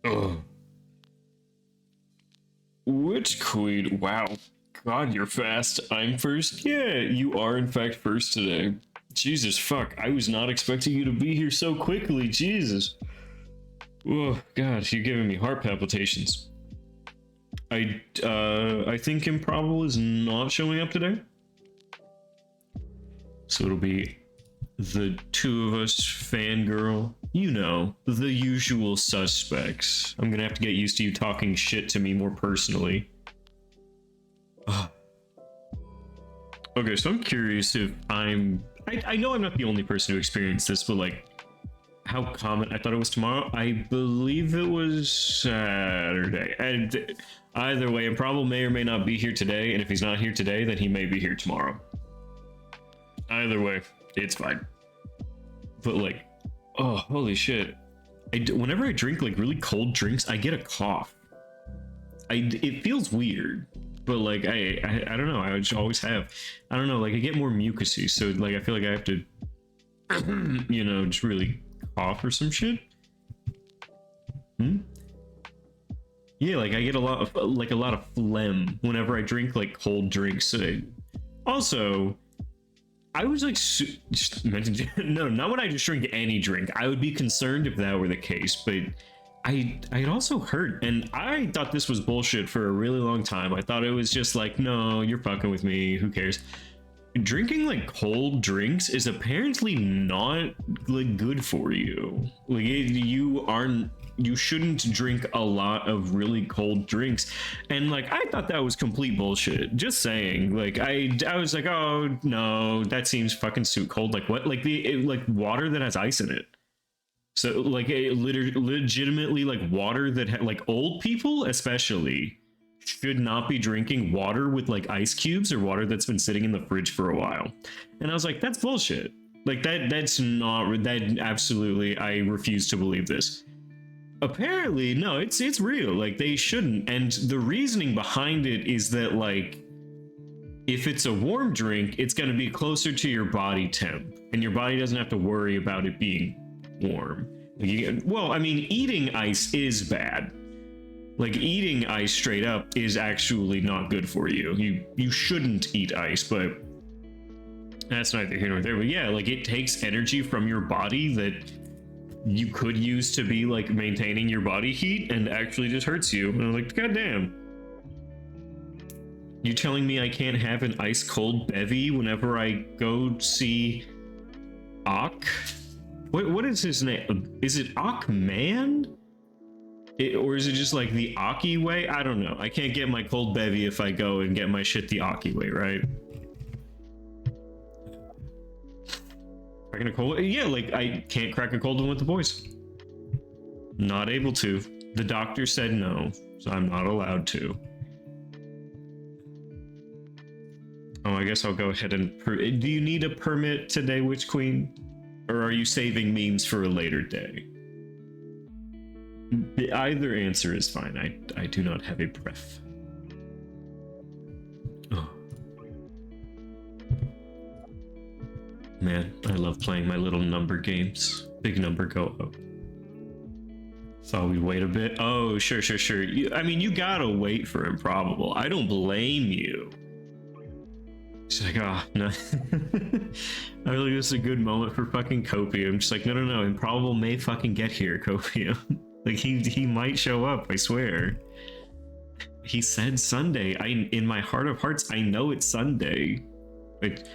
Ugh. Which queen? Wow. God, you're fast. I'm first? Yeah, you are in fact first today. Jesus fuck, I was not expecting you to be here so quickly, Jesus. Oh, God, you're giving me heart palpitations. I think Improbable is not showing up today. So it'll be the two of us, fangirl, you know, the usual suspects. I'm gonna have to get used to you talking shit to me more personally. Okay, so I'm curious if I know I'm not the only person who experienced this, but like, how common? I thought it was tomorrow. I believe it was Saturday. And either way, Improbable may or may not be here today, and if he's not here today, then he may be here tomorrow. Either way, it's fine. But like, oh, holy shit. Whenever I drink like really cold drinks, I get a cough. It feels weird, but like, I don't know. I just always have. I don't know, like I get more mucusy. So like, I feel like I have to, you know, just really cough or some shit. Yeah, like I get a lot of phlegm whenever I drink like cold drinks. Also, I was like, no, not when I just drink any drink. I would be concerned if that were the case, but I had also heard, and I thought this was bullshit for a really long time. I thought it was just like, no, you're fucking with me. Who cares? Drinking like cold drinks is apparently not like good for you. Like you shouldn't drink a lot of really cold drinks, and like I thought that was complete bullshit. Just saying, like I was like, oh no, that seems fucking cold. Like what? Like like water that has ice in it. So like legitimately like water that like old people especially should not be drinking water with like ice cubes or water that's been sitting in the fridge for a while. And I was like, that's bullshit. Like that's not that. Absolutely, I refuse to believe this. Apparently, no, it's real. Like they shouldn't. And the reasoning behind it is that like if it's a warm drink, it's going to be closer to your body temp, and your body doesn't have to worry about it being warm. Well, I mean, eating ice is bad. Like eating ice straight up is actually not good for you. You shouldn't eat ice, but that's neither here nor there. But yeah, like it takes energy from your body that you could use to be like maintaining your body heat, and actually just hurts you. And I'm like, god damn. You telling me I can't have an ice cold bevy whenever I go see Ak? What is his name? Is it Akman? Or is it just like the Aki way? I don't know. I can't get my cold bevy if I go and get my shit the Aki way, right? Cracking a cold? Yeah, like I can't crack a cold one with the boys. Not able to. The doctor said no, so I'm not allowed to. Oh, I guess I'll go ahead and... Do you need a permit today, Witch Queen? Or are you saving memes for a later day? Either answer is fine. I do not have a pref. Oh. Man, I love playing my little number games. Big number go up. Thought we'd wait a bit. Oh, sure. I mean, you gotta wait for Improbable. I don't blame you. She's like, oh, no. I feel like this is a good moment for fucking Copium. Just like, no. Improbable may fucking get here, Copium. Like, he might show up, I swear. He said Sunday. In my heart of hearts, I know it's Sunday. Like,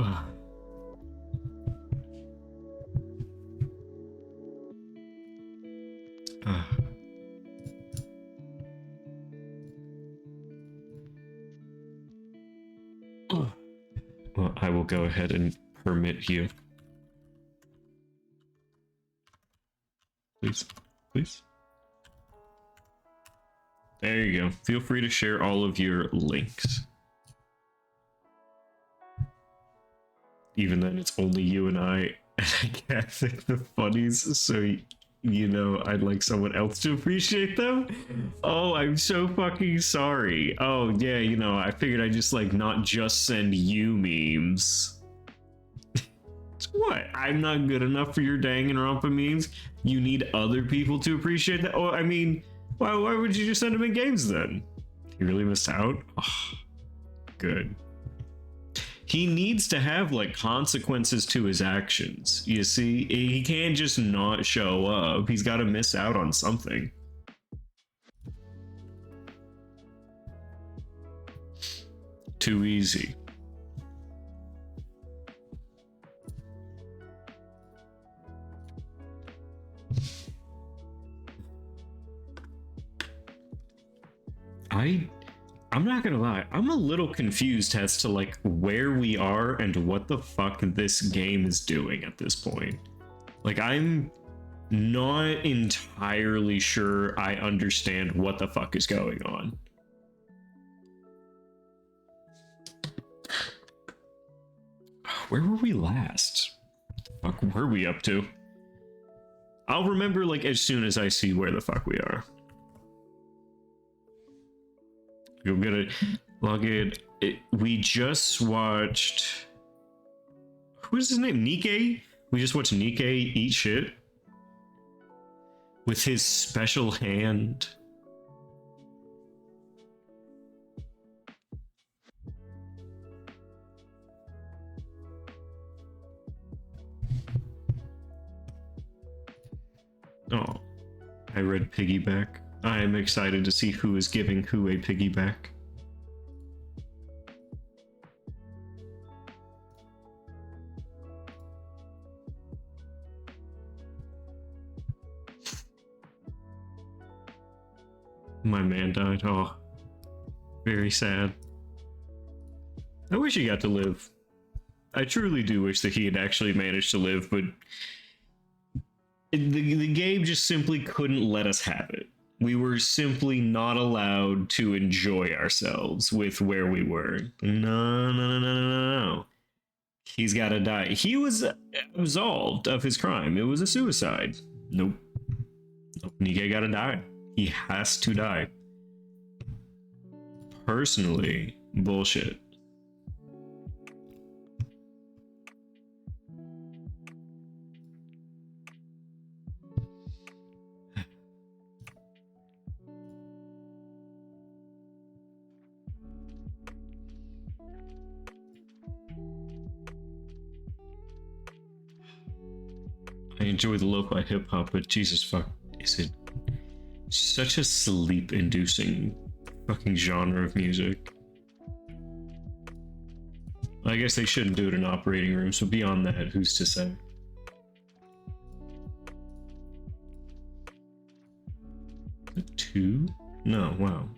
ugh. Well, I will go ahead and permit you. Please. There you go. Feel free to share all of your links. Even then, it's only you and I can't think the funnies, so you know I'd like someone else to appreciate them. Oh, I'm so fucking sorry. Oh yeah, you know, I figured I'd just like not just send you memes. What? I'm not good enough for your Danganronpa memes? You need other people to appreciate that? Oh, I mean, why would you just send him in games then? He really missed out? Oh, good. He needs to have like consequences to his actions. You see, he can't just not show up. He's got to miss out on something. Too easy. I'm not gonna lie, I'm a little confused as to like where we are and what the fuck this game is doing at this point. Like, I'm not entirely sure I understand what the fuck is going on. Where were we last? What the fuck were we up to? I'll remember like as soon as I see where the fuck we are. Go get it. Log in. We just watched. Who is his name? Nikkei? We just watched Nikkei eat shit with his special hand. Oh, I read piggyback. I am excited to see who is giving who a piggyback. My man died. Oh, very sad. I wish he got to live. I truly do wish that he had actually managed to live, but the game just simply couldn't let us have it. We were simply not allowed to enjoy ourselves with where we were. No. He's got to die. He was absolved of his crime. It was a suicide. Nope. Nikkei got to die. He has to die. Personally, bullshit. I enjoy the lo-fi hip-hop, but Jesus fuck, is it such a sleep-inducing fucking genre of music? I guess they shouldn't do it in operating rooms, so beyond that, who's to say? The 2? No, wow.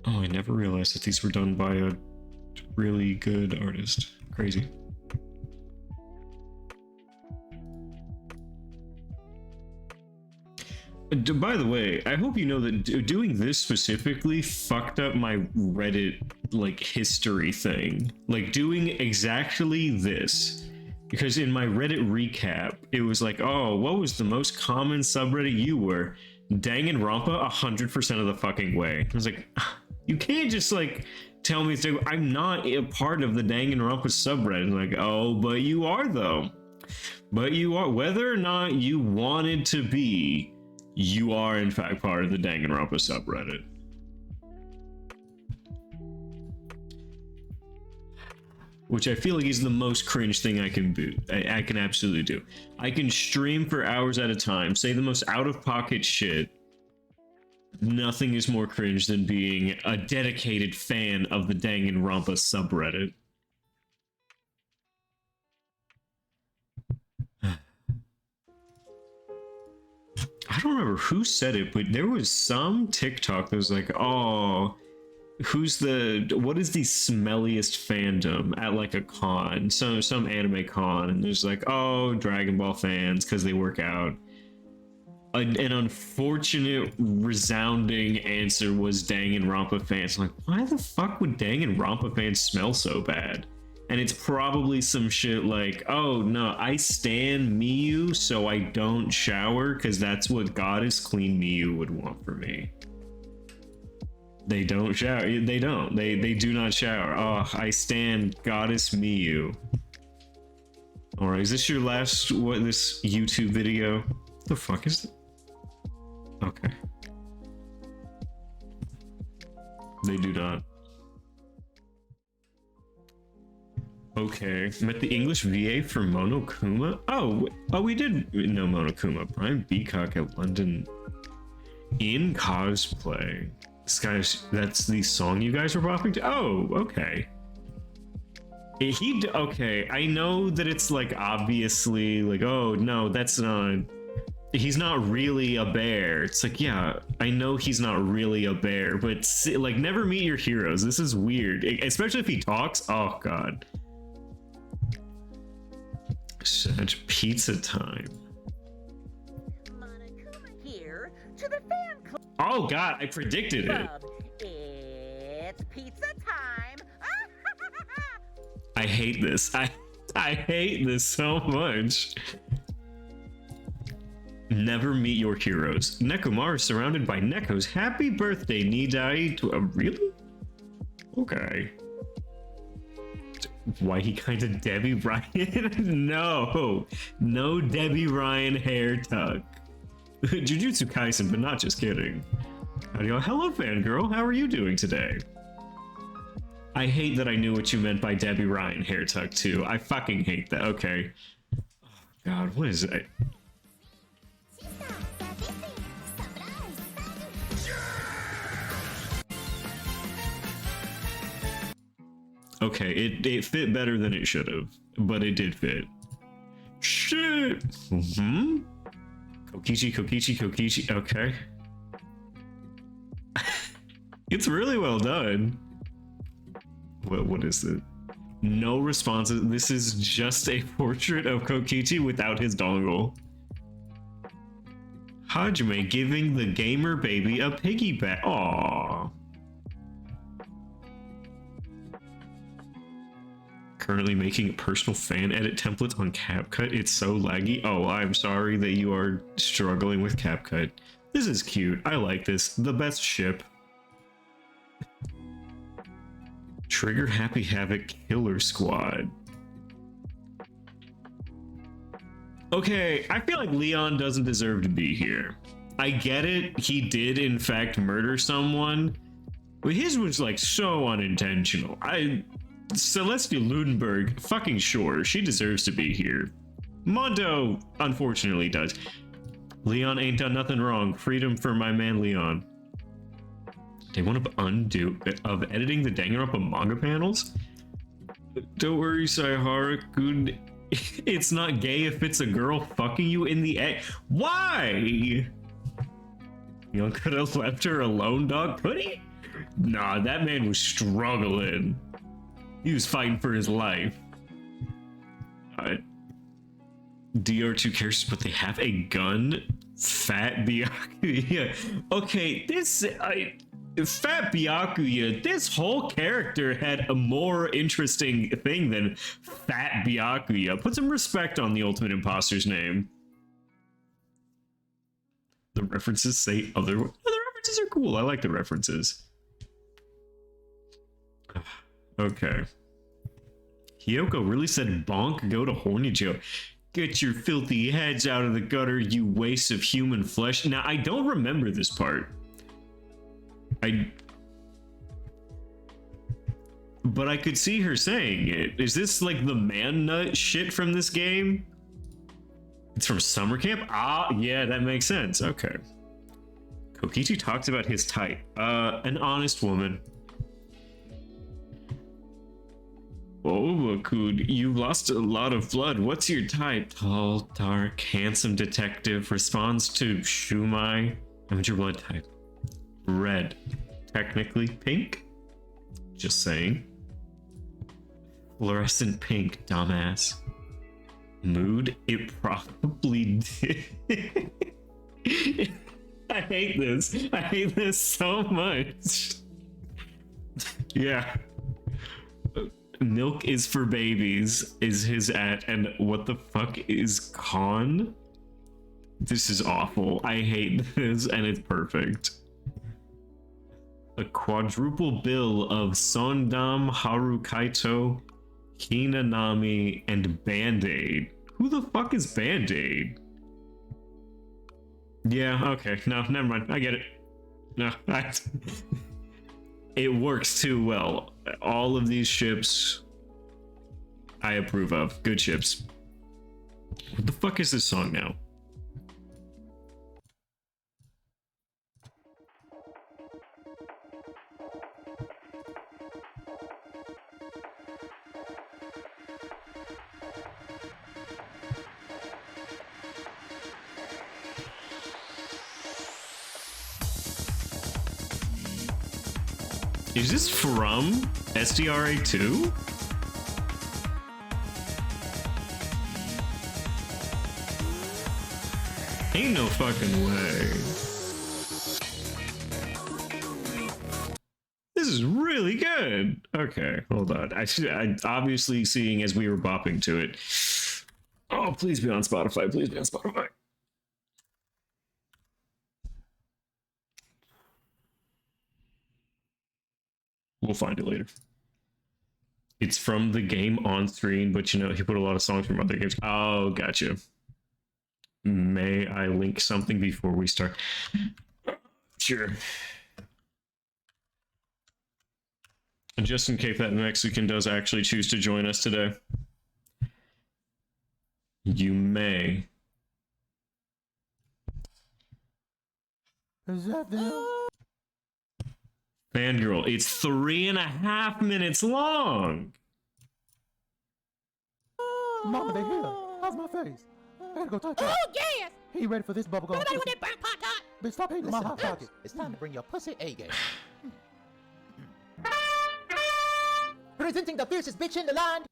Oh, I never realized that these were done by a really good artist. Crazy. By the way, I hope you know that doing this specifically fucked up my Reddit like history thing. Like doing exactly this. Because in my Reddit recap, it was like, oh, what was the most common subreddit you were? Danganronpa 100% of the fucking way. I was like, you can't just like tell me I'm not a part of the Danganronpa subreddit. I'm like, oh, but you are though. But you are, whether or not you wanted to be, you are in fact part of the Danganronpa subreddit. Which I feel like is the most cringe thing I can do. I can absolutely do. I can stream for hours at a time, say the most out-of-pocket shit. Nothing is more cringe than being a dedicated fan of the Danganronpa subreddit. I don't remember who said it, but there was some TikTok that was like, oh, what is the smelliest fandom at like a con, some anime con, and there's like, oh, Dragon Ball fans because they work out. An unfortunate resounding answer was Danganronpa fans. I'm like, why the fuck would Danganronpa fans smell so bad? And it's probably some shit like, oh no, I stan Miyu so I don't shower because that's what Goddess Queen Miyu would want for me. They don't shower. They don't. They do not shower. Oh, I stand Goddess Miyu. All right, is this your last this YouTube video? What the fuck is it? Okay. They do not. Okay, met the English VA for Monokuma. Oh, we did know Monokuma. Brian Beacock at London in cosplay. This guy's, that's the song you guys were popping to. Oh, okay. Okay. I know that it's like obviously like, oh no, that's not. He's not really a bear. It's like, yeah, I know he's not really a bear, but like, never meet your heroes. This is weird, especially if he talks. Oh god. Such pizza time. Monokuma here to the fan club. Oh god, I predicted it. It's pizza time. I hate this. I hate this so much. Never meet your heroes. Nekomaru surrounded by Nekos. Happy birthday, Nidai. To a really? Okay. Why he kind of Debbie Ryan? No Debbie Ryan hair tuck. Jujutsu Kaisen, but not just kidding. Hello, fangirl. How are you doing today? I hate that I knew what you meant by Debbie Ryan hair tuck too. I fucking hate that. Okay. Oh, God, what is it? Okay, it fit better than it should have, but it did fit. Shit! Kokichi, okay. It's really well done. What is it? No responses. This is just a portrait of Kokichi without his dongle. Hajime giving the gamer baby a piggyback. Aww. Currently making a personal fan edit template on CapCut. It's so laggy. Oh, I'm sorry that you are struggling with CapCut. This is cute. I like this. The best ship. Trigger Happy Havoc Killer Squad. Okay, I feel like Leon doesn't deserve to be here. I get it. He did, in fact, murder someone. But his was, like, so unintentional. Celestia Ludenberg, fucking sure, she deserves to be here. Mondo, unfortunately, does. Leon ain't done nothing wrong. Freedom for my man Leon. They want to undo of editing the Danganronpa manga panels? Don't worry, Saihara-kun. It's not gay if it's a girl fucking you in the egg. Why? You could have left her alone, dog. Could he? Nah, that man was struggling. He was fighting for his life. DR2 characters, but they have a gun? Fat Byakuya. Okay, this... Fat Byakuya, this whole character had a more interesting thing than Fat Byakuya. Put some respect on the Ultimate Imposter's name. The references say other... Oh, the references are cool. I like the references. Okay. Hiyoko really said bonk, go to horny Joe. Get your filthy heads out of the gutter, you waste of human flesh. Now, I don't remember this part. But I could see her saying it. Is this like the man nut shit from this game? It's from summer camp? Ah, yeah, that makes sense. Okay. Kokichi talks about his type. An honest woman. Oh, Bakud, you've lost a lot of blood. What's your type? Tall, dark, handsome detective. Responds to Shumai. And what's your blood type? Red. Technically pink. Just saying. Fluorescent pink, dumbass. Mood? It probably did. I hate this. I hate this so much. Yeah. Milk is for babies is his and what the fuck is con? This is awful. I hate this and it's perfect. A quadruple bill of Sondam, Harukaito, Hinanami, and Band-Aid. Who the fuck is Band-Aid? Yeah, okay. No, never mind. I get it. No, it works too well. All of these ships I approve of. Good ships. What the fuck is this song now? Is this from SDRA 2? Ain't no fucking way. This is really good. Okay, hold on. I obviously seeing as we were bopping to it. Oh, please be on Spotify. Please be on Spotify. We'll find it later. It's from the game on screen, but you know, he put a lot of songs from other games. Oh, gotcha. May I link something before we start? Sure. And just in case that Mexican does actually choose to join us today, you may. Is that them? Fangirl, it's 3.5 minutes long. Mama, they here. How's my face? I gotta go touch it. Oh, yes! He ready for this bubblegum? Nobody with that burnt pot tart. Bitch, stop hating my hot pocket. It's time to bring your pussy A game. Presenting the fiercest bitch in the land.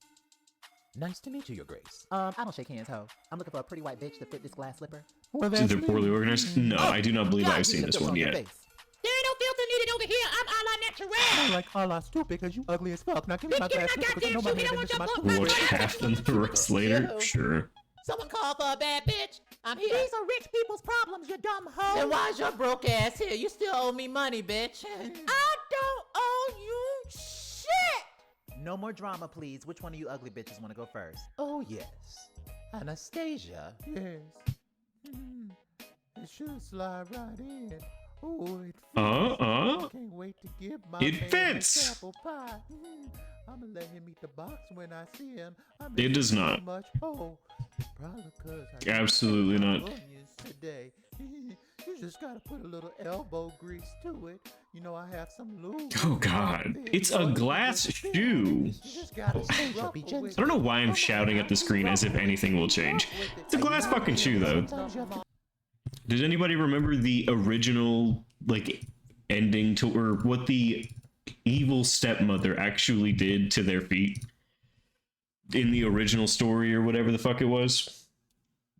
Nice to meet you, Your Grace. I don't shake hands, ho. I'm looking for a pretty white bitch to fit this glass slipper. Well, So that's they're poorly organized? No, I do not believe God, I've you seen should this have one on your yet. face. There ain't no filter needed over here. I'm a la natural. I'm like, Allah, stupid, because you ugly as fuck. Now give me my Bitch, give me glass my slipper, because I know my goddamn hand shoe. into He my don't want your Watch half and the rest later? Sure. Someone call for a bad bitch. I'm here. These are rich people's problems, you dumb hoe. Then why's your broke ass here? You still owe me money, bitch. I don't owe you shit. No more drama, please. Which one of you ugly bitches want to go first? Oh, yes. Anastasia. Yes. It should slide right in. Oh, it fits. Can't wait to give my It man fits. this apple pie. I'm gonna let him eat the box when I see him. It does not. Much hope. Probably because I Absolutely got not. onions today. You just gotta put a little elbow grease to it. You know I have some lube. Oh god, it's a glass shoe. You just gotta stay Shall be gentle. I don't know why I'm shouting at the screen as if anything will change. It's a glass fucking shoe though. Does anybody remember the original, like, ending to, or what the evil stepmother actually did to their feet? In the original story or whatever the fuck it was?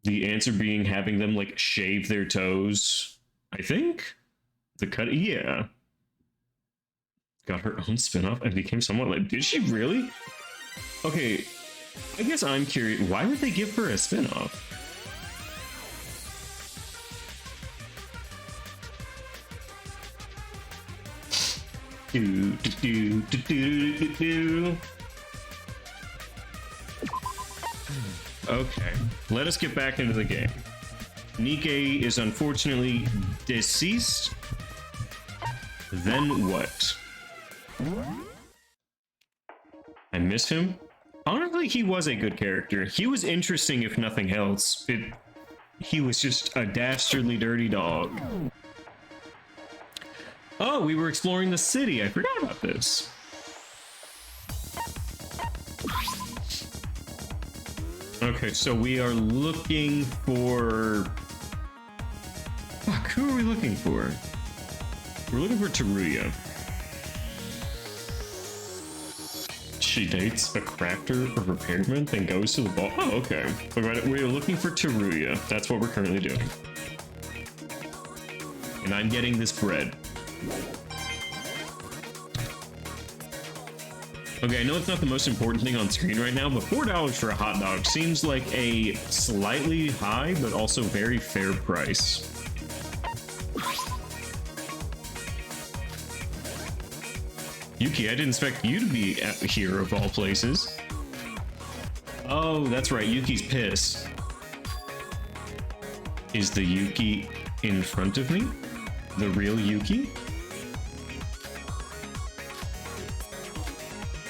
The answer being having them, like, shave their toes, I think? The cut, yeah. Got her own spin-off and became somewhat like, did she really? Okay, I guess I'm curious, why would they give her a spin-off? Do, do, do, do, do, do, do. Okay, let us get back into the game. Nikkei is unfortunately deceased. Then what? I miss him. Honestly, he was a good character. He was interesting if nothing else. He was just a dastardly dirty dog. Oh, we were exploring the city. I forgot about this. Okay, so we are looking for... Fuck, who are we looking for? We're looking for Teruya. She dates a crafter or repairman, then goes to the ball. Oh, okay. We're looking for Teruya. That's what we're currently doing. And I'm getting this bread. Okay, I know it's not the most important thing on screen right now, but $4 for a hot dog seems like a slightly high, but also very fair price. Yuki, I didn't expect you to be here of all places. Oh, that's right, Yuki's pissed. Is the Yuki in front of me? The real Yuki?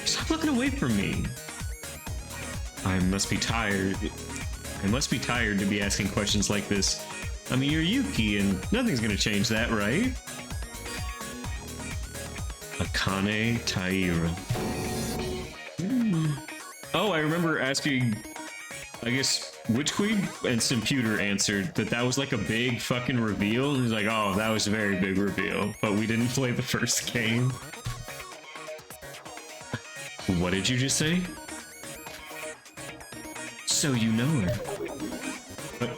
Stop looking away from me. I must be tired. I must be tired to be asking questions like this. I mean, you're Yuki, and nothing's gonna change that, right? Akane Taira. Oh, I remember asking, I guess, Witch Queen and Simputer answered that was like a big fucking reveal. He's like, oh, that was a very big reveal, but we didn't play the first game. What did you just say? So you know her.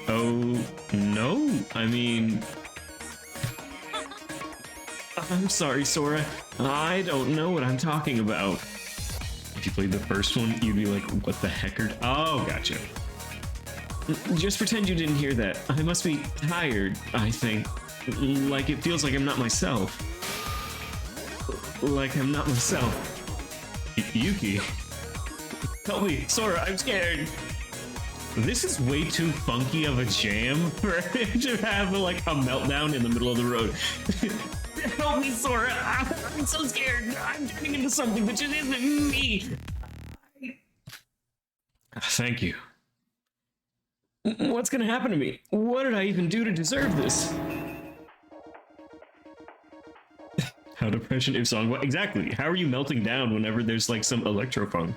Oh, no. I mean... I'm sorry, Sora. I don't know what I'm talking about. If you played the first one, you'd be like, what the heckard? Oh, gotcha. Just pretend you didn't hear that. I must be tired, I think. Like it feels like I'm not myself. Like I'm not myself. Yuki. Help me, Sora, I'm scared. This is way too funky of a jam for him to have like a meltdown in the middle of the road. Help me, Sora. I'm so scared. I'm turning into something that just isn't me. Thank you. What's gonna happen to me? What did I even do to deserve this? How depression if song? What exactly? How are you melting down whenever there's like some electro-funk?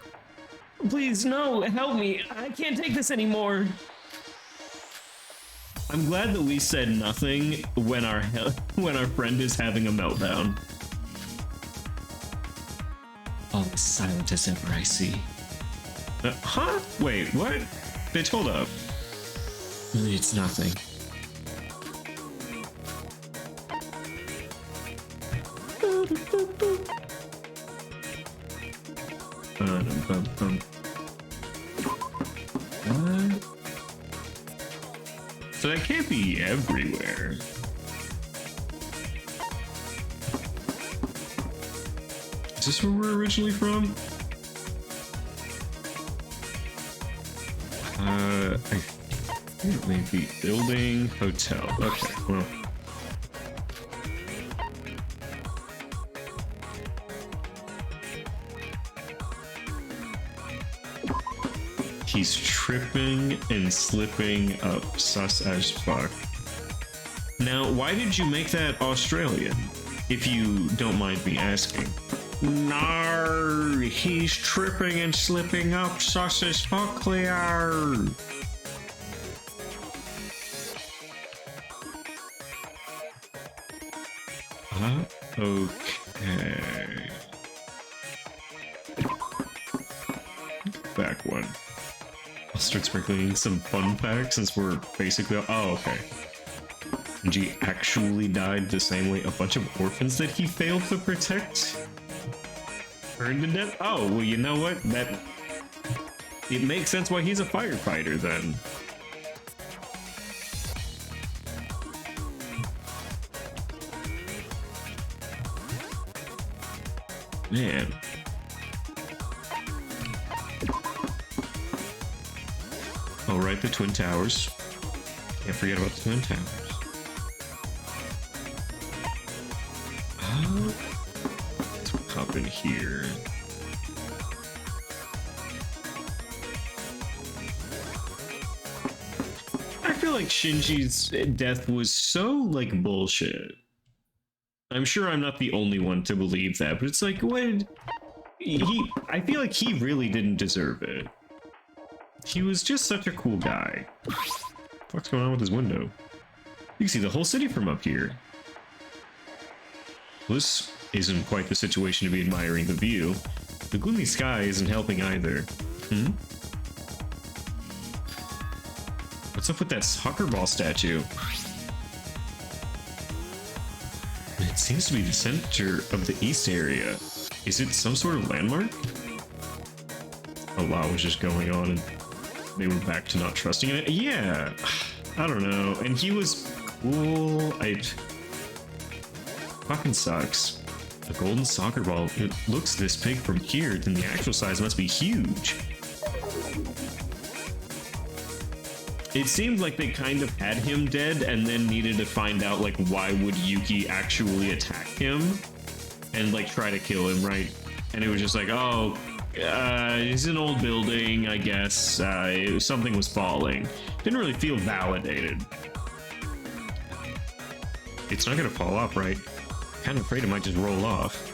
Please, no, help me. I can't take this anymore. I'm glad that we said nothing when our friend is having a meltdown. All as silent as ever I see. Huh? Wait, what? Bitch, hold up. It's nothing. So that can't be everywhere. Is this where we're originally from? I think it may be building, hotel. Okay, well. He's tripping and slipping up, sus as fuck. Now, why did you make that Australian? If you don't mind me asking. No, he's tripping and slipping up, sus as fuck, Clear. Okay. Back one. I'll start sprinkling some fun facts since we're basically... Oh, okay. And he actually died the same way a bunch of orphans that he failed to protect burned to death? Oh, well, you know what? It makes sense why he's a firefighter, then. Man. All right, the Twin Towers. Can't forget about the Twin Towers. Let's hop in here. I feel like Shinji's death was so, like, bullshit. I'm sure I'm not the only one to believe that, but it's like, when I feel like he really didn't deserve it. He was just such a cool guy. What's going on with his window? You can see the whole city from up here. This isn't quite the situation to be admiring the view. The gloomy sky isn't helping either. What's up with that soccer ball statue? It seems to be the center of the east area. Is it some sort of landmark? A lot was just going on and they were back to not trusting in it. Yeah, I don't know. And he was cool. It fucking sucks. A golden soccer ball. It looks this big from here, then the actual size must be huge. It seemed like they kind of had him dead and then needed to find out, like, why would Yuki actually attack him and, like, try to kill him, right? And it was just like, oh, it's an old building, I guess. Something was falling. Didn't really feel validated. It's not gonna fall off, right? Kind of afraid it might just roll off.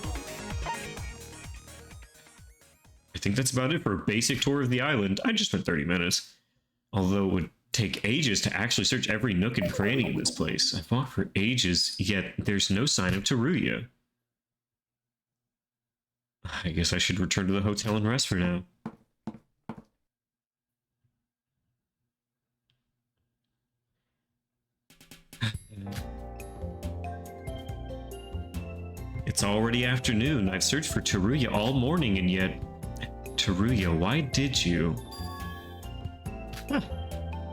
I think that's about it for a basic tour of the island. I just spent 30 minutes. Although it would take ages to actually search every nook and cranny in this place. I've walked for ages, yet there's no sign of Teruya. I guess I should return to the hotel and rest for now. It's already afternoon. I've searched for Teruya all morning, and yet... Teruya, why did you? Huh.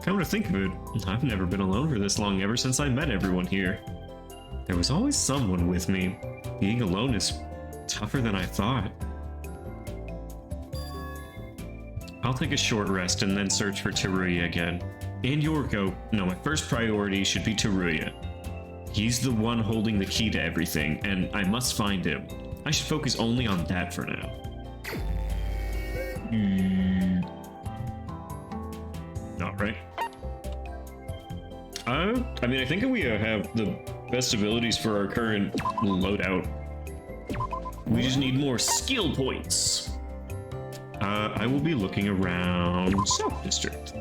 Come to think of it, I've never been alone for this long ever since I met everyone here. There was always someone with me. Being alone is tougher than I thought. I'll take a short rest and then search for Teruya again. And Yorko. No, my first priority should be Teruya. He's the one holding the key to everything, and I must find him. I should focus only on that for now. Not right. I mean, I think we have the best abilities for our current loadout. We just need more skill points. I will be looking around South District.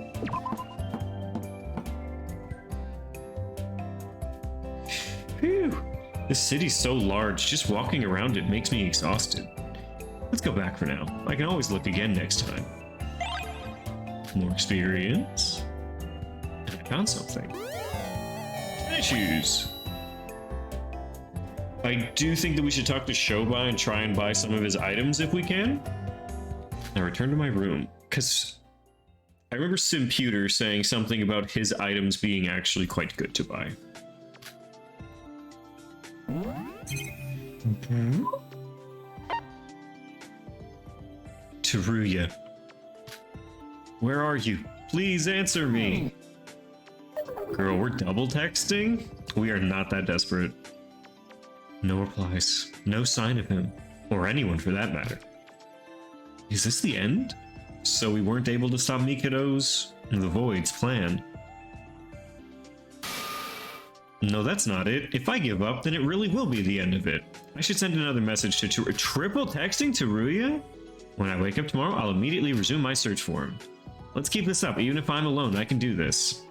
Phew. This city's so large, just walking around it makes me exhausted. Let's go back for now. I can always look again next time. More experience. And I found something. Issues. I do think that we should talk to Shoba and try and buy some of his items if we can. Now return to my room, because I remember Simputer saying something about his items being actually quite good to buy. Teruya. Where are you? Please answer me. Girl, we're double texting? We are not that desperate. No replies. No sign of him. Or anyone for that matter. Is this the end? So we weren't able to stop Mikado's, the Void's plan. No, that's not it. If I give up, then it really will be the end of it. I should send another message to triple texting Teruya? When I wake up tomorrow, I'll immediately resume my search for him. Let's keep this up. Even if I'm alone, I can do this.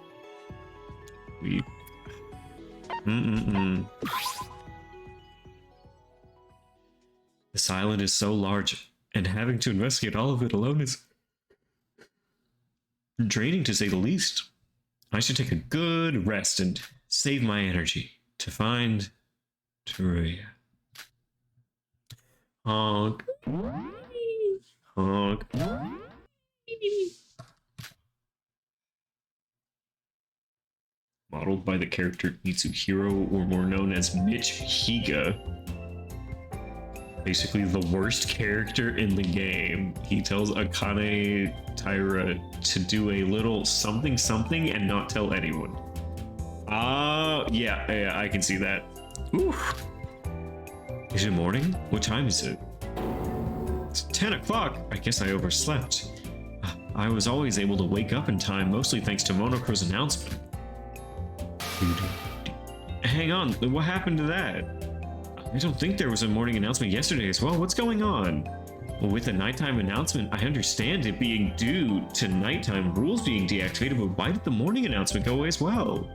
This island is so large, and having to investigate all of it alone is draining, to say the least. I should take a good rest and save my energy to find Teruya. Honk. Honk. Modeled by the character Mitsuhiro, or more known as Mitch Higa. Basically the worst character in the game. He tells Akane Taira to do a little something something and not tell anyone. Yeah, I can see that. Oof. Is it morning? What time is it? It's 10 o'clock. I guess I overslept. I was always able to wake up in time, mostly thanks to Monoko's announcement. Hang on, what happened to that? I don't think there was a morning announcement yesterday as well. What's going on? Well, with the nighttime announcement, I understand it being due to nighttime rules being deactivated, but why did the morning announcement go away as well?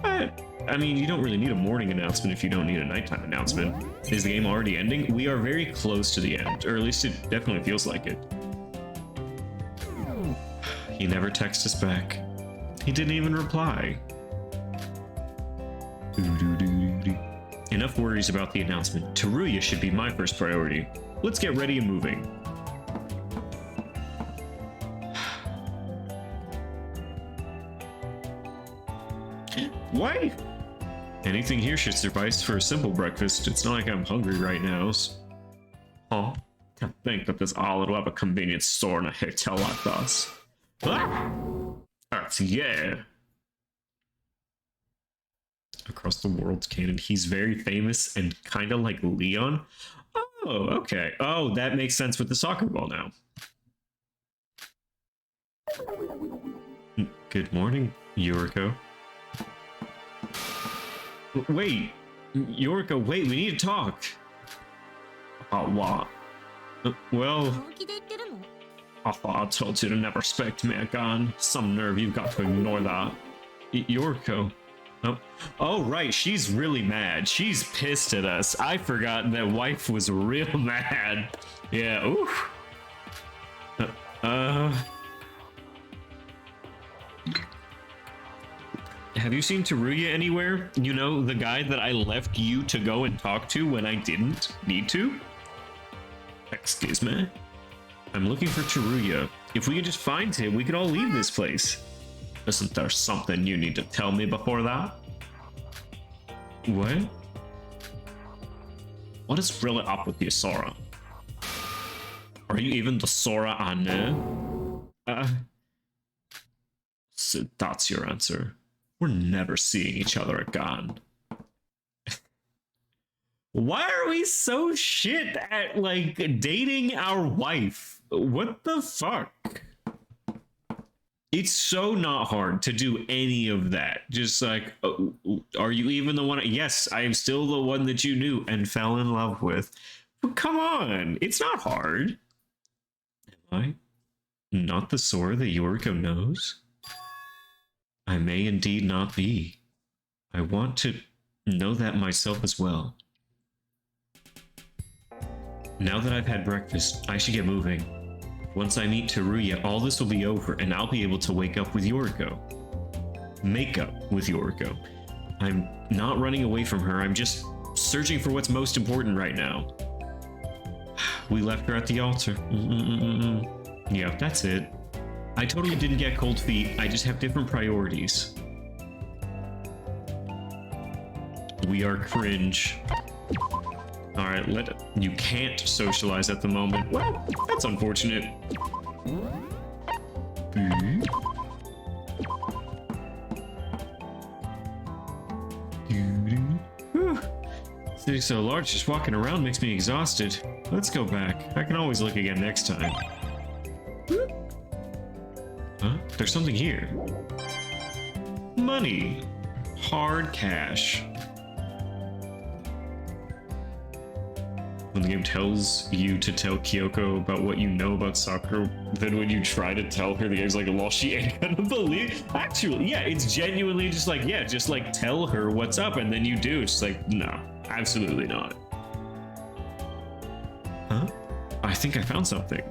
I mean, you don't really need a morning announcement if you don't need a nighttime announcement. Is the game already ending? We are very close to the end, or at least it definitely feels like it. He never texted us back. He didn't even reply. Enough worries about the announcement. Teruya should be my first priority. Let's get ready and moving. Why? Anything here should suffice for a simple breakfast. It's not like I'm hungry right now. Huh? Can't think that this island will have a convenience store in a hotel like this. Ah! That's yeah. Across the world's canon, he's very famous and kind of like Leon. Oh, okay. Oh, that makes sense with the soccer ball now. Good morning, Yuriko. Wait, Yuriko, wait, we need to talk. About what? Well, I thought I told you to never speak to me again. Some nerve, you've got to ignore that. Yuriko. Oh, right, she's really mad. She's pissed at us. I forgot that wife was real mad. Yeah, oof. Have you seen Teruya anywhere? You know, the guy that I left you to go and talk to when I didn't need to? Excuse me? I'm looking for Teruya. If we could just find him, we could all leave this place. Isn't there something you need to tell me before that? What? What is really up with you, Sora? Are you even the Sora I know? So that's your answer. We're never seeing each other again. Why are we so shit at, like, dating our wife? What the fuck? It's so not hard to do any of that. Just like, are you even the one? Yes, I am still the one that you knew and fell in love with. But come on, it's not hard. Am I not the Sora that Yuriko knows? I may indeed not be. I want to know that myself as well. Now that I've had breakfast, I should get moving. Once I meet Teruya, all this will be over, and I'll be able to wake up with Yuriko. Make up with Yuriko. I'm not running away from her, I'm just searching for what's most important right now. We left her at the altar. Yeah, that's it. I totally didn't get cold feet, I just have different priorities. We are cringe. Alright, you can't socialize at the moment. Well, that's unfortunate. Sitting so large, just walking around makes me exhausted. Let's go back. I can always look again next time. Huh? There's something here. Money. Hard cash. When the game tells you to tell Kyoko about what you know about soccer, then when you try to tell her, the game's like, well, she ain't gonna believe. Actually, yeah, it's genuinely just like, yeah, just like tell her what's up, and then you do. It's like, no, absolutely not. Huh? I think I found something.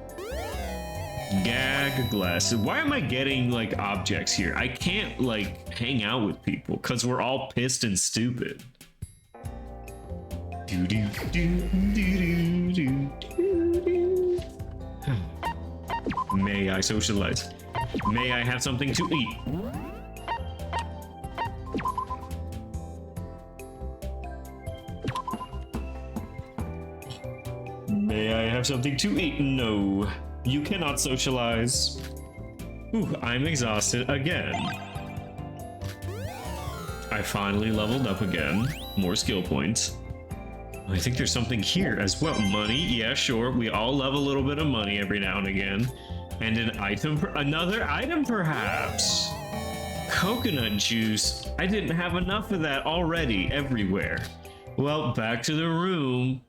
Gag glass. Why am I getting like objects here? I can't like hang out with people because we're all pissed and stupid. May I socialize? May I have something to eat? May I have something to eat? No, you cannot socialize. Ooh, I'm exhausted again. I finally leveled up again. More skill points. I think there's something here as well. Money, yeah, sure. We all love a little bit of money every now and again. And an item, another item perhaps. Coconut juice. I didn't have enough of that already everywhere. Well, back to the room.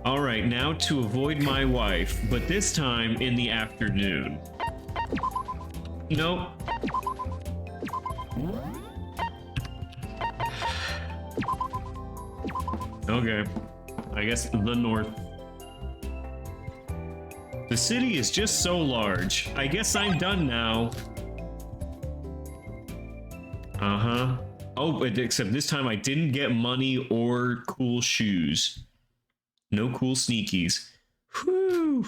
All right, now to avoid my wife, but this time in the afternoon. Nope. Okay, I guess the north. The city is just so large. I guess I'm done now. Uh-huh. Oh, but except this time I didn't get money or cool shoes. No cool sneakies. Whew.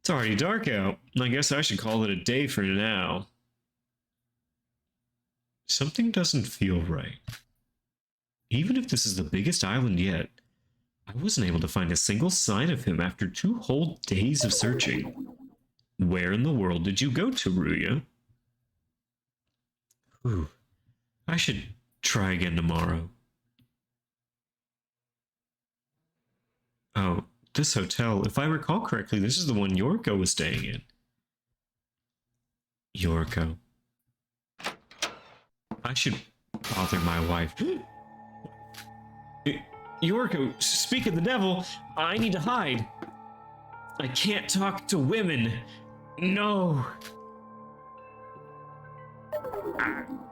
It's already dark out. I guess I should call it a day for now. Something doesn't feel right. Even if this is the biggest island yet, I wasn't able to find a single sign of him after 2 whole days of searching. Where in the world did you go to, Ruya? Ooh, I should try again tomorrow. Oh, this hotel, if I recall correctly, this is the one Yorko was staying in. Yorko. I should bother my wife. Yorko, speak of the devil, I need to hide. I can't talk to women. No.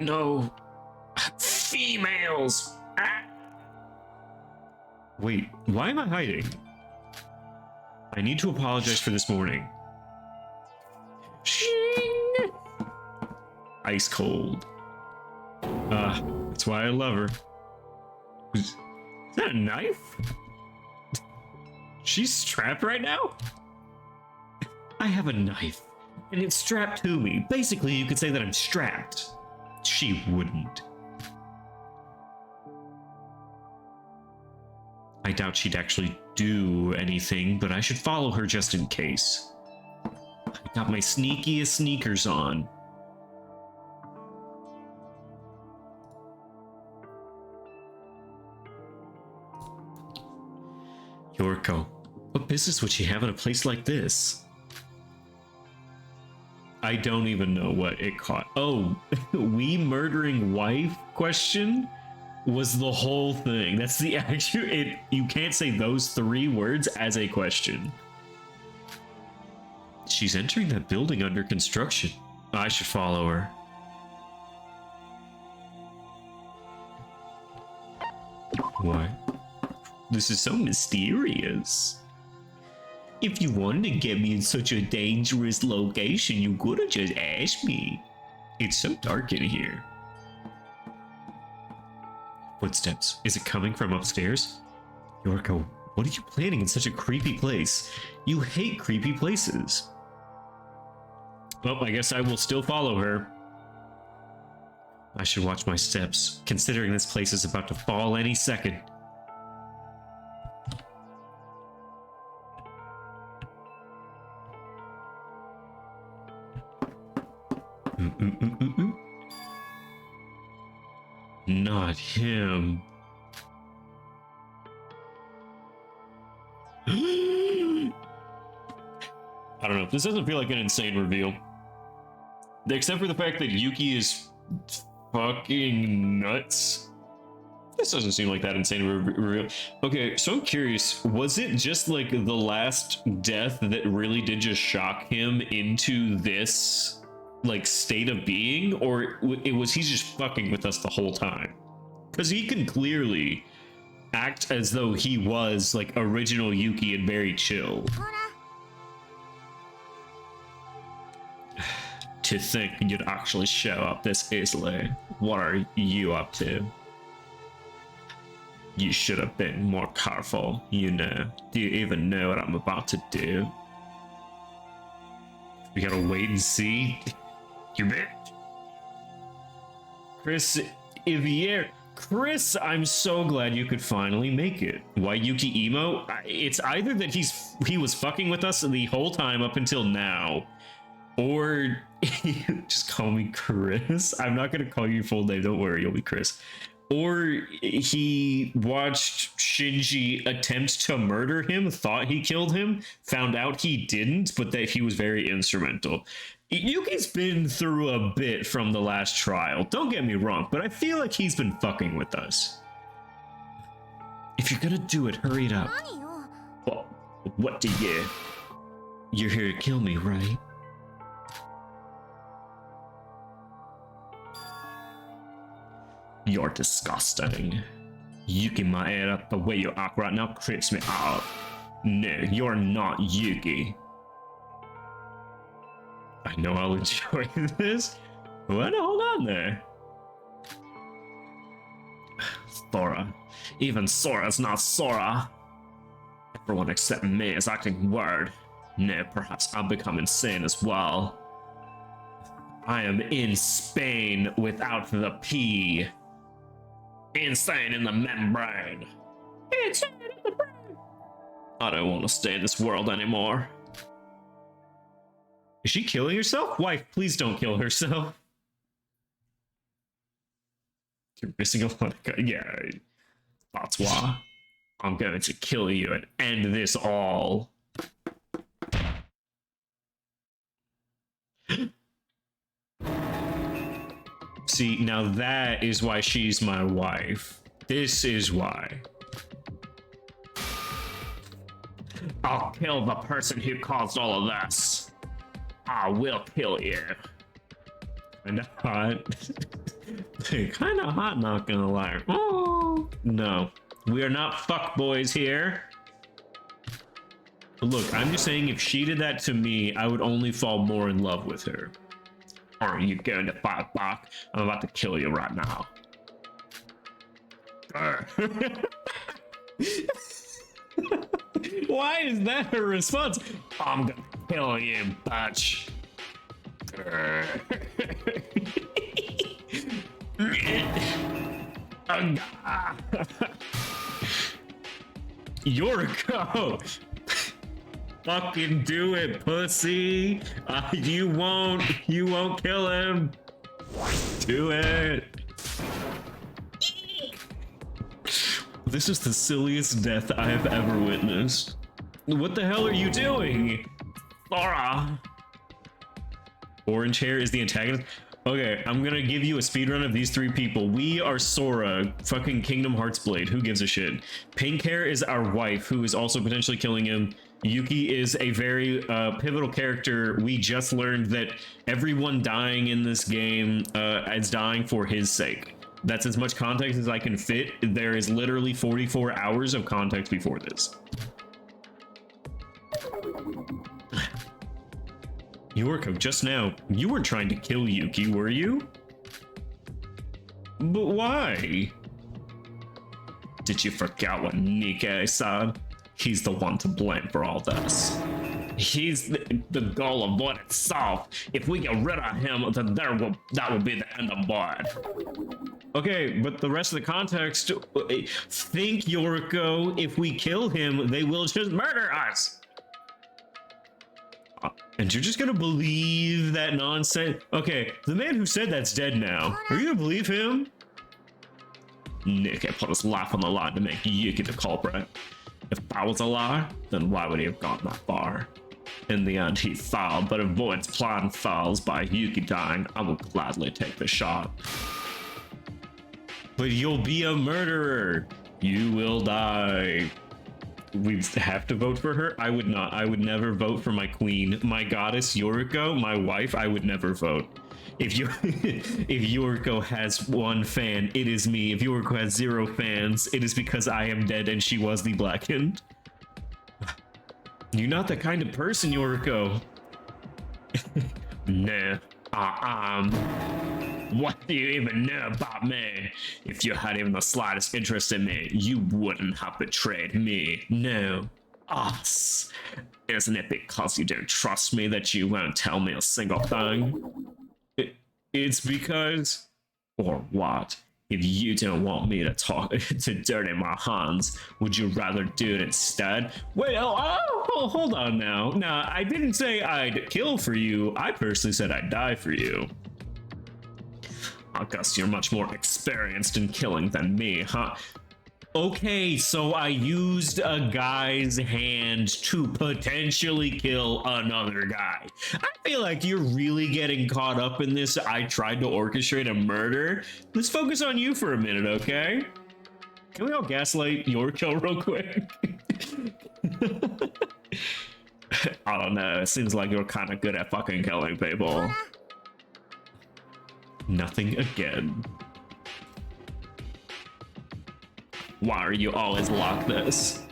No. Females. Wait, why am I hiding? I need to apologize for this morning. Shing! Ice cold. That's why I love her. Is that a knife? She's strapped right now? I have a knife, and it's strapped to me. Basically, you could say that I'm strapped. She wouldn't. I doubt she'd actually do anything, but I should follow her just in case. I got my sneakiest sneakers on. Yorko, what business would she have in a place like this? I don't even know what it caught. Oh, we murdering wife question was the whole thing. That's the actual, you can't say those 3 words as a question. She's entering that building under construction. I should follow her. Why? This is so mysterious. If you wanted to get me in such a dangerous location, you could have just asked me. It's so dark in here. Footsteps. Is it coming from upstairs? Yorko, what are you planning in such a creepy place? You hate creepy places. Well, I guess I will still follow her. I should watch my steps, considering this place is about to fall any second. Not him. I don't know. This doesn't feel like an insane reveal. Except for the fact that Yuki is fucking nuts. This doesn't seem like that insane reveal. Okay, so I'm curious. Was it just like the last death that really did just shock him into this like state of being, or was he just fucking with us the whole time? Because he can clearly act as though he was like original Yuki and very chill. To think you'd actually show up this easily. What are you up to? You should have been more careful, you know. Do you even know what I'm about to do? We gotta wait and see. You bet. Chris Ivier. Chris, I'm so glad you could finally make it. Why Yuki emo? It's either that he was fucking with us the whole time up until now, or just call me Chris. I'm not gonna call you your full name. Don't worry, you'll be Chris. Or he watched Shinji attempt to murder him, thought he killed him, found out he didn't, but that he was very instrumental. Yuki's been through a bit from the last trial, don't get me wrong, but I feel like he's been fucking with us. If you're gonna do it, hurry it up. Well, what do you? You're here to kill me, right? You're disgusting. Yuki my head up the way you act right now creeps me out. No, you're not Yuki. I know I'll enjoy this. Well, hold on there. Thora. Even Sora's not Sora. Everyone except me is acting weird. No, perhaps I'll become insane as well. I am in Spain without the P. Insane in the membrane. Insane in the brain. I don't want to stay in this world anymore. Is she killing herself? Wife, please don't kill herself. You're missing a lot of... Yeah, that's why. I'm going to kill you and end this all. See, now that is why she's my wife. This is why. I'll kill the person who caused all of this. I will kill you. Kinda hot. Kinda hot, not gonna lie. Oh, no. We are not fuckboys here. But look, I'm just saying if she did that to me, I would only fall more in love with her. Are you going to fight back? I'm about to kill you right now. Why is that her response? I'm gonna kill you, bitch. Yorko! Fucking do it, pussy! You won't kill him! Do it! This is the silliest death I have ever witnessed. What the hell are you doing? Laura! Orange hair is the antagonist? Okay, I'm gonna give you a speedrun of these three people. We are Sora, fucking Kingdom Hearts Blade, who gives a shit? Pink hair is our wife, who is also potentially killing him. Yuki is a very pivotal character. We just learned that everyone dying in this game is dying for his sake. That's as much context as I can fit. There is literally 44 hours of context before this. Yorko, just now, you weren't trying to kill Yuki, were you? But why? Did you forget what Nikke said? He's the one to blame for all this. He's the goal of Void itself. If we get rid of him, then that will be the end of Void. Okay, but the rest of the context, think Yorko, if we kill him, they will just murder us. And you're just gonna believe that nonsense? Okay, the man who said that's dead now. Are you gonna believe him? Nikke put his life on the line to make Yuki the culprit. If that was a lie, then why would he have gone that far? In the end, he failed, but if Void's plan fails by Yuki dying, I will gladly take the shot. But you'll be a murderer. You will die. We have to vote for her? I would not. I would never vote for my queen. My goddess Yoriko, my wife, I would never vote. If Yoriko has one fan, it is me. If Yoriko has 0 fans, it is because I am dead and she was the Blackened. You're not that kind of person, Yoriko. Nah, I am. What do you even know about me? If you had even the slightest interest in me, you wouldn't have betrayed me. No, us. Isn't it because you don't trust me that you won't tell me a single thing? It's because... Or what? If you don't want me to talk to dirty my hands, would you rather do it instead? Wait, hold on now. Nah, I didn't say I'd kill for you. I personally said I'd die for you. I guess you're much more experienced in killing than me, huh? Okay, so I used a guy's hand to potentially kill another guy. I feel like you're really getting caught up in this. I tried to orchestrate a murder. Let's focus on you for a minute, okay? Can we all gaslight Yorko real quick? I don't know. It seems like you're kind of good at fucking killing people. Nothing again. Why are you always like this?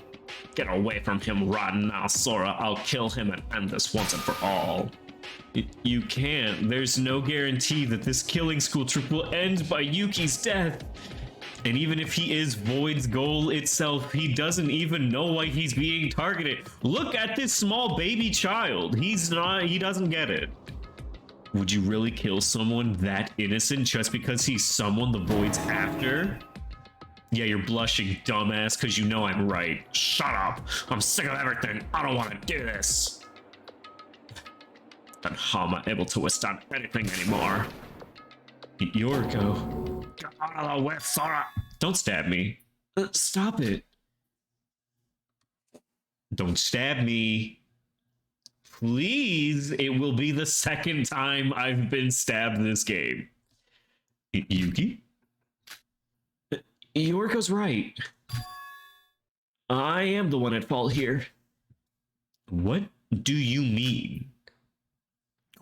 Get away from him right now, Sora. I'll kill him and end this once and for all. You can't. There's no guarantee that this killing school trip will end by Yuki's death. And even if he is Void's goal itself, he doesn't even know why he's being targeted. Look at this small baby child. He doesn't get it. Would you really kill someone that innocent just because he's someone the Void's after? Yeah, you're blushing, dumbass, because you know I'm right. Shut up! I'm sick of everything! I don't want to do this! Then how am I able to withstand anything anymore? Yoriko. Get out of the way, Sora! Don't stab me. Stop it. Don't stab me. Please, it will be the second time I've been stabbed this game. Yuki? Yoriko's right. I am the one at fault here. What do you mean?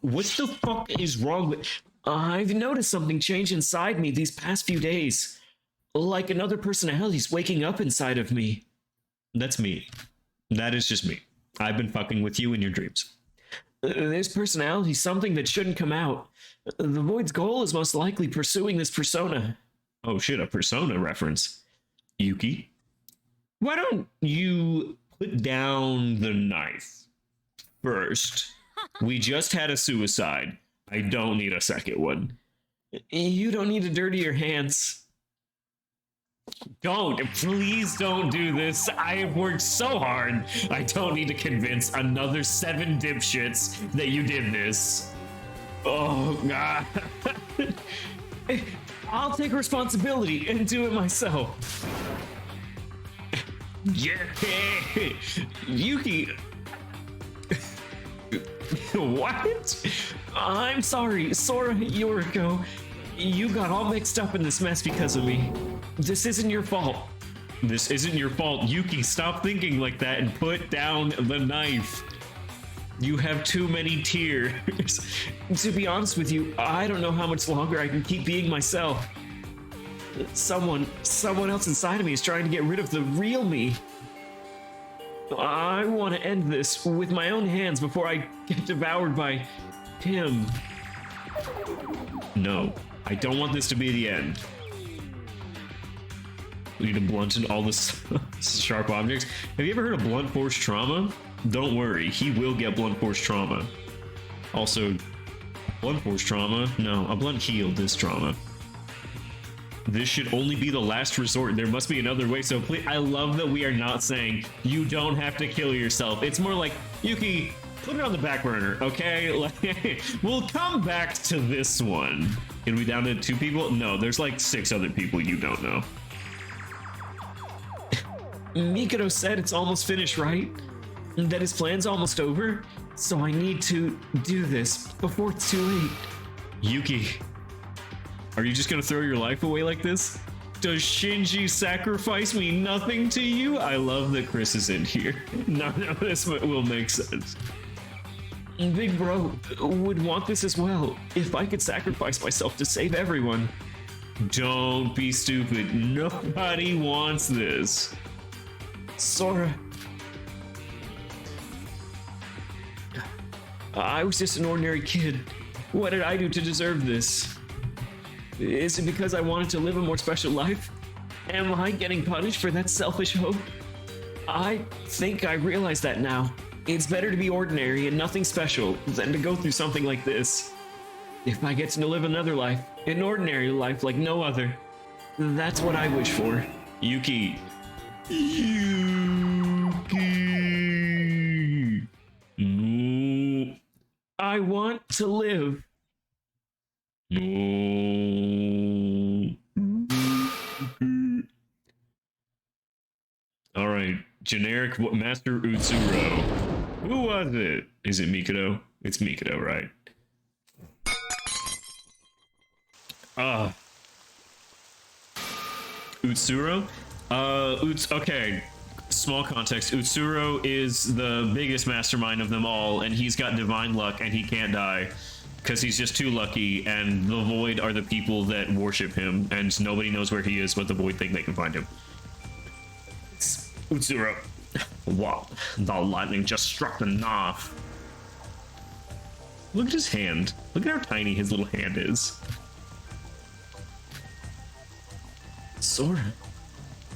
What the fuck is wrong with... I've noticed something change inside me these past few days. Like another personality's waking up inside of me. That's me. That is just me. I've been fucking with you in your dreams. This personality, something that shouldn't come out. The Void's goal is most likely pursuing this persona. Oh shit, a persona reference. Yuki? Why don't you put down the knife first? We just had a suicide. I don't need a second one. You don't need to dirty your hands. Please don't do this. I have worked so hard. I don't need to convince another 7 dipshits that you did this. Oh, God. I'll take responsibility and do it myself. Yeah. Yuki. What? I'm sorry, Sora, Yoriko. You got all mixed up in this mess because of me. This isn't your fault. This isn't your fault. Yuki, stop thinking like that and put down the knife. You have too many tears. To be honest with you, I don't know how much longer I can keep being myself. Someone else inside of me is trying to get rid of the real me. I want to end this with my own hands before I get devoured by him. No, I don't want this to be the end. We need to blunten all this sharp objects. Have you ever heard of blunt force trauma? Don't worry, he will get blunt force trauma. Also, blunt force trauma? No, a blunt healed is trauma. This should only be the last resort. There must be another way. So please, I love that we are not saying you don't have to kill yourself. It's more like, Yuki, put it on the back burner, okay? Like, we'll come back to this one. Are we down to 2 people? No, there's like 6 other people you don't know. Mikado said it's almost finished, right? That his plan's almost over? So I need to do this before it's too late. Yuki, are you just gonna throw your life away like this? Does Shinji's sacrifice mean nothing to you? I love that Chris is in here. None of this will make sense. Big Bro would want this as well, if I could sacrifice myself to save everyone. Don't be stupid. Nobody wants this. Sora. I was just an ordinary kid. What did I do to deserve this? Is it because I wanted to live a more special life? Am I getting punished for that selfish hope? I think I realize that now. It's better to be ordinary and nothing special than to go through something like this. If I get to live another life, an ordinary life like no other, that's what I wish for. Yuki. Yuki. No. I want to live. No. All right, generic Master Utsuro. Who was it? Is it Mikado? It's Mikado, right? Utsuro? Okay. Small context. Utsuro is the biggest mastermind of them all, and he's got divine luck, and he can't die. Because he's just too lucky, and the Void are the people that worship him, and nobody knows where he is, but the Void think they can find him. It's Utsuro. Wow, the lightning just struck the knob. Look at his hand. Look at how tiny his little hand is. Sora,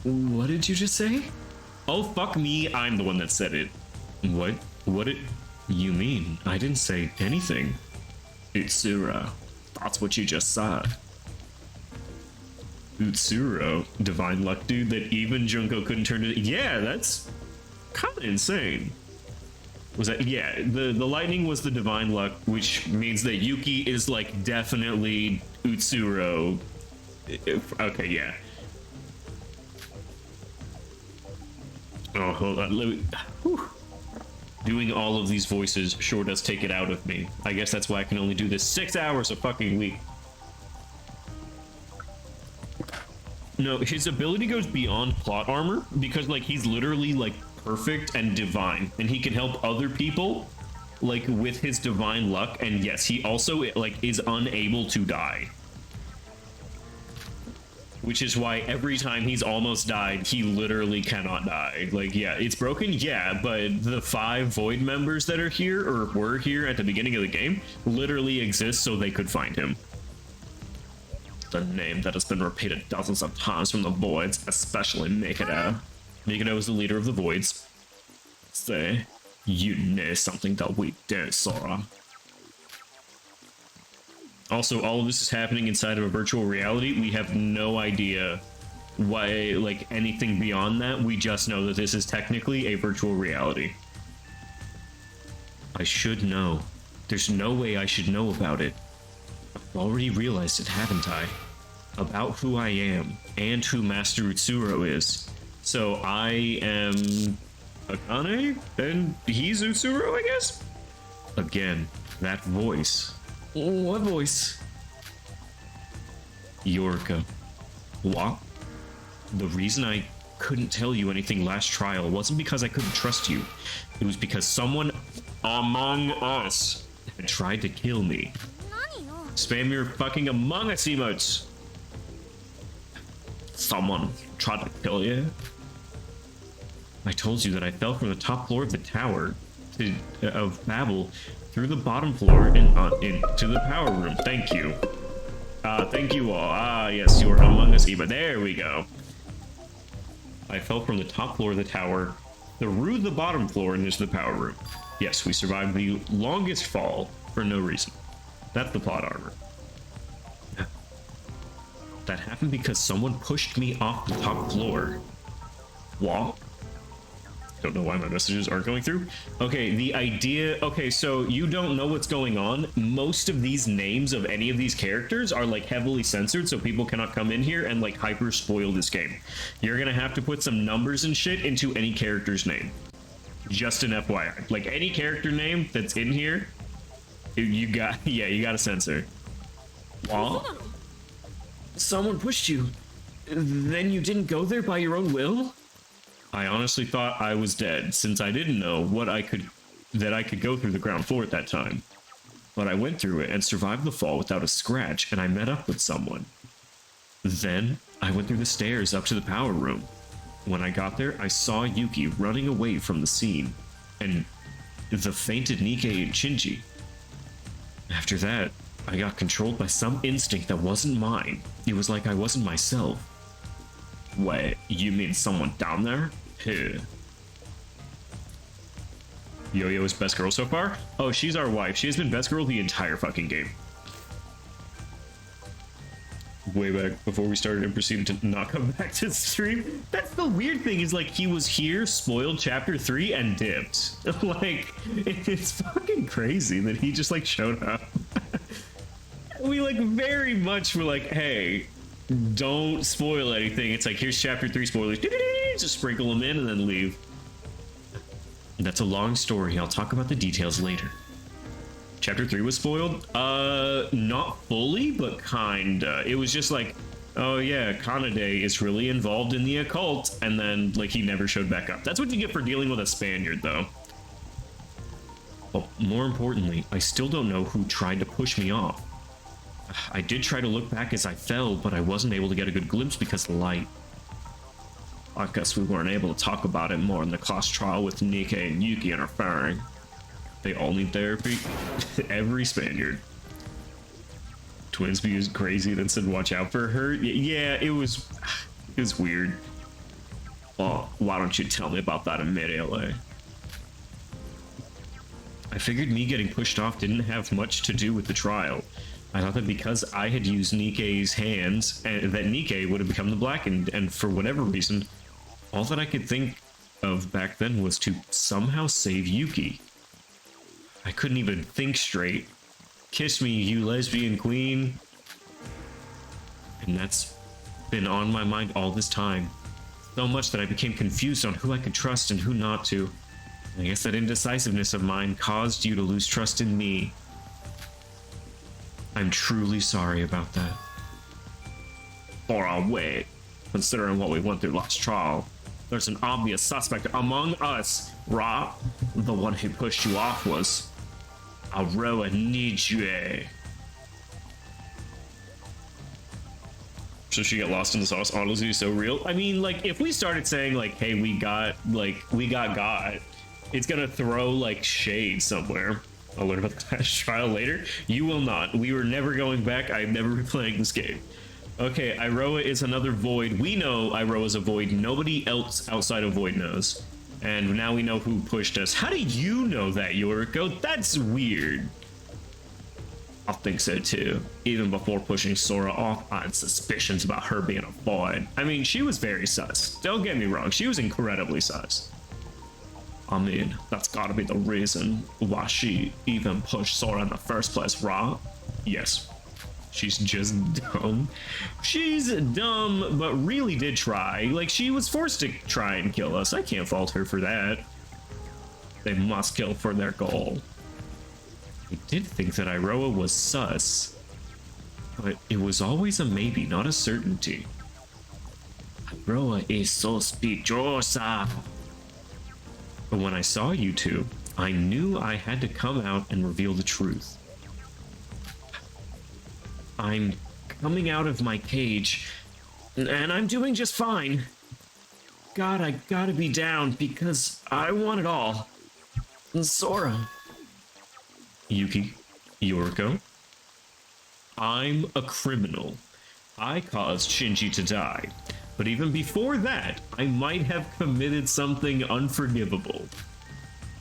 what did you just say? Oh, fuck me, I'm the one that said it. What did you mean? I didn't say anything. Utsuro. That's what you just said. Utsuro, divine luck dude that even Junko couldn't turn to. Yeah, that's kind of insane. Was that? Yeah, the lightning was the divine luck, which means that Yuki is like definitely Utsuro. Okay, yeah. Oh, hold on. Let me. Whew. Doing all of these voices sure does take it out of me. I guess that's why I can only do this 6 hours a fucking week. No, his ability goes beyond plot armor because like he's literally like perfect and divine, and he can help other people like with his divine luck. And yes, he also like is unable to die, which is why every time he's almost died, he literally cannot die. Like, yeah, it's broken, yeah, but the 5 Void members that are here or were here at the beginning of the game literally exist so they could find him. The name that has been repeated dozens of times from the Voids, especially Mikado. Mikado is the leader of the Voids. Say, you know something that we don't, Sora. Also, all of this is happening inside of a virtual reality. We have no idea why, like, anything beyond that. We just know that this is technically a virtual reality. I should know. There's no way I should know about it. I've already realized it, haven't I? About who I am and who Master Utsuro is. So I am Akane and he's Utsuro, I guess? Again, that voice. What voice? Yorika. What? The reason I couldn't tell you anything last trial wasn't because I couldn't trust you. It was because someone among us had tried to kill me. Spam your fucking Among Us emotes. Someone tried to kill you? I told you that I fell from the top floor of the tower of Babel through the bottom floor and into the power room. Thank you. Thank you all. Yes, you're Among Us Eva. There we go. I fell from the top floor of the tower through the bottom floor and into the power room. Yes, we survived the longest fall for no reason. That's the plot armor. That happened because someone pushed me off the top floor. What? Don't know why my messages aren't going through. Okay, the idea... Okay, so you don't know what's going on. Most of these names of any of these characters are like heavily censored, so people cannot come in here and like hyper spoil this game. You're gonna have to put some numbers and shit into any character's name. Just an FYI. Like any character name that's in here, you got... Yeah, you gotta censor. What? Someone pushed you. Then you didn't go there by your own will? I honestly thought I was dead, since I didn't know that I could go through the ground floor at that time. But I went through it and survived the fall without a scratch, and I met up with someone. Then, I went through the stairs up to the power room. When I got there, I saw Yuki running away from the scene, and the fainted Nikkei and Shinji. After that, I got controlled by some instinct that wasn't mine. It was like I wasn't myself. Wait, you mean someone down there? Who? Yo-Yo is best girl so far? Oh, she's our wife. She has been best girl the entire fucking game. Way back before we started and proceeded to not come back to the stream. That's the weird thing, is like he was here, spoiled chapter 3, and dipped. Like, it's fucking crazy that he just like showed up. We like very much were like, hey, don't spoil anything. It's like, here's chapter 3 spoilers. Just sprinkle them in and then leave. That's a long story. I'll talk about the details later. Chapter 3 was spoiled? Not fully, but kinda. It was just like, oh yeah, Kanade is really involved in the occult, and then like he never showed back up. That's what you get for dealing with a Spaniard, though. But more importantly, I still don't know who tried to push me off. I did try to look back as I fell, but I wasn't able to get a good glimpse because of the light. I guess we weren't able to talk about it more in the class trial with Nikkei and Yuki interfering. They all need therapy. Every Spaniard. Twinsby is crazy, then said watch out for her. Yeah, it was weird. Well, why don't you tell me about that immediately? I figured me getting pushed off didn't have much to do with the trial. I thought that because I had used Nikke's hands, and that Nikke would have become the Blackened, and for whatever reason, all that I could think of back then was to somehow save Yuki. I couldn't even think straight. Kiss me, you lesbian queen. And that's been on my mind all this time. So much that I became confused on who I could trust and who not to. I guess that indecisiveness of mine caused you to lose trust in me. I'm truly sorry about that. Or wait, considering what we went through last trial, there's an obvious suspect among us, Ra. The one who pushed you off was Aroa Nijue. Should she get lost in the sauce? Honestly, so real. I mean, like, if we started saying, like, hey, we got got, it's gonna throw, like, shade somewhere. I'll learn about the last trial later. You will not. We were never going back. I'm never replaying this game. Okay, Iroha is another Void. We know Iroha's a Void. Nobody else outside of Void knows. And now we know who pushed us. How do you know that, Yoriko? That's weird. I think so too. Even before pushing Sora off, I had suspicions about her being a Void. I mean, she was very sus. Don't get me wrong, she was incredibly sus. I mean, that's gotta be the reason why she even pushed Sora in the first place, right? Yes. She's just dumb. She's dumb, but really did try. Like, she was forced to try and kill us. I can't fault her for that. They must kill for their goal. I did think that Iroha was sus, but it was always a maybe, not a certainty. Iroha is suspiciosa. But when I saw you two, I knew I had to come out and reveal the truth. I'm coming out of my cage, and I'm doing just fine. God, I gotta be down because I want it all. Sora. Yuki, Yoriko. I'm a criminal. I caused Shinji to die. But even before that, I might have committed something unforgivable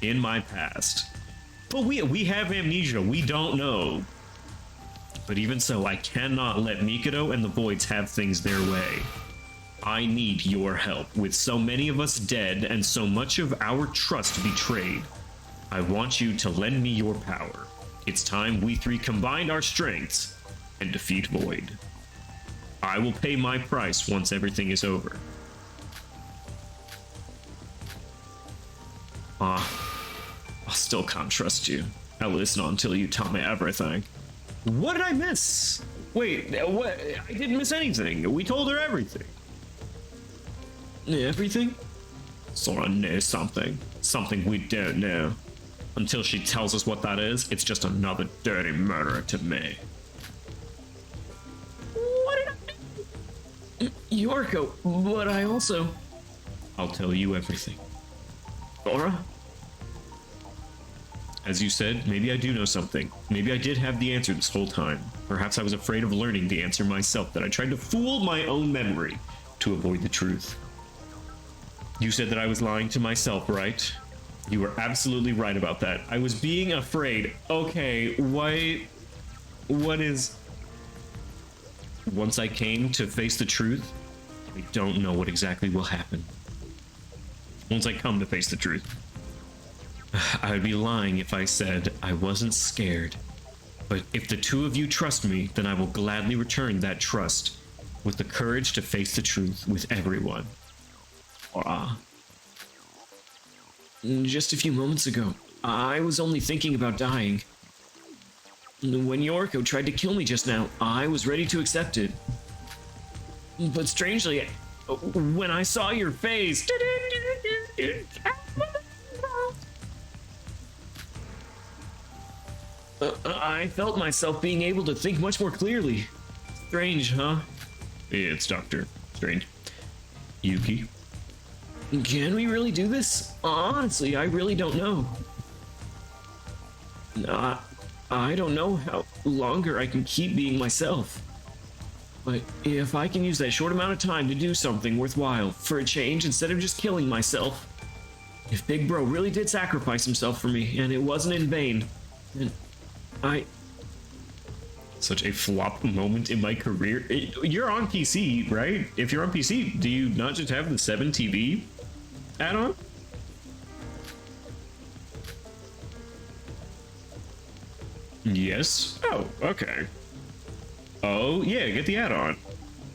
in my past. But we have amnesia, we don't know. But even so, I cannot let Mikado and the Voids have things their way. I need your help. With so many of us dead and so much of our trust betrayed, I want you to lend me your power. It's time we three combined our strengths and defeat Void. I will pay my price once everything is over. I still can't trust you. At least not until you tell me everything. What did I miss? Wait, what? I didn't miss anything. We told her everything. Everything? Sora knows something. Something we don't know. Until she tells us what that is, it's just another dirty murderer to me. What did I do? Yoriko, but I also... I'll tell you everything. Sora? As you said, maybe I do know something. Maybe I did have the answer this whole time. Perhaps I was afraid of learning the answer myself, that I tried to fool my own memory to avoid the truth. You said that I was lying to myself, right? You were absolutely right about that. I was being afraid. Okay, what is... Once I came to face the truth, I don't know what exactly will happen. Once I come to face the truth. I would be lying if I said I wasn't scared. But if the two of you trust me, then I will gladly return that trust with the courage to face the truth with everyone. Just a few moments ago, I was only thinking about dying. When Yoriko tried to kill me just now, I was ready to accept it. But strangely, when I saw your face... I felt myself being able to think much more clearly. Strange, huh? It's Dr. Strange. Yuki? Can we really do this? Honestly, I really don't know. I don't know how longer I can keep being myself. But if I can use that short amount of time to do something worthwhile for a change instead of just killing myself, If Big Bro really did sacrifice himself for me, and it wasn't in vain, then I... Such a flop moment in my career. You're on PC, right? If you're on PC, do you not just have the 7 TV add-on? Yes. Oh, okay. Oh, yeah, get the add-on.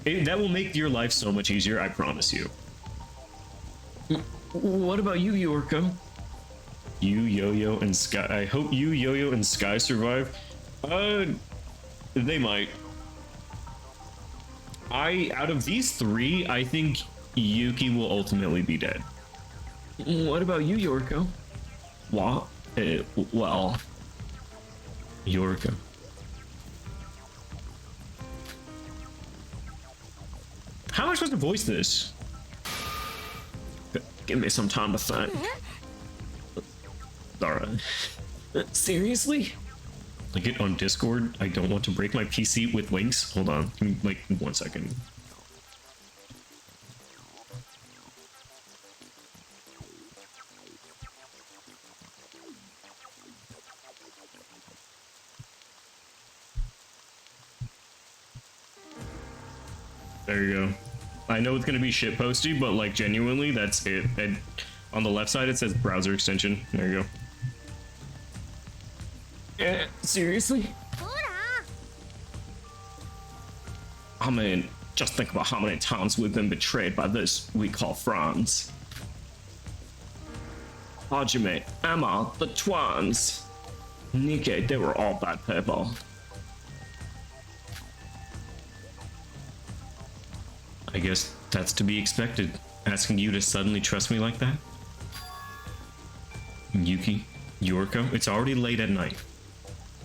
That will make your life so much easier, I promise you. What about you, Yorko? You, Yo-Yo, and Sky. I hope you, Yo-Yo, and Sky survive. They might. Out of these 3, I think Yuki will ultimately be dead. What about you, Yorko? What? Well... Yorko. How am I supposed to voice this? Give me some time to think. Alright. Seriously? Like it on Discord, I don't want to break my PC with links. Hold on, give me like 1 second. There you go. I know it's gonna be shitposty, but like genuinely, that's it. And on the left side, it says browser extension. There you go. Seriously? I mean, just think about how many times we've been betrayed by this we call Franz. Hajime, Emma, the twins. Nikke, they were all bad people. I guess that's to be expected, asking you to suddenly trust me like that. Yuki, Yorko, it's already late at night.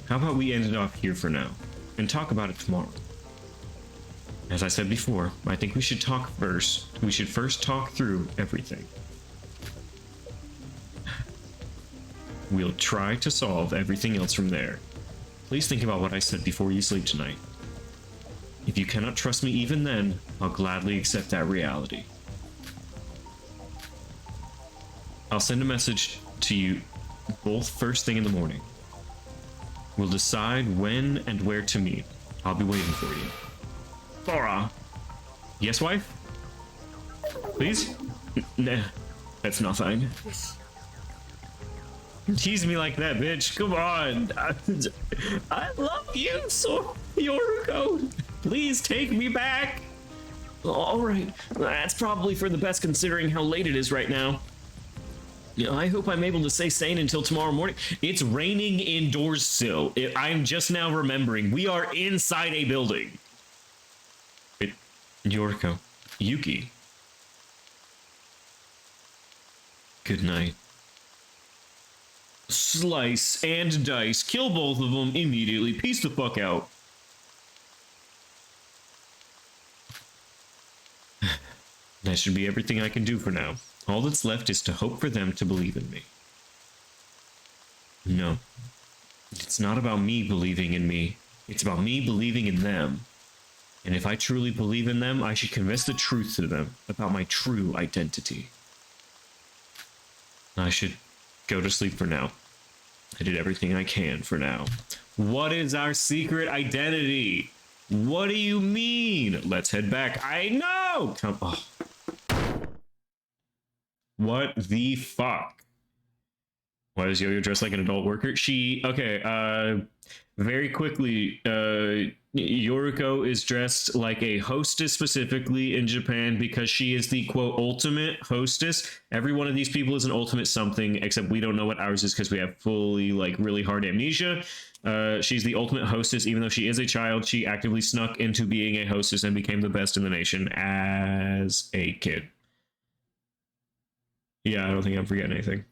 How about we end it off here for now, and talk about it tomorrow? As I said before, I think we should talk first. We should first talk through everything. We'll try to solve everything else from there. Please think about what I said before you sleep tonight. If you cannot trust me even then, I'll gladly accept that reality. I'll send a message to you both first thing in the morning. We'll decide when and where to meet. I'll be waiting for you. Laura! Yes, wife? Please? Nah, that's nothing. Tease me like that, bitch. Come on. I love you so, Yorko. Please take me back. All right. That's probably for the best considering how late it is right now. Yeah, I hope I'm able to stay sane until tomorrow morning. It's raining indoors still. I'm just now remembering. We are inside a building. Yorko. Yuki. Good night. Slice and dice. Kill both of them immediately. Peace the fuck out. That should be everything I can do for now. All that's left is to hope for them to believe in me. No. It's not about me believing in me. It's about me believing in them. And if I truly believe in them, I should confess the truth to them about my true identity. I should go to sleep for now. I did everything I can for now. What is our secret identity? What do you mean? Let's head back. I know! Come on. What the fuck? Why does Yo-Yo dress like an adult worker? Okay, very quickly, Yoriko is dressed like a hostess specifically in Japan because she is the, quote, ultimate hostess. Every one of these people is an ultimate something, except we don't know what ours is because we have fully, like, really hard amnesia. She's the ultimate hostess. Even though she is a child, she actively snuck into being a hostess and became the best in the nation as a kid. Yeah, I don't think I'm forgetting anything.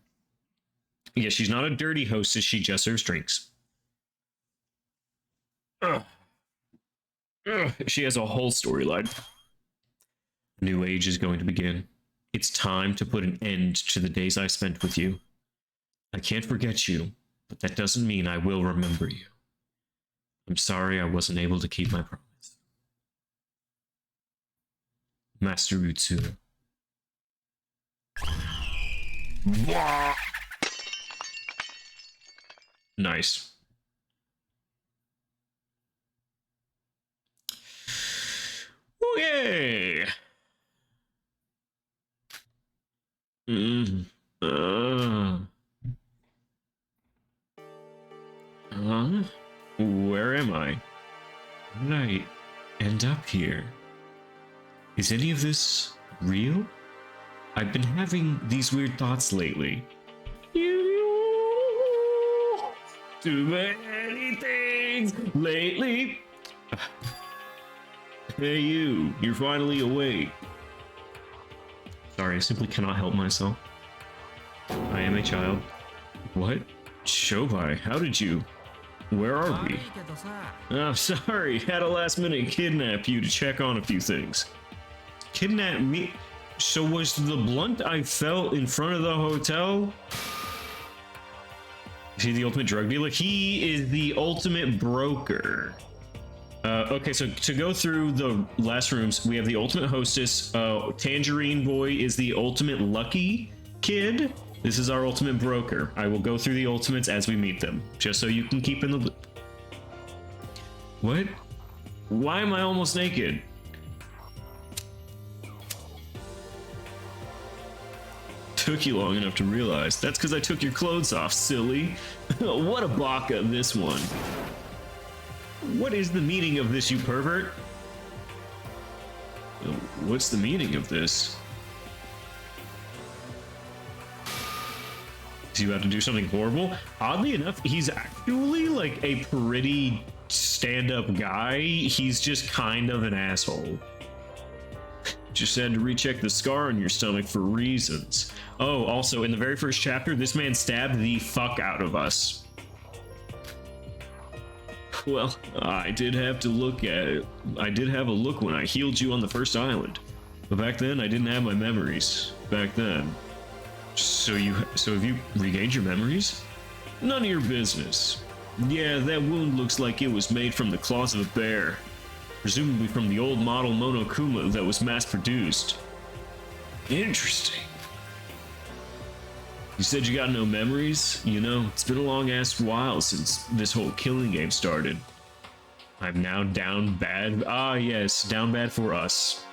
Yeah, she's not a dirty hostess. She just serves drinks. She has a whole storyline. A new age is going to begin. It's time to put an end to the days I spent with you. I can't forget you, but that doesn't mean I will remember you. I'm sorry I wasn't able to keep my promise. Master Utsu. Nice. Okay. Where am I? How did I end up here? Is any of this real? I've been having these weird thoughts lately. You too many things lately. Hey you, you're finally awake. Sorry, I simply cannot help myself. I am a child. What? Shobai, how did you? Where are we? Oh, sorry, had a last minute kidnap you to check on a few things. Kidnap me? So was the blunt I felt in front of the hotel? Is he the ultimate drug dealer? He is the ultimate broker. Okay, so to go through the last rooms, we have the ultimate hostess. Tangerine Boy is the ultimate lucky kid. This is our ultimate broker. I will go through the ultimates as we meet them, just so you can keep in the loop. What? Why am I almost naked? Took you long enough to realize. That's because I took your clothes off, silly. What a baka, this one. What is the meaning of this, you pervert? What's the meaning of this? Is he about to do something horrible? Oddly enough, he's actually like a pretty stand-up guy. He's just kind of an asshole. Just had to recheck the scar on your stomach for reasons. Oh, also, in the very first chapter, this man stabbed the fuck out of us. Well, I did have to look at it. I did have a look when I healed you on the first island. But back then, I didn't have my memories. Back then. So have you regained your memories? None of your business. Yeah, that wound looks like it was made from the claws of a bear. Presumably from the old model Monokuma that was mass-produced. Interesting. You said you got no memories? You know, it's been a long-ass while since this whole killing game started. I'm now down bad. Ah, yes, down bad for us.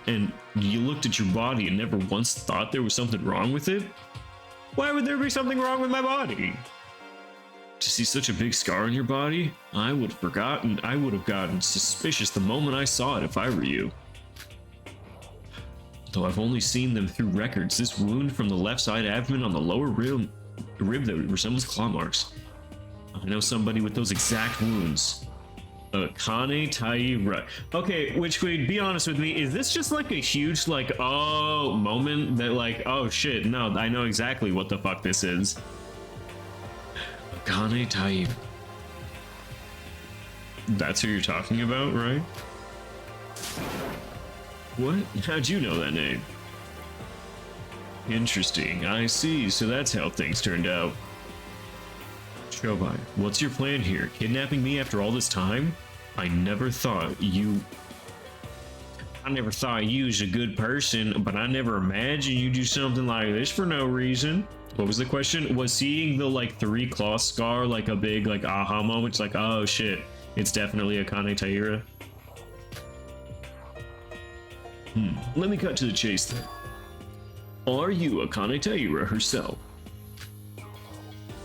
And you looked at your body and never once thought there was something wrong with it? Why would there be something wrong with my body? To see such a big scar on your body? I would have gotten suspicious the moment I saw it if I were you. Though I've only seen them through records, this wound from the left side abdomen on the lower rib that resembles claw marks. I know somebody with those exact wounds. Kane Taira. Okay, which would be honest with me, is this just like a huge like oh moment that like oh shit, no, I know exactly what the fuck this is. Kane Taira. That's who you're talking about, right? What? How'd you know that name? Interesting, I see, so that's how things turned out. Shobai, what's your plan here? Kidnapping me after all this time? I never thought you was a good person, but I never imagined you do something like this for no reason. What was the question? Was seeing the like 3 claw scar like a big like aha moment? It's like, oh shit, it's definitely Akane Taira. Let me cut to the chase then. Are you Akane Taira herself?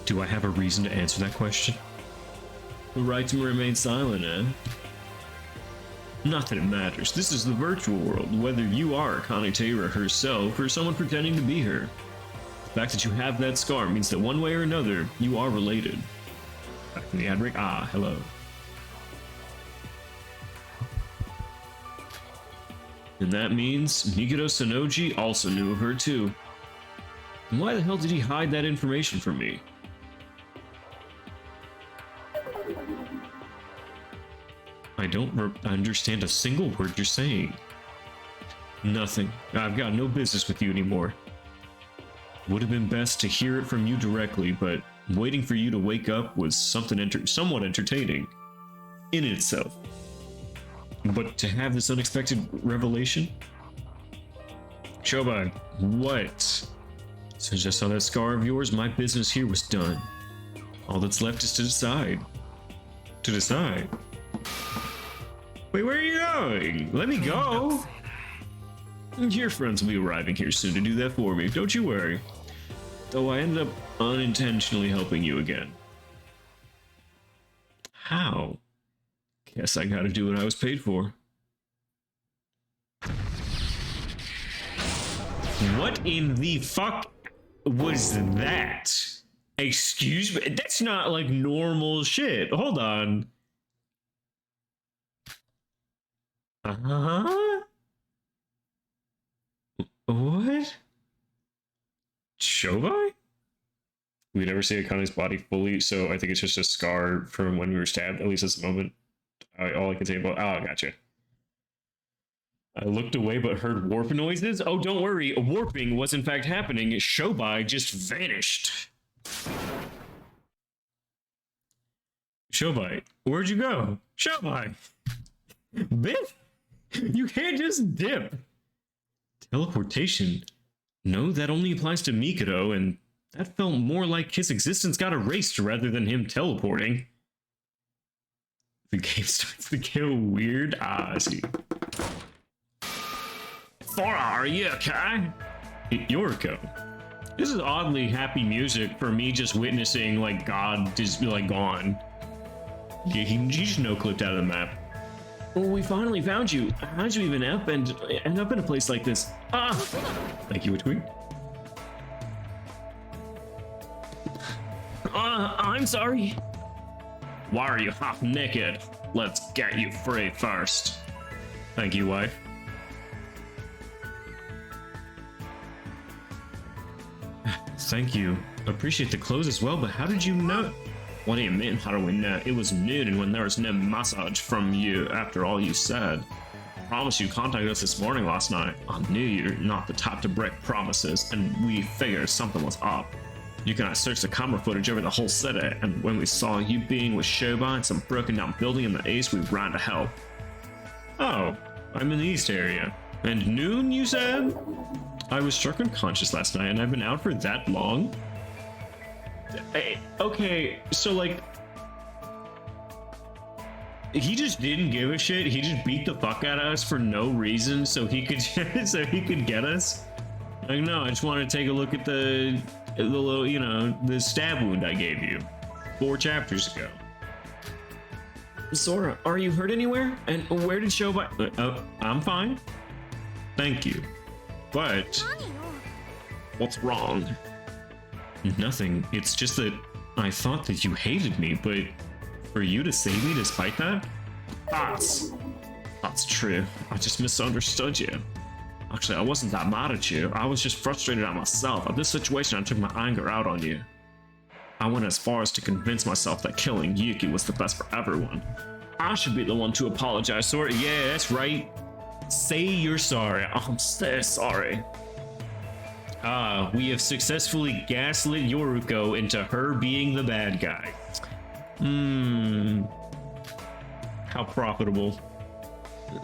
Do I have a reason to answer that question? The right to remain silent, eh? Not that it matters. This is the virtual world, whether you are Akane Taira herself or someone pretending to be her. The fact that you have that scar means that one way or another, you are related. Back in the ad break. Ah, hello. And that means Mikado Sonoji also knew of her too. And why the hell did he hide that information from me? I don't understand a single word you're saying. Nothing. I've got no business with you anymore. Would have been best to hear it from you directly, but waiting for you to wake up was somewhat entertaining in itself. But to have this unexpected revelation? Shobai, what? Since I saw that scar of yours, my business here was done. All that's left is to decide. To decide? Wait, where are you going? Let me go! Your friends will be arriving here soon to do that for me, don't you worry. Though I ended up unintentionally helping you again. How? Guess I gotta do what I was paid for. What in the fuck was that? Excuse me? That's not like normal shit. Hold on. Uh-huh? What? Shobai? We never see Akane's body fully, so I think it's just a scar from when we were stabbed, at least at the moment. All I can say about... Oh, gotcha. I looked away but heard warp noises. Oh, don't worry. Warping was in fact happening. Shobai just vanished. Shobai, where'd you go? Shobai! Biff? You can't just dip. Teleportation? No, that only applies to Mikado, and that felt more like his existence got erased rather than him teleporting. The game starts to get weird. Ah, I see. Fora, are you okay? Yoriko. This is oddly happy music for me just witnessing, like, God is, like, gone. Yeah, he just no-clipped out of the map. Well, we finally found you. How'd you even end up in a place like this? Ah! Thank you, Witch-Queen. I'm sorry. Why are you half naked? Let's get you free first. Thank you, wife. Thank you. Appreciate the clothes as well, but how did you know? What do you mean, how do we know? It was nude and when there was no massage from you after all you said. I promise you contacted us this morning last night. I knew you're not the type to break promises, and we figured something was up. You and I searched the camera footage over the whole city, and when we saw you being with Shobai in some broken down building in the east, we ran to help. Oh, I'm in the east area. And noon, you said? I was struck unconscious last night, and I've been out for that long? Okay, so like... He just didn't give a shit. He just beat the fuck out of us for no reason, so he could get us? Like, no, I just wanted to take a look at the little, you know, the stab wound I gave you 4 chapters ago. Sora, are you hurt anywhere? And where did Shobai... I'm fine. Thank you. But... what's wrong? Nothing. It's just that I thought that you hated me, but for you to save me despite that? That's true. I just misunderstood you. Actually, I wasn't that mad at you. I was just frustrated at myself. At this situation, I took my anger out on you. I went as far as to convince myself that killing Yuki was the best for everyone. I should be the one to apologize, Sora. Yeah, that's right. Say you're sorry. I'm so sorry. We have successfully gaslit Yoriko into her being the bad guy. How profitable.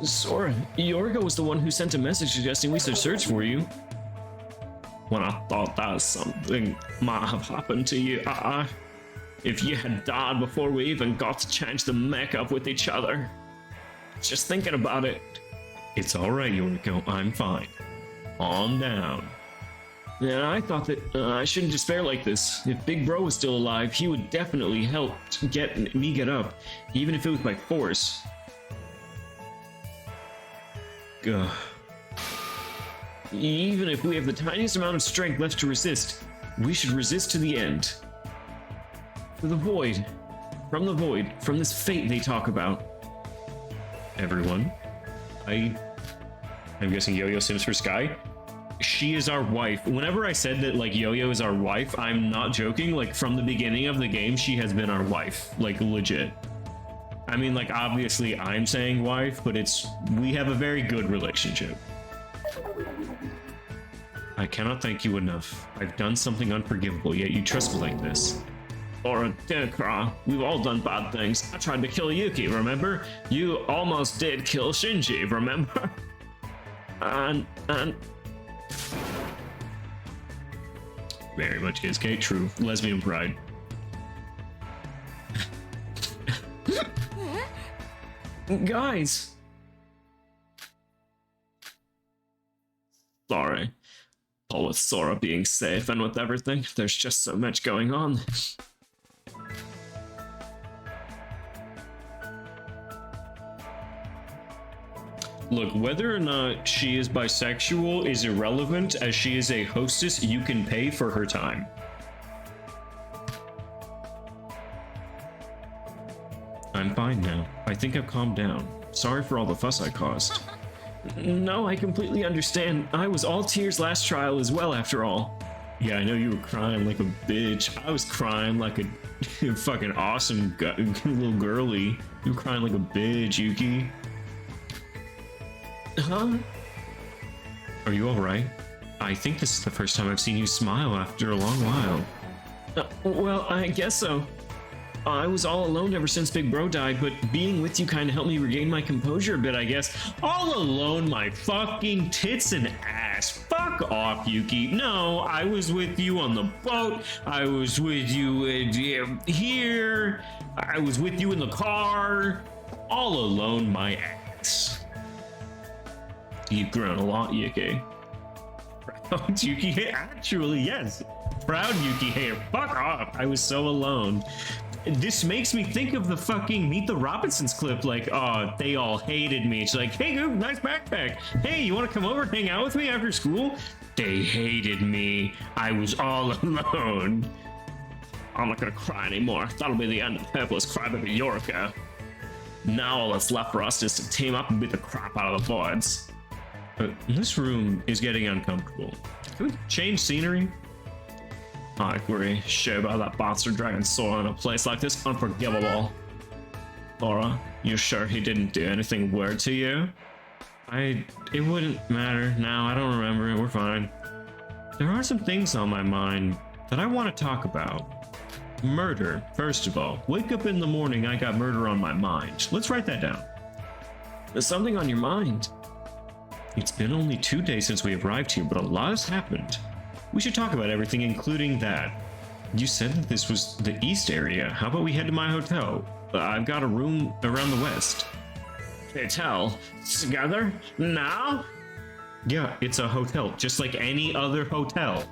Sora, Yoriko was the one who sent a message suggesting we should search for you. When I thought that something might have happened to you, if you had died before we even got to change the makeup with each other. Just thinking about it. It's alright, Yoriko, I'm fine. Calm down. And I thought that I shouldn't despair like this. If Big Bro was still alive, he would definitely help get up, even if it was by force. Ugh. Even if we have the tiniest amount of strength left to resist, we should resist to the end. For the void. From this fate they talk about. Everyone. I'm guessing Yo-Yo Sims for Sky. She is our wife. Whenever I said that, like, Yo-Yo is our wife, I'm not joking. Like, from the beginning of the game, she has been our wife. Like, legit. I mean, like, obviously I'm saying wife, but we have a very good relationship. I cannot thank you enough. I've done something unforgivable, yet you trust me like this. Or don't cry. We've all done bad things. I tried to kill Yuki, remember? You almost did kill Shinji, remember? And very much is Kate true. Lesbian pride. Guys. Sorry. All with Sora being safe and with everything, there's just so much going on. Look, whether or not she is bisexual is irrelevant, as she is a hostess you can pay for her time. I'm fine now. I think I've calmed down. Sorry for all the fuss I caused. No, I completely understand. I was all tears last trial as well, after all. Yeah, I know you were crying like a bitch. I was crying like a fucking awesome little girly. You were crying like a bitch, Yuki. Huh? Are you alright? I think this is the first time I've seen you smile after a long while. Well, I guess so. I was all alone ever since Big Bro died, but being with you kind of helped me regain my composure a bit, I guess. All alone, my fucking tits and ass. Fuck off, Yuki. No, I was with you on the boat. I was with you here. I was with you in the car. All alone, my ass. You've grown a lot, Yuki. Proud Yuki hair? Actually, yes. Proud Yuki hair. Fuck off. I was so alone. This makes me think of the fucking Meet the Robinsons clip, like, oh, they all hated me. It's like, hey, Goop, nice backpack. Hey, you want to come over and hang out with me after school? They hated me. I was all alone. I'm not gonna cry anymore. That'll be the end of Purple's Crybaby Yorika. Now all that's left for us is to team up and beat the crap out of the voids. This room is getting uncomfortable. Can we change scenery? I agree. Shit about that bastard dragging Sora in a place like this, unforgivable. Sora, you sure he didn't do anything weird to you? It wouldn't matter now. I don't remember it. We're fine. There are some things on my mind that I want to talk about. Murder, first of all. Wake up in the morning, I got murder on my mind. Let's write that down. There's something on your mind. It's been only 2 days since we arrived here, but a lot has happened. We should talk about everything, including that. You said that this was the east area. How about we head to my hotel? I've got a room around the west. Hotel? Together? Now? Yeah, it's a hotel, just like any other hotel.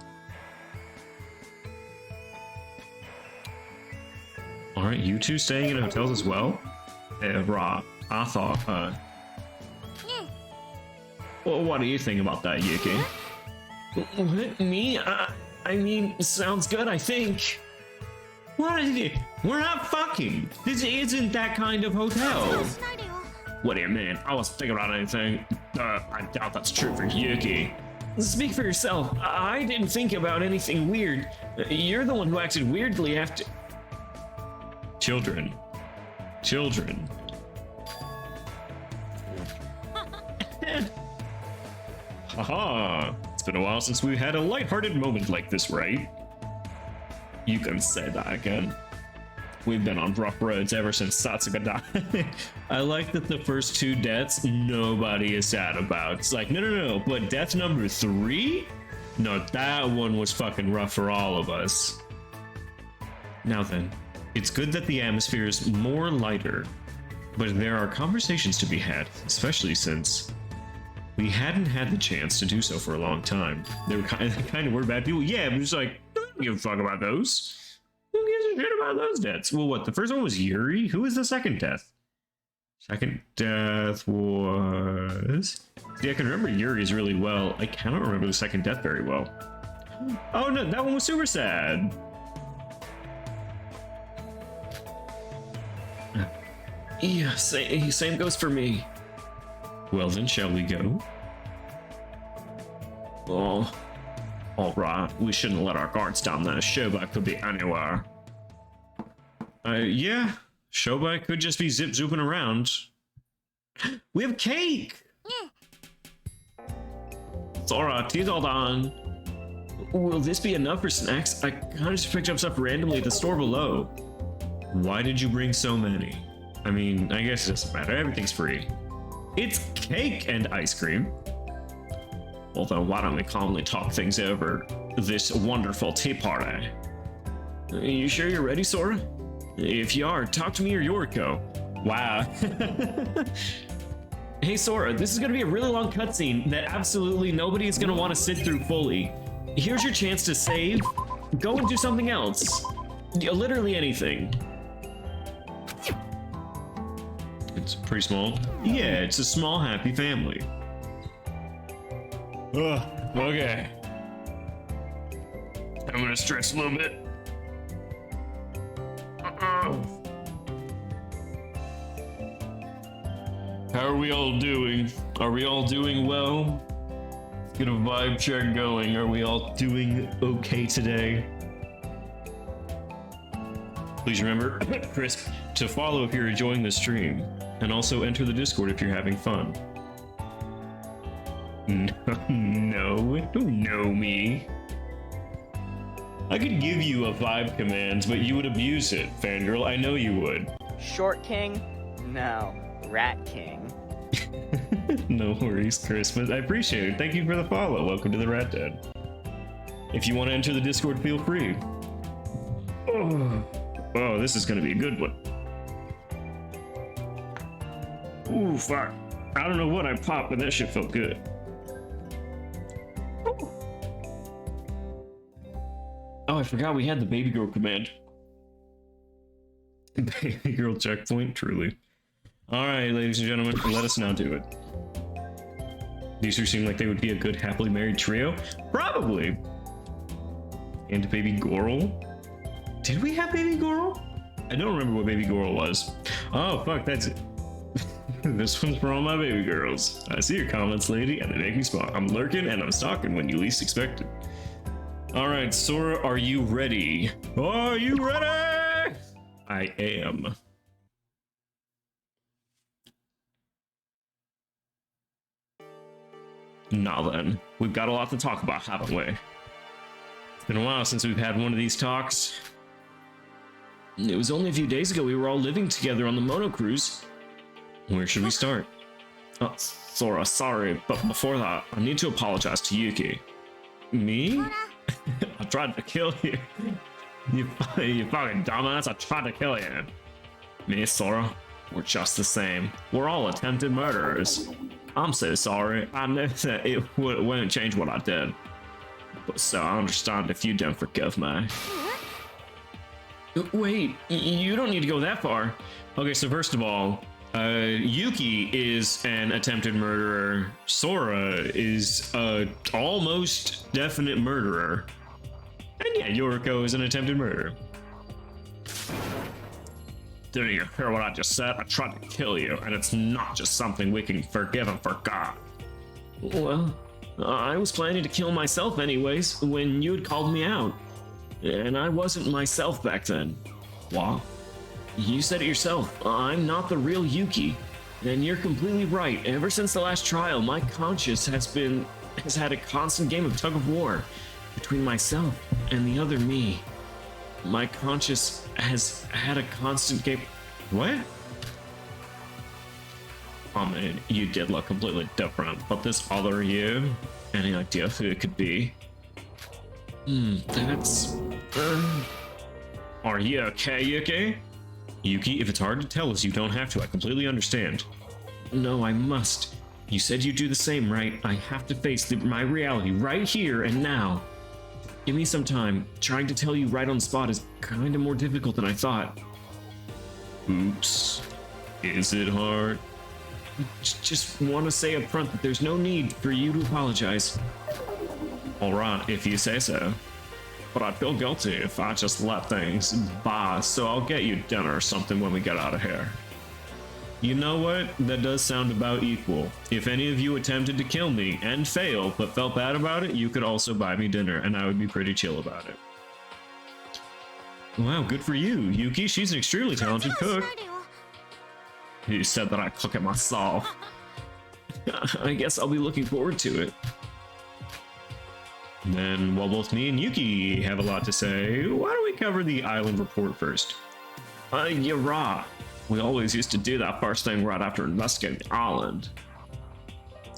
Alright, you two staying in hotels as well? Rob, I thought, Well, what do you think about that, Yuki? What? Me? I mean, sounds good, I think. What is it? We're not fucking. This isn't that kind of hotel. What do you mean? I wasn't thinking about anything. I doubt that's true for Yuki. Speak for yourself. I didn't think about anything weird. You're the one who acted weirdly after... Children. Children. Haha. It's been a while since we had a lighthearted moment like this, right? You can say that again. We've been on rough roads ever since Satsuka died. I like that the first 2 deaths nobody is sad about. It's like, no, but death number 3? No, that one was fucking rough for all of us. Now then, it's good that the atmosphere is more lighter, but there are conversations to be had, especially since we hadn't had the chance to do so for a long time. They were kind of were bad people. Yeah, but it's like, don't give a fuck about those. Who gives a shit about those deaths? Well, what? The first one was Yuri? Who was the second death? Second death was... See, I can remember Yuri's really well. I cannot remember the second death very well. Oh no, that one was super sad. Yeah, same goes for me. Well then, shall we go? Oh, alright. We shouldn't let our guards down there. Shobai could be anywhere. Yeah. Shobai could just be zip-zooping around. We have cake! Sora, tea's all done. Will this be enough for snacks? I kind of just picked up stuff randomly at the store below. Why did you bring so many? I mean, I guess it doesn't matter. Everything's free. It's cake and ice cream. Although, why don't we calmly talk things over this wonderful tea party? You sure you're ready, Sora? If you are, talk to me or Yoriko. Wow. Hey, Sora, this is gonna be a really long cutscene that absolutely nobody is gonna want to sit through fully. Here's your chance to save. Go and do something else. Literally anything. It's pretty small. Yeah, it's a small, happy family. Okay. I'm gonna stretch a little bit. How are we all doing? Are we all doing well? Let's get a vibe check going. Are we all doing okay today? Please remember, Chris, to follow if you're enjoying the stream, and also enter the Discord if you're having fun. No, don't know me. I could give you a vibe command, but you would abuse it, fangirl. I know you would. Short King? No. Rat King. No worries, Chris, but I appreciate it. Thank you for the follow. Welcome to the Rat Den. If you want to enter the Discord, feel free. Oh, this is gonna be a good one. Ooh, fuck. I don't know what I popped, but that shit felt good. Oh, I forgot we had the baby girl command. Baby girl checkpoint, truly. Alright, ladies and gentlemen, let us now do it. These two seem like they would be a good happily married trio? Probably! And baby Goral? Did we have baby Goral? I don't remember what baby Goral was. Oh, fuck, that's it. This one's for all my baby girls. I see your comments, lady, and they make me smile. I'm lurking and I'm stalking when you least expect it. Alright, Sora, are you ready? Are you ready? I am. Now then, we've got a lot to talk about, haven't we? It's been a while since we've had one of these talks. It was only a few days ago we were all living together on the Mono Cruise. Where should we start? Oh, Sora, sorry, but before that, I need to apologize to Yuki. Me? I tried to kill you. You fucking dumbass, I tried to kill you. Me, Sora, we're just the same. We're all attempted murderers. I'm so sorry. I know that it wouldn't change what I did. But so I understand if you don't forgive me. Wait, you don't need to go that far. Okay, so first of all, Yuki is an attempted murderer. Sora is a almost definite murderer. And yeah, Yoriko is an attempted murderer. Didn't you hear what I just said? I tried to kill you, and it's not just something we can forgive and forget. Well, I was planning to kill myself anyways when you had called me out. And I wasn't myself back then. What? You said it yourself. I'm not the real Yuki. And you're completely right. Ever since the last trial, my conscience has had a constant game of tug of war between myself and the other me. My conscience has had a constant game. What? Oh man, you did look completely different, but this other you, any idea who it could be? That's... Are you okay, Yuki? Yuki, if it's hard to tell us, you don't have to. I completely understand. No, I must. You said you'd do the same, right? I have to face my reality right here and now. Give me some time. Trying to tell you right on the spot is kind of more difficult than I thought. Oops. Is it hard? Just want to say up front that there's no need for you to apologize. Alright, if you say so. But I'd feel guilty if I just let things by, so I'll get you dinner or something when we get out of here. You know what? That does sound about equal. If any of you attempted to kill me and failed, but felt bad about it, you could also buy me dinner, and I would be pretty chill about it. Wow, good for you, Yuki. She's an extremely talented cook. You said that I cook it myself. I guess I'll be looking forward to it. Then, while both me and Yuki have a lot to say, why don't we cover the island report first? You're right. We always used to do that first thing right after investigating the island.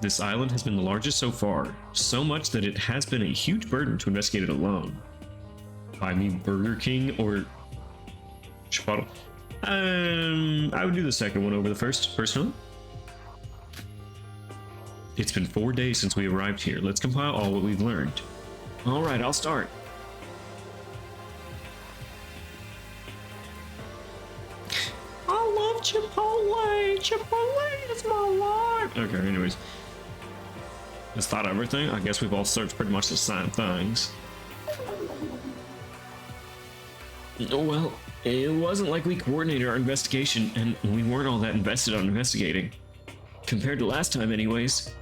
This island has been the largest so far, so much that it has been a huge burden to investigate it alone. I mean Burger King or Chipotle. I would do the second one over the first, personally. It's been 4 days since we arrived here. Let's compile all what we've learned. All right, I'll start. I love Chipotle. Chipotle is my life. Okay, anyways. Is that everything? I guess we've all searched pretty much the same things. Well, it wasn't like we coordinated our investigation, and we weren't all that invested on investigating. Compared to last time, anyways.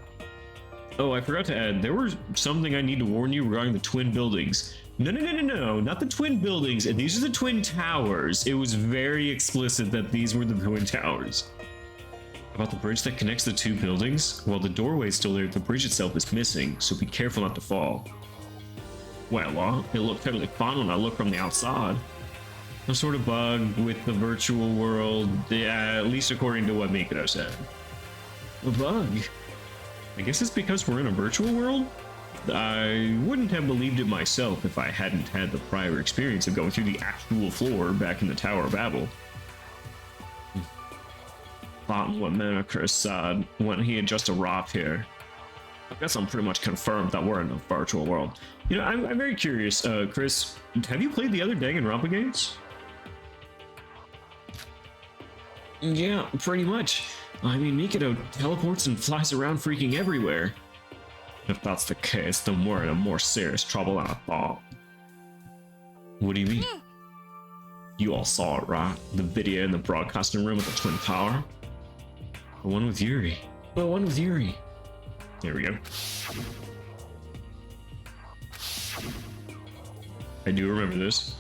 Oh, I forgot to add, there was something I need to warn you regarding the twin buildings. No, not the twin buildings. These are the twin towers. It was very explicit that these were the twin towers. About the bridge that connects the two buildings? Well, the doorway is still there, the bridge itself is missing, so be careful not to fall. Well, it looked totally fine when I looked from the outside. Some sort of bug with the virtual world, yeah, at least according to what Mikado said. A bug? I guess it's because we're in a virtual world? I wouldn't have believed it myself if I hadn't had the prior experience of going through the actual floor back in the Tower of Babel. Thought what Chris said when he had just arrived here. I guess I'm pretty much confirmed that we're in a virtual world. You know, I'm very curious, Chris, have you played the other Danganronpa games? Yeah, pretty much. I mean, Mikado teleports and flies around freaking everywhere. If that's the case, then we're in a more serious trouble than I thought. What do you mean? You all saw it, right? The video in the broadcasting room at the Twin Tower? The one with Yuri. The one with Yuri. There we go. I do remember this.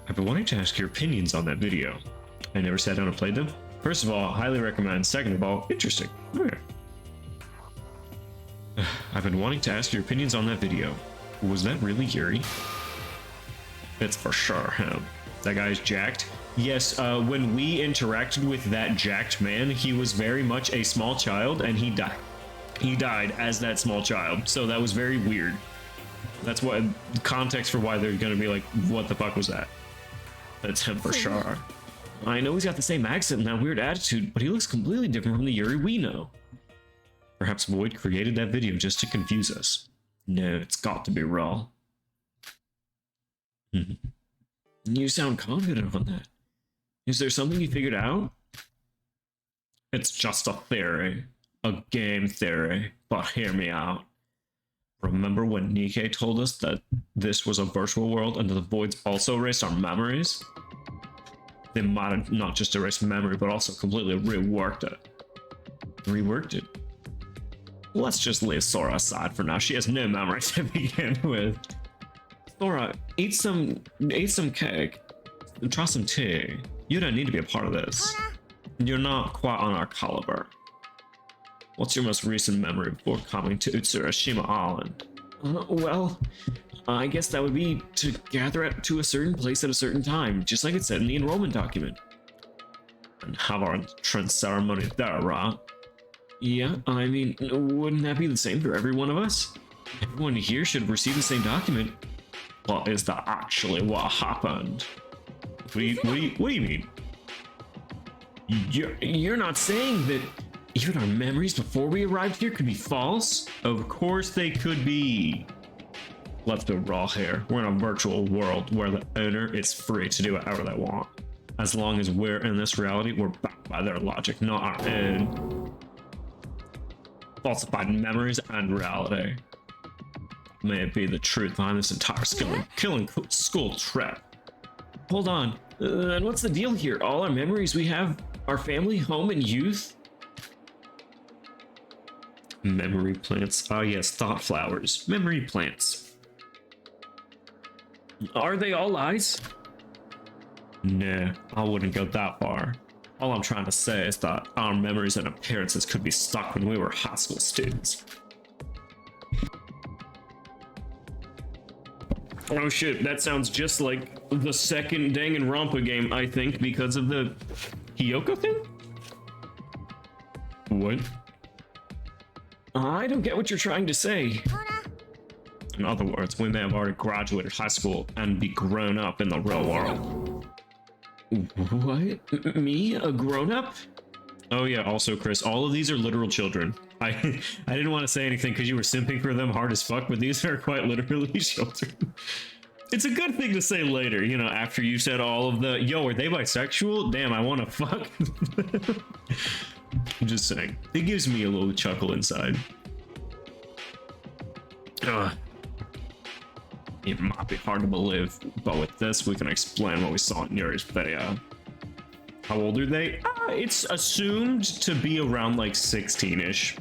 I've been wanting to ask your opinions on that video. I never sat down and played them. First of all, highly recommend. Second of all, interesting. Okay. I've been wanting to ask your opinions on that video. Was that really Yuri? It's for sure him. That guy's jacked. Yes, when we interacted with that jacked man, he was very much a small child, and he died. He died as that small child, so that was very weird. That's what context for why they're gonna be like, what the fuck was that? That's him for sure. I know he's got the same accent and that weird attitude, but he looks completely different from the Yuri we know. Perhaps Void created that video just to confuse us. No, it's got to be raw. You sound confident on that. Is there something you figured out? It's just a theory. A game theory. But hear me out. Remember when Nikkei told us that this was a virtual world and that the Voids also erased our memories? They might have not just erased memory, but also completely reworked it. Reworked it? Let's just leave Sora aside for now. She has no memory to begin with. Sora, eat some cake. And try some tea. You don't need to be a part of this. You're not quite on our caliber. What's your most recent memory before coming to Utsurashima Island? Well, I guess that would be to gather to a certain place at a certain time, just like it said in the enrollment document. And have our entrance ceremony there, right? Yeah, I mean, wouldn't that be the same for every one of us? Everyone here should receive the same document. But is that actually what happened? What do you mean? You're not saying that even our memories before we arrived here could be false? Of course they could be. Let's be raw here. We're in a virtual world where the owner is free to do whatever they want. As long as we're in this reality, we're backed by their logic, not our own. Falsified memories and reality. May it be the truth behind this entire killing school trip. Hold on, and what's the deal here? All our memories we have, our family, home, and youth? Memory plants. Ah yes, thought flowers. Memory plants. Are they all lies? Nah, I wouldn't go that far. All I'm trying to say is that our memories and appearances could be stuck when we were high school students. Oh shit, that sounds just like the second Danganronpa game, I think, because of the Hiyoko thing? What? I don't get what you're trying to say. In other words, we may have already graduated high school and be grown up in the real world. What? Me? A grown-up? Oh yeah, also Chris, all of these are literal children. I didn't want to say anything because you were simping for them hard as fuck, but these are quite literally children. It's a good thing to say later, you know, after you said all of the, yo, are they bisexual? Damn, I want to fuck. I'm just saying. It gives me a little chuckle inside. It might be hard to believe, but with this, we can explain what we saw in Yuri's video. How old are they? It's assumed to be around like 16-ish.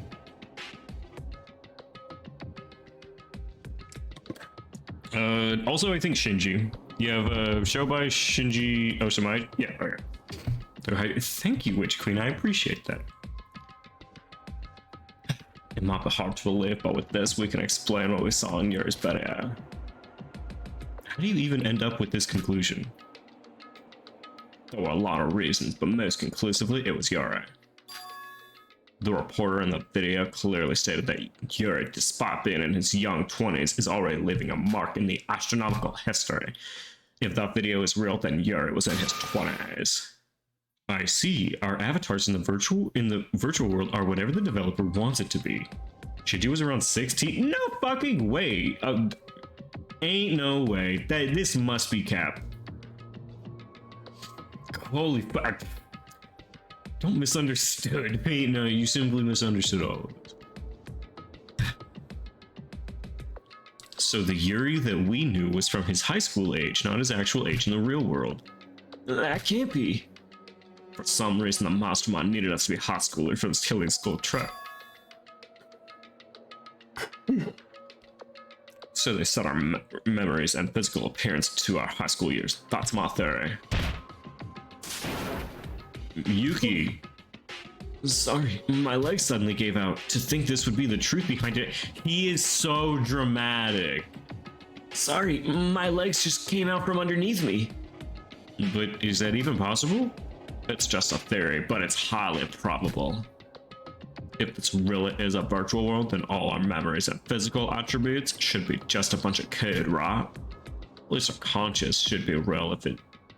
Also, I think Shinji. You have a show by Shinji Osamai. Yeah, okay. Thank you, Witch Queen. I appreciate that. It might be hard to believe, but with this, we can explain what we saw in Yuri's video. How do you even end up with this conclusion? There were a lot of reasons, but most conclusively, it was Yuri. The reporter in the video clearly stated that Yuri, despite being in his young 20s, is already leaving a mark in the astronomical history. If that video is real, then Yuri was in his 20s. I see. Our avatars in the virtual world are whatever the developer wants it to be. Shinji was around 16? No fucking way. Ain't no way. This must be cap. Holy fuck. Don't misunderstood. Hey, no, you simply misunderstood all of it. So the Yuri that we knew was from his high school age, not his actual age in the real world. That can't be. For some reason, the mastermind needed us to be high schoolers for this killing school trip. So they set our memories and physical appearance to our high school years. That's my theory. Yuki. Sorry, my leg suddenly gave out. To think this would be the truth behind it. He is so dramatic. Sorry, my legs just came out from underneath me. But is that even possible? It's just a theory, but it's highly probable. If this really is a virtual world, then all our memories and physical attributes should be just a bunch of code, right? At least our conscious should be real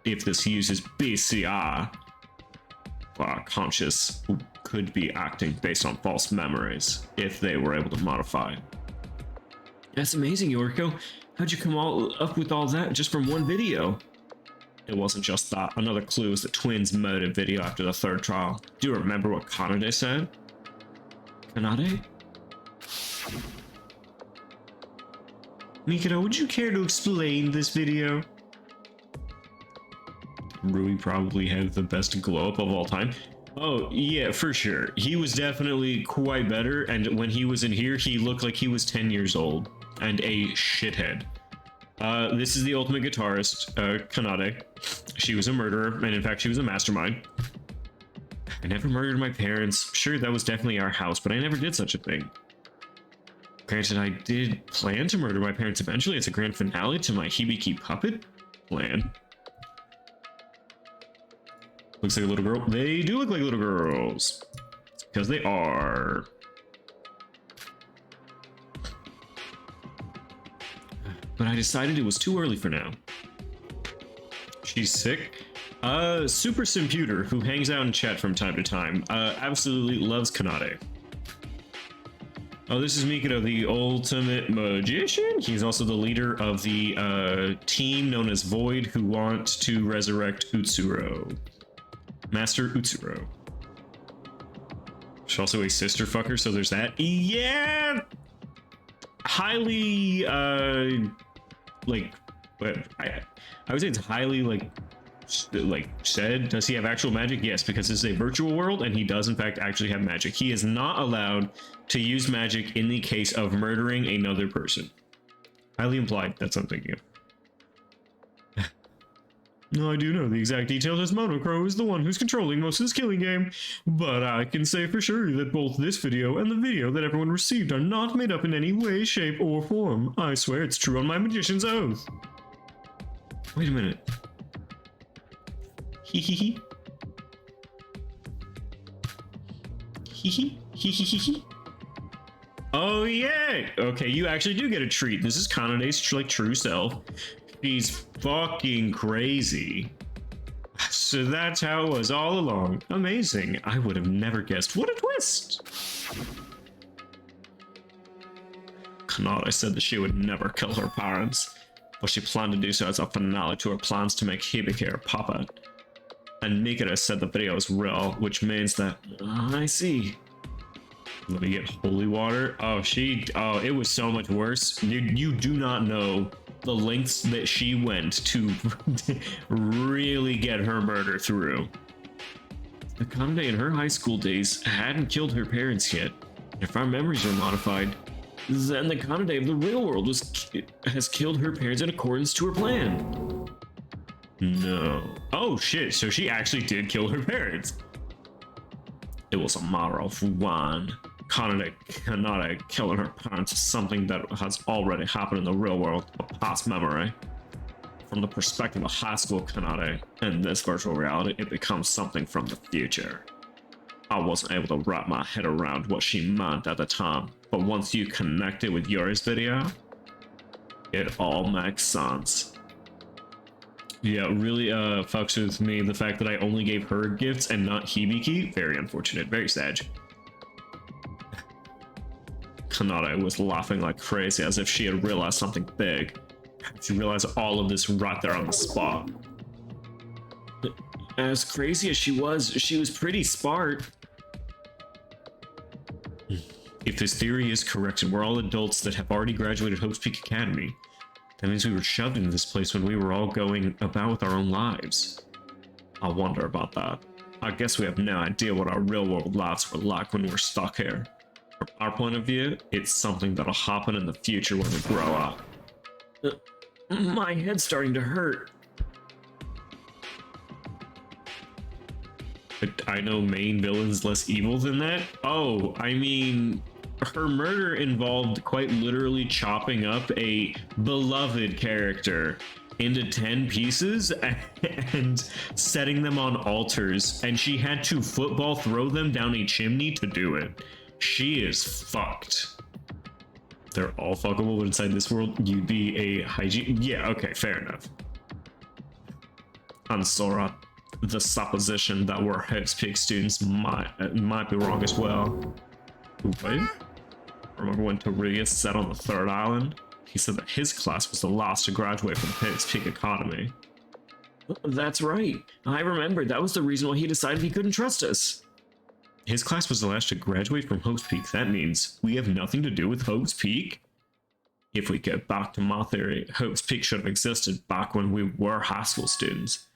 if this uses BCI. Our conscious could be acting based on false memories if they were able to modify. That's amazing, Yoriko. How'd you come up with all that just from one video? It wasn't just that. Another clue is the twins' motive video after the third trial. Do you remember what Kanade said? Kanade? Mikado, would you care to explain this video? Rui probably had the best glow up of all time. Oh, yeah, for sure. He was definitely quite better, and when he was in here, he looked like he was 10 years old and a shithead. This is the ultimate guitarist, Kanade. She was a murderer, and in fact, she was a mastermind. I never murdered my parents. Sure, that was definitely our house, but I never did such a thing. Granted, I did plan to murder my parents eventually as a grand finale to my Hibiki puppet plan. Looks like a little girl. They do look like little girls. Because they are. But I decided it was too early for now. She's sick. Super Simputer, who hangs out in chat from time to time, absolutely loves Kanade. Oh, this is Mikado, the ultimate magician. He's also the leader of the team known as Void, who want to resurrect Utsuro. Master Utsuro. She's also a sister fucker, so there's that. Yeah! Highly, like, I would say it's highly, like said. Does he have actual magic? Yes, because this is a virtual world, and he does, in fact, actually have magic. He is not allowed to use magic in the case of murdering another person. Highly implied, that's what I'm thinking of. No, I do know the exact details as Monocro is the one who's controlling most of this killing game, but I can say for sure that both this video and the video that everyone received are not made up in any way, shape, or form. I swear it's true on my magician's oath. Wait a minute. Hee hee hee. Hee hee hee hee hee hee. Oh yeah! Okay, you actually do get a treat. This is Kanade's like true self. She's fucking crazy. So that's how it was all along. Amazing. I would have never guessed. What a twist! Kanade said that she would never kill her parents, but she planned to do so as a finale to her plans to make Hibiki her puppet. And Mikita said the video is real, which means that... I see. Let me get holy water. Oh, it was so much worse. You do not know the lengths that she went to really get her murder through. The Kanade in her high school days hadn't killed her parents yet. If our memories are modified, then the Kanade of the real world has killed her parents in accordance to her plan. No. Oh shit, so she actually did kill her parents. It was a matter of one. Kanade killing her parents is something that has already happened in the real world, a past memory. From the perspective of high school Kanade, in this virtual reality, it becomes something from the future. I wasn't able to wrap my head around what she meant at the time, but once you connect it with Yuri's video, it all makes sense. Yeah, it really fucks with me the fact that I only gave her gifts and not Hibiki. Very unfortunate, very sad. Kanade was laughing like crazy as if she had realized something big. She realized all of this right there on the spot. As crazy as she was pretty smart. If this theory is correct and we're all adults that have already graduated Hope's Peak Academy, that means we were shoved into this place when we were all going about with our own lives. I wonder about that. I guess we have no idea what our real world lives were like when we were stuck here. From our point of view, it's something that'll happen in the future when we grow up. My head's starting to hurt. But I know main villain's less evil than that? Oh, I mean, her murder involved quite literally chopping up a beloved character into 10 pieces and setting them on altars, and she had to football throw them down a chimney to do it. She is fucked. They're all fuckable, but inside this world, you'd be a hygiene. Yeah, okay, fair enough. On Sora, the supposition that we're Hope's Peak students might be wrong as well. Wait, remember when Toriya sat on the third island? He said that his class was the last to graduate from Hope's Peak Academy. That's right. I remember. That was the reason why he decided he couldn't trust us. His class was the last to graduate from Hope's Peak. That means we have nothing to do with Hope's Peak? If we go back to my theory, Hope's Peak should have existed back when we were high school students.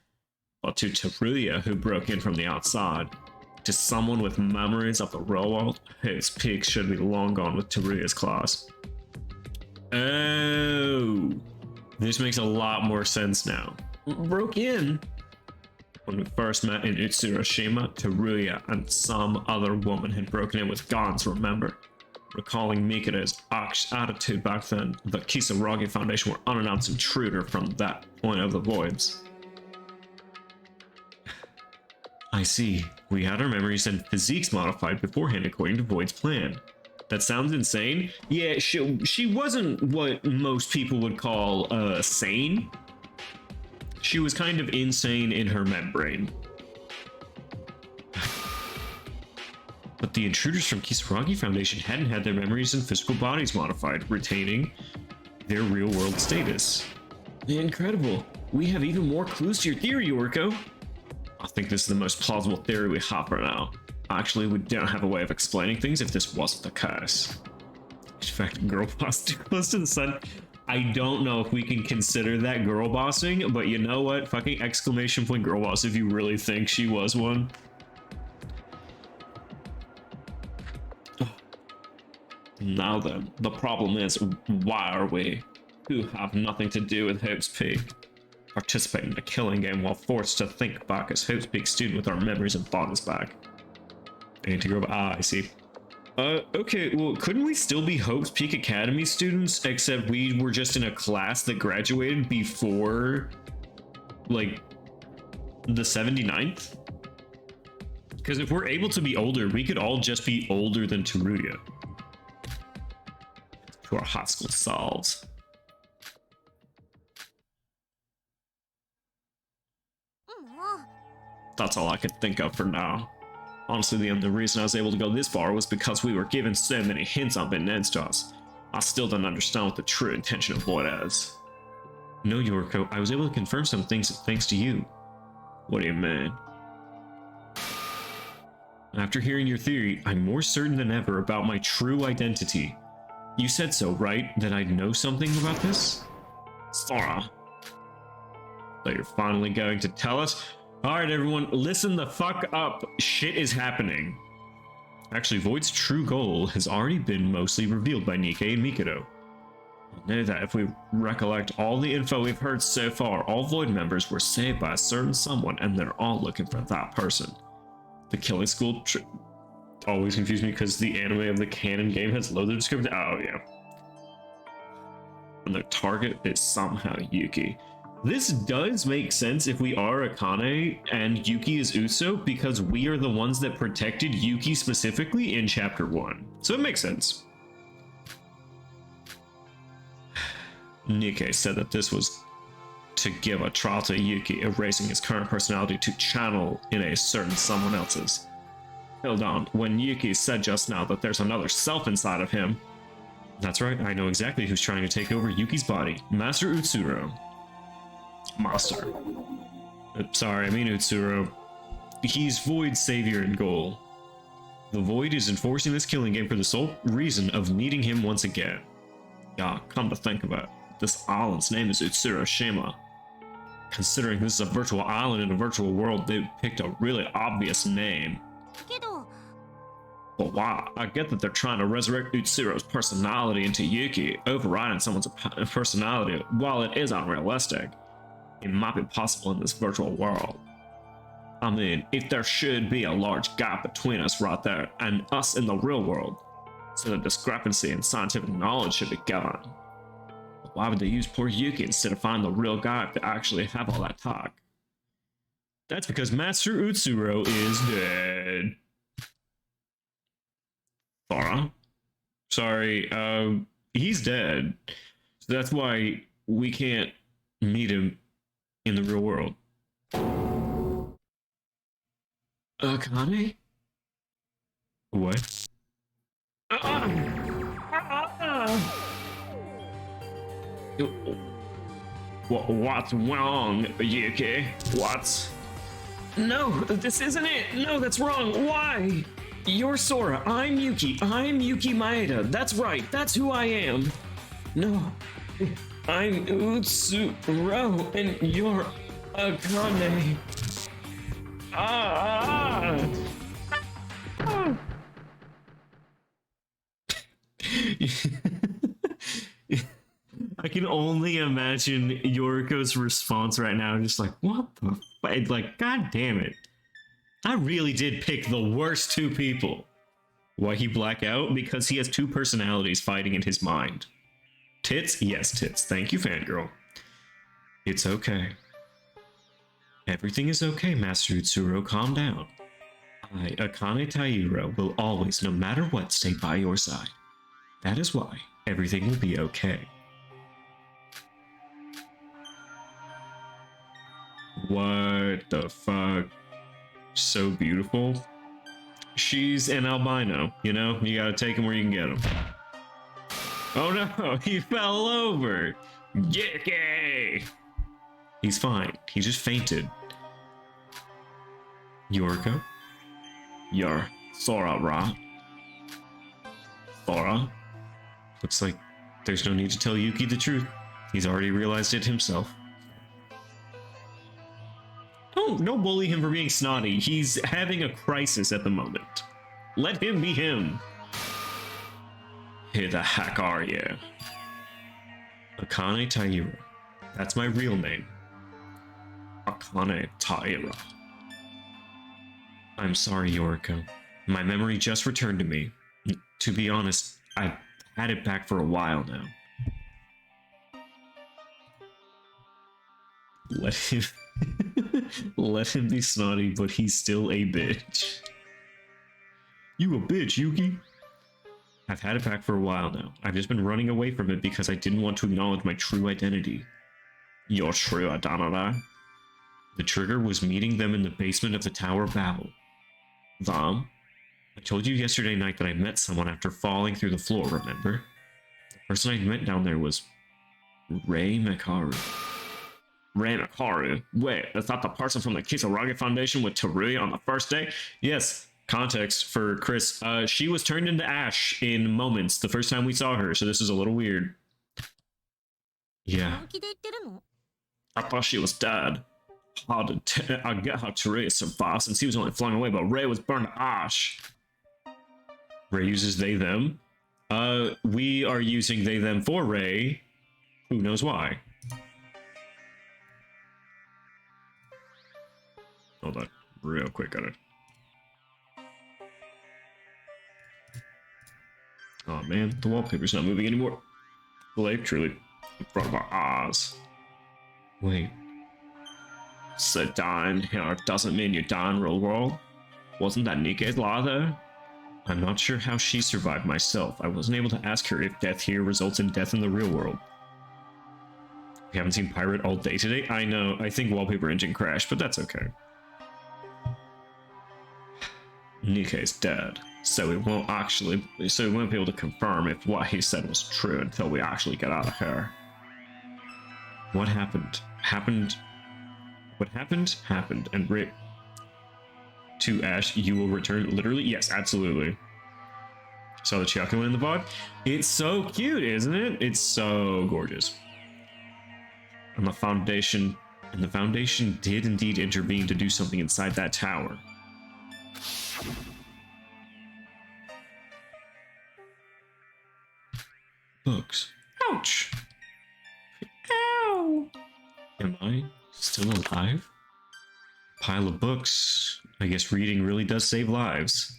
But to Toriya, who broke in from the outside, to someone with memories of the real world, Hope's Peak should be long gone with Toriya's class. Oh, this makes a lot more sense now. Broke in? When we first met in Utsuroshima, Toriya and some other woman had broken in with guns, remember? Recalling Mikita's attitude back then, the Kisaragi Foundation were unannounced intruder from that point of the voids. I see. We had our memories and physiques modified beforehand according to Void's plan. That sounds insane. Yeah, she wasn't what most people would call sane. She was kind of insane in her membrane. But the intruders from Kisaragi Foundation hadn't had their memories and physical bodies modified, retaining their real-world status. Incredible. We have even more clues to your theory, Yoriko. I think this is the most plausible theory we have right now. Actually, we don't have a way of explaining things if this wasn't the case. In fact, girl boss too close to the sun. I don't know if we can consider that girl bossing, but you know what? Fucking exclamation point girl boss if you really think she was one. Now then, the problem is, why are we, who have nothing to do with Hope's Peak, Participate in a killing game while forced to think back as Hope's Peak student with our memories and bodies back. I see. Okay, well, couldn't we still be Hope's Peak Academy students, except we were just in a class that graduated before, like, the 79th? Because if we're able to be older, we could all just be older than Teruya. To our high school selves. That's all I could think of for now. Honestly, the only reason I was able to go this far was because we were given so many hints on being ends to us. I still don't understand what the true intention of Void is. No, Yoriko, I was able to confirm some things thanks to you. What do you mean? After hearing your theory, I'm more certain than ever about my true identity. You said so, right? That I'd know something about this? Sora. So you're finally going to tell us? Alright everyone, listen the fuck up. Shit is happening. Actually, Void's true goal has already been mostly revealed by Nikke and Mikado. I know that if we recollect all the info we've heard so far, all Void members were saved by a certain someone and they're all looking for that person. The killing school always confused me because the anime of the canon game has loaded description. Oh yeah. And their target is somehow Yuki. This does make sense if we are Akane and Yuki is Uso, because we are the ones that protected Yuki specifically in Chapter 1. So it makes sense. Nikke said that this was to give a trial to Yuki, erasing his current personality to channel in a certain someone else's. Hold on, when Yuki said just now that there's another self inside of him. That's right, I know exactly who's trying to take over Yuki's body. Master Utsuro. Master. Sorry, I mean Utsuro. He's Void's savior and goal. The Void is enforcing this killing game for the sole reason of meeting him once again. Yeah, come to think of it, this island's name is Utsuro Shima. Considering this is a virtual island in a virtual world, they picked a really obvious name. But wow, I get that they're trying to resurrect Utsuro's personality into Yuki, overriding someone's personality. While it is unrealistic, it might be possible in this virtual world. I mean, if there should be a large gap between us right there and us in the real world, so the discrepancy in scientific knowledge should be gone. But why would they use poor Yuki instead of finding the real guy to actually have all that talk? That's because Master Utsuro is dead. Sora? Sorry, he's dead. So that's why we can't meet him in the real world. Akane? What? What's wrong, Yuki? What? No, this isn't it. No, that's wrong. Why? You're Sora. I'm Yuki. I'm Yuki Maeda. That's right. That's who I am. No, I'm Utsuro, and you're Akane. I can only imagine Yoriko's response right now, just like, what the fuck? Like, god damn it. I really did pick the worst two people. Why he black out? Because he has two personalities fighting in his mind. Tits? Yes, tits. Thank you, fangirl. It's okay. Everything is okay, Master Utsuro. Calm down. I, Akane Tairo, will always, no matter what, stay by your side. That is why everything will be okay. What the fuck? So beautiful. She's an albino, you know? You gotta take him where you can get him. Oh no, he fell over! Yicky! He's fine. He just fainted. Yoriko? You're Sora, right? Sora? Looks like there's no need to tell Yuki the truth. He's already realized it himself. Don't bully him for being snotty. He's having a crisis at the moment. Let him be him. Who the heck are you? Akane Tairo. That's my real name. Akane Taira. I'm sorry, Yoriko. My memory just returned to me. To be honest, I've had it back for a while now. Let him... Let him be snotty, but he's still a bitch. You a bitch, Yuki? I've had it back for a while now. I've just been running away from it because I didn't want to acknowledge my true identity. Your true identity? The trigger was meeting them in the basement of the Tower of Babel. Vam? I told you yesterday night that I met someone after falling through the floor, remember? The person I met down there was... Rei Makaru. Rei Makaru? Wait, is that the person from the Kisaragi Foundation with Teruya on the first day? Yes. Context for Chris. She was turned into ash in moments the first time we saw her, so this is a little weird. Yeah. I thought she was dead. I get how Teruya survived since he was only flung away, but Rei was burned to ash. Rei uses they them. We are using they them for Rei. Who knows why? Hold on, real quick on it. Oh man, the wallpaper's not moving anymore. Life truly in front of our eyes. Wait. So dying here doesn't mean you die in real world? Wasn't that Nikke's law though? I'm not sure how she survived myself. I wasn't able to ask her if death here results in death in the real world. We haven't seen Pirate all day today? I know, I think wallpaper engine crashed, but that's okay. Nikke's dead, so we won't be able to confirm if what he said was true until we actually get out of here. What happened? What happened, and Rick to Ash, you will return literally? Yes, absolutely. Saw the Chiaki one in the VOD? It's so cute, isn't it? It's so gorgeous. And the Foundation did indeed intervene to do something inside that tower. Books. Ouch! Ow! Am I still alive? Pile of books. I guess reading really does save lives.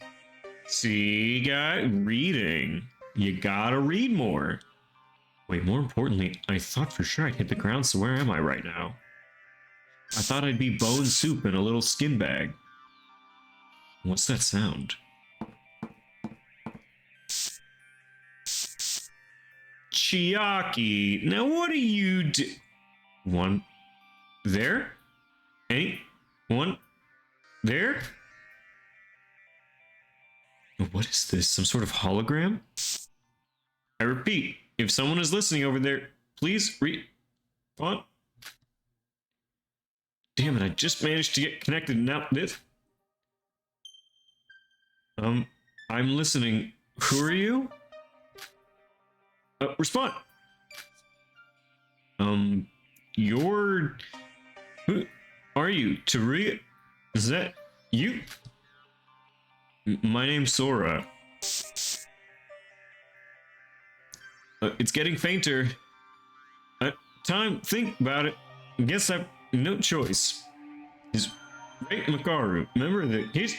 See, guy? Reading. You gotta read more. Wait, more importantly, I thought for sure I'd hit the ground, so where am I right now? I thought I'd be bone soup in a little skin bag. What's that sound? Chiaki, now what do you do? One there? Any? One there? What is this? Some sort of hologram? I repeat, if someone is listening over there, please read. What? Damn it, I just managed to get connected now. This. I'm listening. Who are you? Respond. You're... Who are you? Teruya? Is that you? My name's Sora. It's getting fainter. Think about it. Guess I've no choice. Is Rei Makaru, member of the Case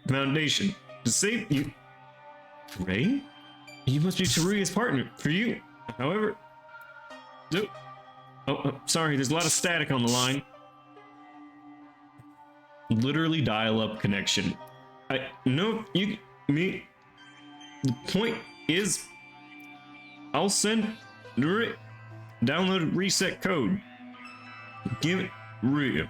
Foundation, to save you. Rei? You must be Teruya's partner. For you, however... sorry, there's a lot of static on the line. Literally dial-up connection. No, me. The point is, I'll send download reset code. Give it Ryu.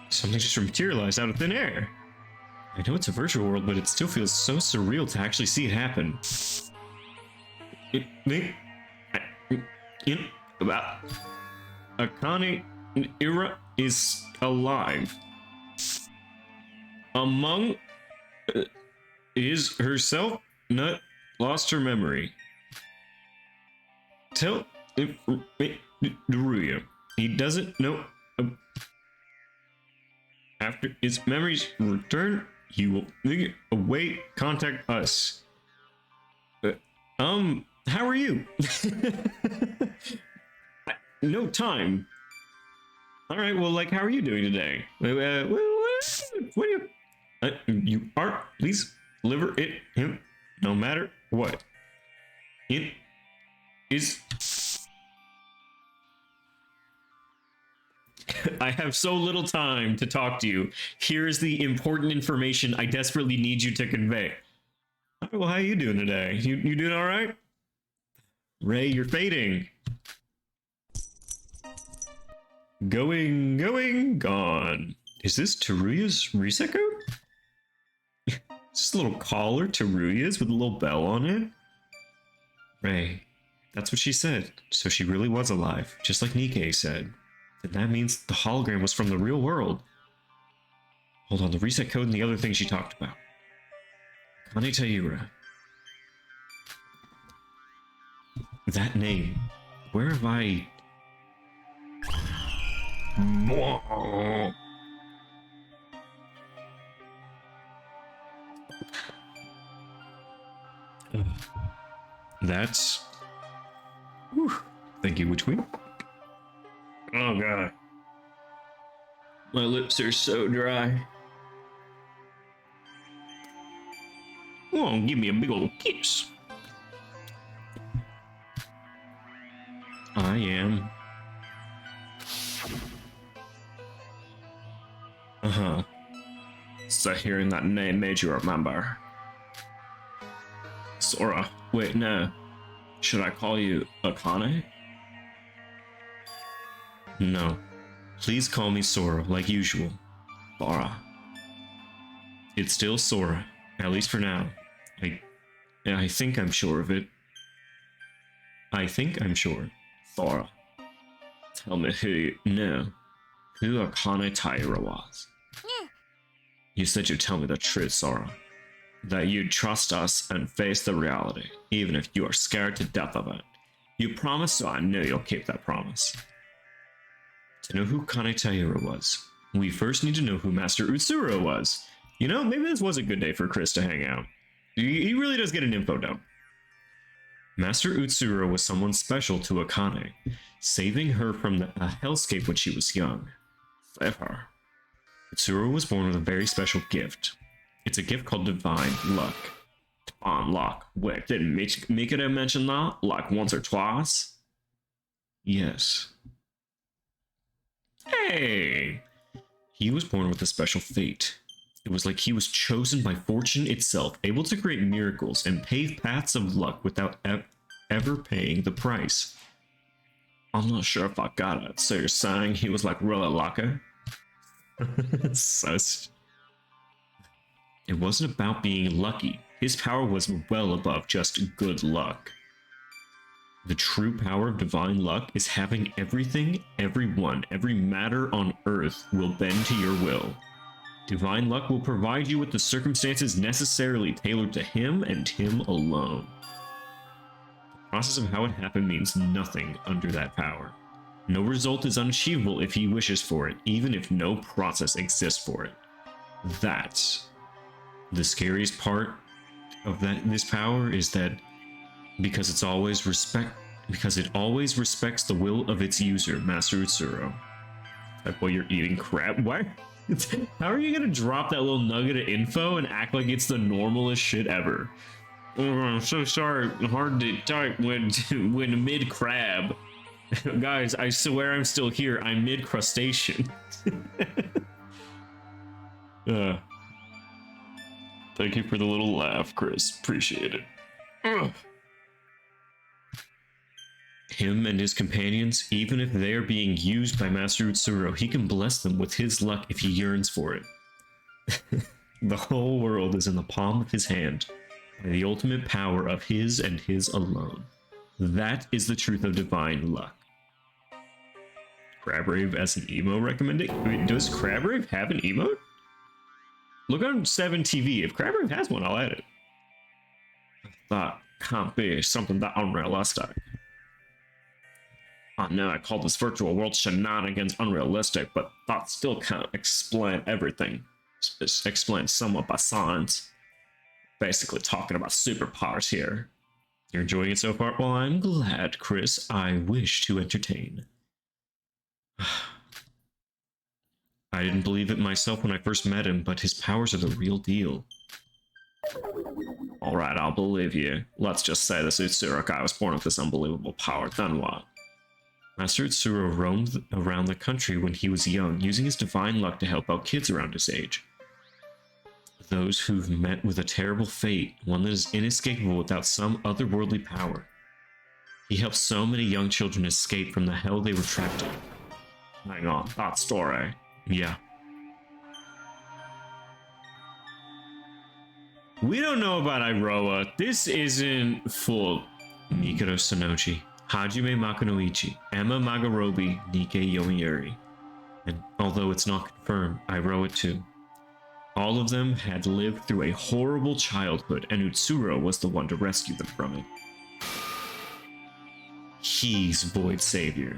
Something just materialized out of thin air. I know it's a virtual world, but it still feels so surreal to actually see it happen. About Akane Ira is alive. Among is herself not lost her memory. Tell Teruya he doesn't know. After his memories return, he will await. Contact us. How are you? No time. All right, well, like, how are you doing today? What do you aren't, please deliver it him, no matter what. It is. I have so little time to talk to you. Here's the important information I desperately need you to convey. All right, well, how are you doing today? You doing all right? Ray, you're fading. Going, gone. Is this Teruya's reset code? Is this a little collar Teruya's with a little bell on it? Ray, that's what she said. So she really was alive, just like Nikkei said. Then that means the hologram was from the real world. Hold on, the reset code and the other thing she talked about. Kane Taira. That name. Where have I... That's... Whew. Thank you, which way? Oh god. My lips are so dry. Oh, give me a big old kiss. I am. Uh-huh. So hearing that name made you remember. Sora. Wait, no. Should I call you Akane? No. Please call me Sora, like usual. Sora. It's still Sora, at least for now. I think I'm sure of it. I think I'm sure. Sora. Tell me who Akane Taira was. You said you'd tell me the truth, Sora. That you'd trust us and face the reality, even if you are scared to death of it. You promised, so I know you'll keep that promise. To know who Kane Taira was, we first need to know who Master Utsuro was. You know, maybe this was a good day for Chris to hang out. He really does get an info dump. Master Utsuro was someone special to Akane, saving her from a hellscape when she was young. Save her. Utsuro was born with a very special gift. It's a gift called Divine Luck. Divine Luck. Wait, didn't Mikado mention that? Like once or twice? Yes. Hey! He was born with a special fate. It was like he was chosen by fortune itself, able to create miracles and pave paths of luck without ever paying the price. I'm not sure if I got it, so you're saying he was like really lucky? It wasn't about being lucky. His power was well above just good luck. The true power of divine luck is having everything, everyone, every matter on earth will bend to your will. Divine luck will provide you with the circumstances necessarily tailored to him and him alone. The process of how it happened means nothing under that power. No result is unachievable if he wishes for it, even if no process exists for it. That's the scariest part of this power is that because it always respects the will of its user, Master Utsuro. Like while you're eating crap. Why? How are you gonna drop that little nugget of info and act like it's the normalest shit ever? Oh, I'm so sorry. Hard to type when mid crab. Guys, I swear I'm still here. I'm mid crustacean. Thank you for the little laugh, Chris. Appreciate it. Ugh. Him and his companions, even if they are being used by Master Utsuro, he can bless them with his luck if he yearns for it. The whole world is in the palm of his hand, by the ultimate power of his and his alone. That is the truth of divine luck. Crabrave as an emo recommendation? Wait, does Crabrave have an emote? Look on 7TV. If Crabrave has one, I'll add it. That can't be something that unrealistic. I know I call this virtual world shenanigans unrealistic, but that still can't explain everything. It's explained somewhat by science. Basically talking about superpowers here. You're enjoying it so far? Well, I'm glad, Chris. I wish to entertain. I didn't believe it myself when I first met him, but his powers are the real deal. Alright, I'll believe you. Let's just say this Utsuro guy was born with this unbelievable power, then what? Master Utsuro roamed around the country when he was young, using his divine luck to help out kids around his age. Those who've met with a terrible fate, one that is inescapable without some otherworldly power. He helped so many young children escape from the hell they were trapped in. Hang on, that story. Yeah. We don't know about Iroha. This isn't full. Mikado Sonochi, Hajime Makunoichi, Emma Magarobi, Nikkei Yomiuri. And although it's not confirmed, Iroha too. All of them had lived through a horrible childhood, and Utsuro was the one to rescue them from it. He's Void Savior.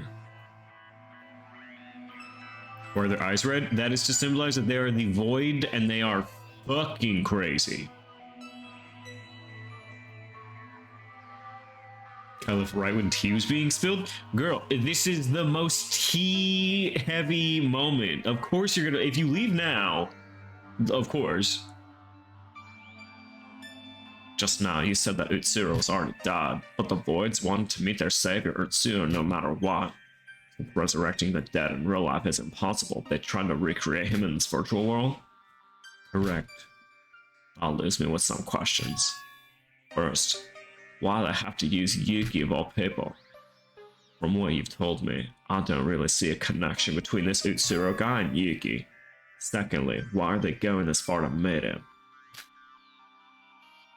Were their eyes red? That is to symbolize that they are the Void, and they are fucking crazy. I left right when tea was being spilled. Girl, this is the most tea-heavy moment. Of course you're gonna... If you leave now... Of course. Just now, you said that Utsuro was already dead, but the Voids wanted to meet their savior Utsuro no matter what. Resurrecting the dead in real life is impossible. They tried to recreate him in this virtual world? Correct. I'll lose me with some questions. First, why they have to use Yuki of all people? From what you've told me, I don't really see a connection between this Utsuro guy and Yuki. Secondly, why are they going this far to meet him?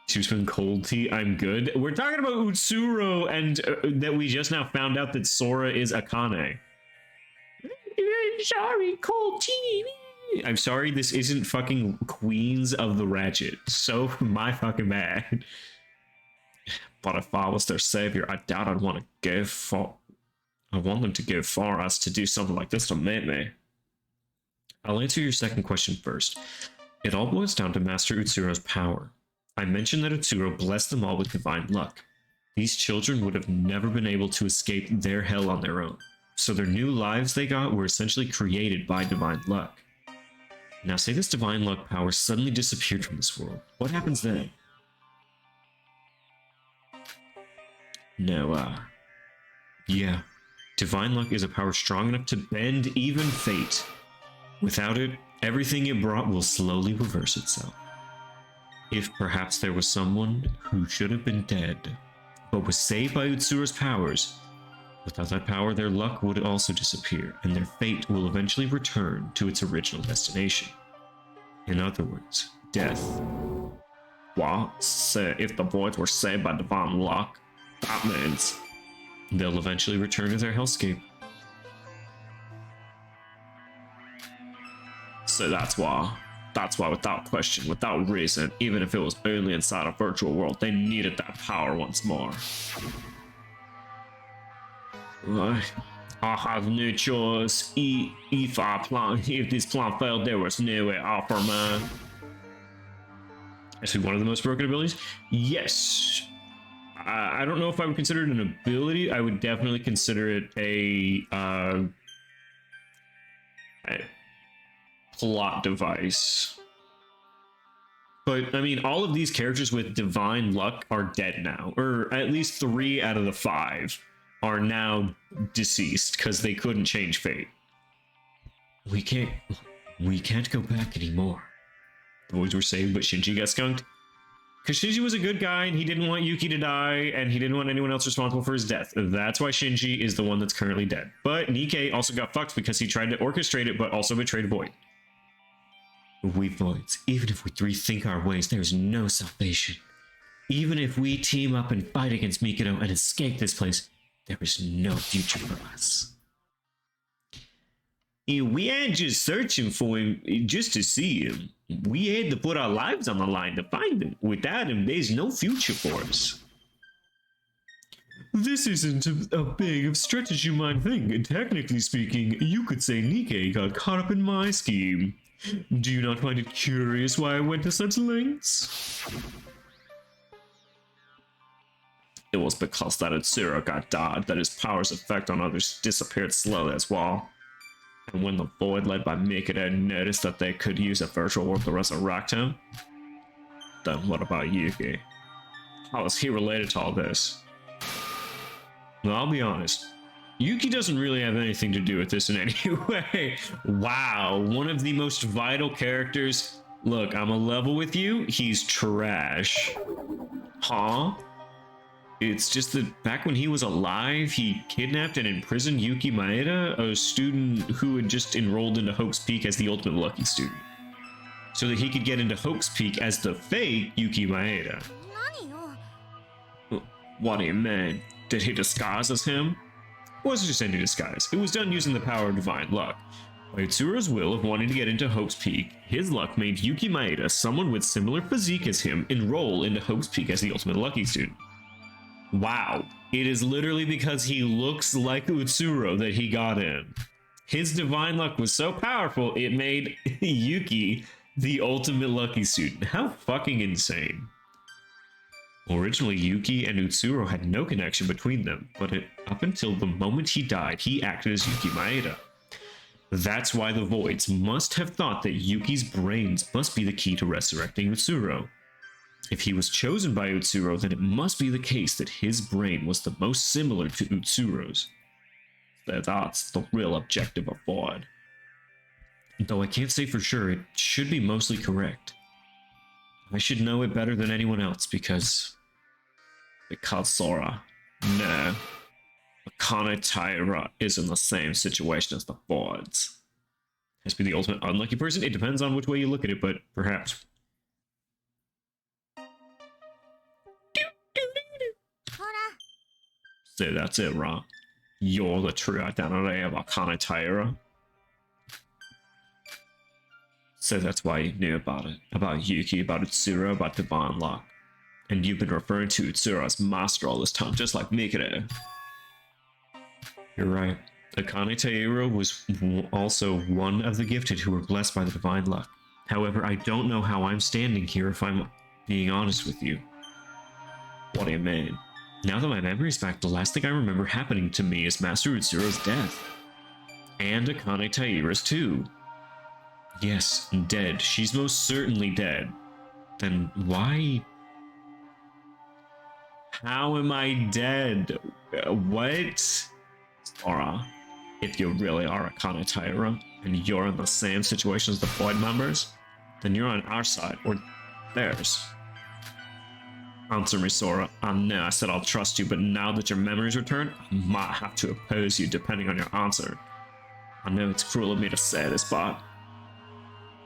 She's been cold tea, I'm good. We're talking about Utsuro and that we just now found out that Sora is Akane. I'm sorry, cold tea. I'm sorry, this isn't fucking Queens of the Ratchet. So my fucking bad. But if I was their savior, I doubt I'd want to go far. I want them to go far as to do something like this to meet me. I'll answer your second question first. It all boils down to Master Utsuro's power. I mentioned that Utsuro blessed them all with divine luck. These children would have never been able to escape their hell on their own, so their new lives they got were essentially created by divine luck. Now say this divine luck power suddenly disappeared from this world. What happens then? No, yeah. Divine luck is a power strong enough to bend even fate. Without it, everything it brought will slowly reverse itself. If perhaps there was someone who should have been dead, but was saved by Utsuro's powers, without that power their luck would also disappear, and their fate will eventually return to its original destination. In other words, death. What? Say, if the Voids were saved by divine luck, that means they'll eventually return to their hellscape. So that's why without question, without reason, even if it was only inside a virtual world, they needed that power once more. I have no choice. If this plan failed, there was no way out for man. Actually, one of the most broken abilities? Yes. I don't know if I would consider it an ability. I would definitely consider it a plot device. But I mean, all of these characters with divine luck are dead now, or at least 3 out of the 5 are now deceased because they couldn't change fate. We can't go back anymore. The Voids were saved, but Shinji got skunked. Because Shinji was a good guy, and he didn't want Yuki to die, and he didn't want anyone else responsible for his death. That's why Shinji is the one that's currently dead. But Nikkei also got fucked because he tried to orchestrate it, but also betrayed Void. We Voids, even if we rethink our ways, there is no salvation. Even if we team up and fight against Mikado and escape this place, there is no future for us. We ain't just searching for him just to see him. We had to put our lives on the line to find him. Without him, there's no future for us. This isn't a big of stretch as you might think. Technically speaking, you could say Nikkei got caught up in my scheme. Do you not find it curious why I went to such lengths? It was because that Utsuro got died that his power's effect on others disappeared slowly as well. And when the Void led by Mikado noticed that they could use a virtual world to resurrect him, then what about Yuki? How is he related to all this? Well, I'll be honest. Yuki doesn't really have anything to do with this in any way. Wow, one of the most vital characters. Look, I'm a level with you. He's trash. Huh? It's just that back when he was alive, he kidnapped and imprisoned Yuki Maeda, a student who had just enrolled into Hope's Peak as the ultimate lucky student, so that he could get into Hope's Peak as the fake Yuki Maeda. What do you mean? Did he disguise as him? It wasn't just any disguise. It was done using the power of divine luck. By Utsuro's will of wanting to get into Hope's Peak, his luck made Yuki Maeda, someone with similar physique as him, enroll into Hope's Peak as the ultimate lucky student. Wow. It is literally because he looks like Utsuro that he got in. His divine luck was so powerful, it made Yuki the ultimate lucky student. How fucking insane. Originally, Yuki and Utsuro had no connection between them, but up until the moment he died, he acted as Yuki Maeda. That's why the Voids must have thought that Yuki's brains must be the key to resurrecting Utsuro. If he was chosen by Utsuro, then it must be the case that his brain was the most similar to Utsuro's. That's the real objective of Void. Though I can't say for sure, it should be mostly correct. I should know it better than anyone else because Sora. No. Akane Taira is in the same situation as the Voids. Has to be the ultimate unlucky person? It depends on which way you look at it, but perhaps. So that's it, Ra. You're the true identity of Akane Taira. So that's why you knew about it. About Yuki, about Utsuro, about Divine Luck. And you've been referring to Utsuro as master all this time, just like Mikado. You're right. Akane Taira was also one of the gifted who were blessed by the Divine Luck. However, I don't know how I'm standing here if I'm being honest with you. What do you mean? Now that my memory's back, the last thing I remember happening to me is Master Utsuro's death. And Akane Taira's too. Yes, dead. She's most certainly dead. Then why? How am I dead? What? Sora, if you really are Akane Taira, and you're in the same situation as the Void members, then you're on our side, or theirs. Answer me, Sora. I know I said I'll trust you, but now that your memory's returned, I might have to oppose you depending on your answer. I know it's cruel of me to say this, but...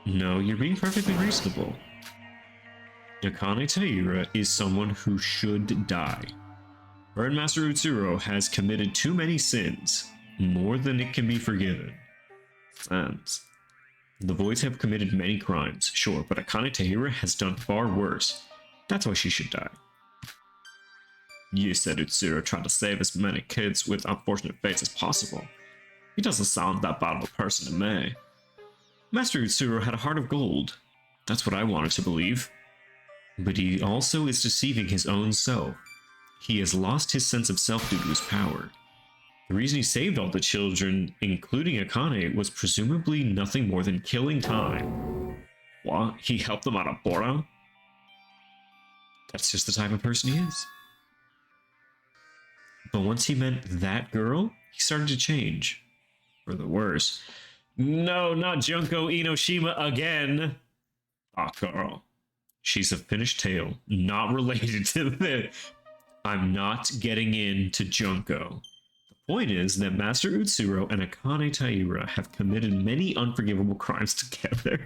No, you're being perfectly reasonable. Akane Taira is someone who should die. Her and Master Utsuro has committed too many sins, more than it can be forgiven. Sins. The Voids have committed many crimes, sure, but Akane Taira has done far worse. That's why she should die. You said Utsuro tried to save as many kids with unfortunate fates as possible. He doesn't sound that bad of a person to me. Master Utsuro had a heart of gold. That's what I wanted to believe. But he also is deceiving his own self. He has lost his sense of self due to his power. The reason he saved all the children, including Akane, was presumably nothing more than killing time. What? He helped them out of Bora? That's just the type of person he is. But once he met that girl, he started to change. For the worse. No, not Junko Inoshima again. Ah, girl. She's a finished tale, not related to the... I'm not getting into Junko. The point is that Master Utsuro and Akane Taira have committed many unforgivable crimes together.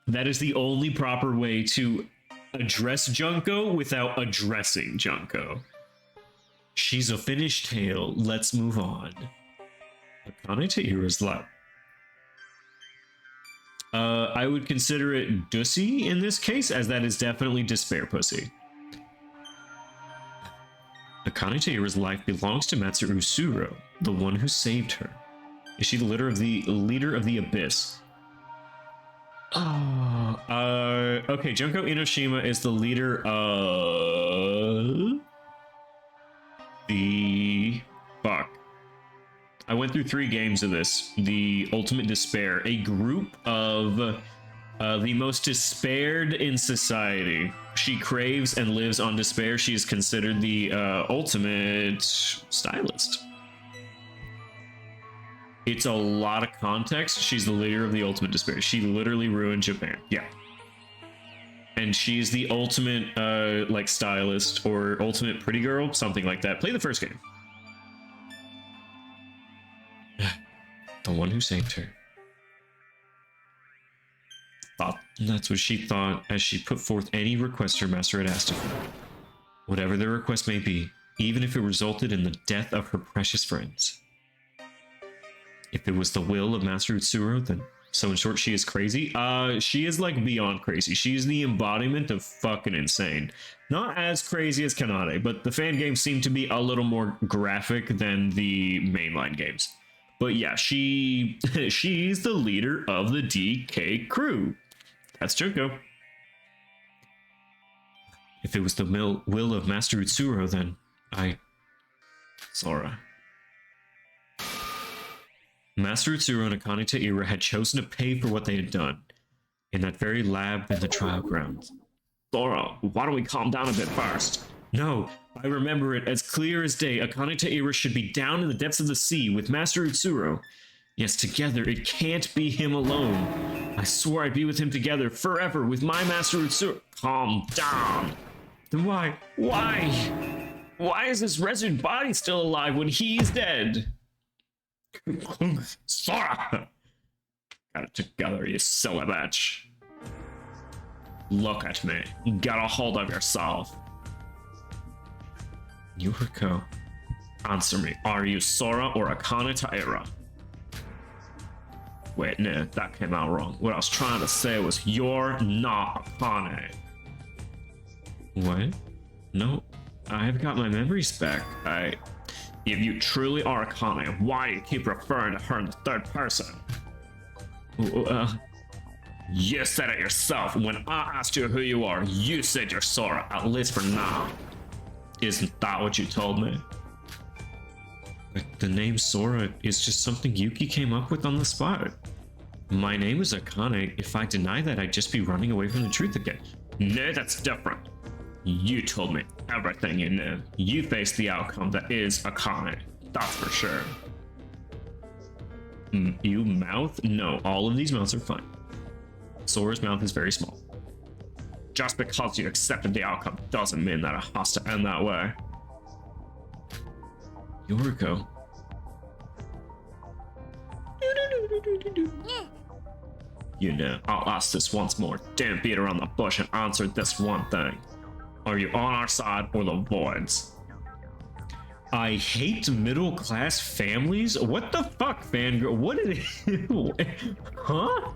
That is the only proper way to address Junko without addressing Junko. She's a finished tale. Let's move on. Akane Taira's life. I would consider it Dussy in this case, as that is definitely despair pussy. Akane Taira's life belongs to Master Utsuro, the one who saved her. Is she the leader of the Abyss? Okay, Junko Inoshima is the leader of the... Fuck. I went through 3 games of this. The Ultimate Despair, a group of the most despaired in society. She craves and lives on despair. She is considered the ultimate stylist. It's a lot of context. She's the leader of the Ultimate Despair. She literally ruined Japan. Yeah. And she's the ultimate like stylist or ultimate pretty girl, something like that. Play the first game. The one who saved her. That's what she thought as she put forth any request her master had asked of her. Whatever the request may be, even if it resulted in the death of her precious friends. If it was the will of Master Utsuro, then so in short, she is crazy. She is like beyond crazy. She is the embodiment of fucking insane. Not as crazy as Kanade, but the fan games seem to be a little more graphic than the mainline games. But yeah, she's the leader of the DK crew. That's Junko. If it was the will of Master Utsuro, then Sora. Master Utsuro and Akane Taira had chosen to pay for what they had done in that very lab in the trial grounds. Sora, why don't we calm down a bit first? No, I remember it as clear as day. Akane Taira should be down in the depths of the sea with Master Utsuro. Yes, together, it can't be him alone. I swore I'd be with him together forever with my Master Utsuro. Calm down. Then why? Why is this resident body still alive when he's dead? Sora! Got it together, you silly bitch. Look at me. Get a hold of yourself. Yuriko, answer me. Are you Sora or Akane Taira? Wait, no, that came out wrong. What I was trying to say was you're not Akane. What? No, I've got my memories back. If you truly are Akane, why do you keep referring to her in the third person? You said it yourself. When I asked you who you are, you said you're Sora, at least for now. Isn't that what you told me? The name Sora is just something Yuki came up with on the spot. My name is Akane. If I deny that, I'd just be running away from the truth again. No, that's different. You told me everything you knew. You faced the outcome that is Akane. That's for sure. You mouth? No, all of these mouths are fine. Sora's mouth is very small. Just because you accepted the outcome doesn't mean that it has to end that way. Yuriko. You know, I'll ask this once more. Don't beat around the bush and answer this one thing. Are you on our side or the Voids? I hate middle-class families? What the fuck, fangirl? What did it... Huh?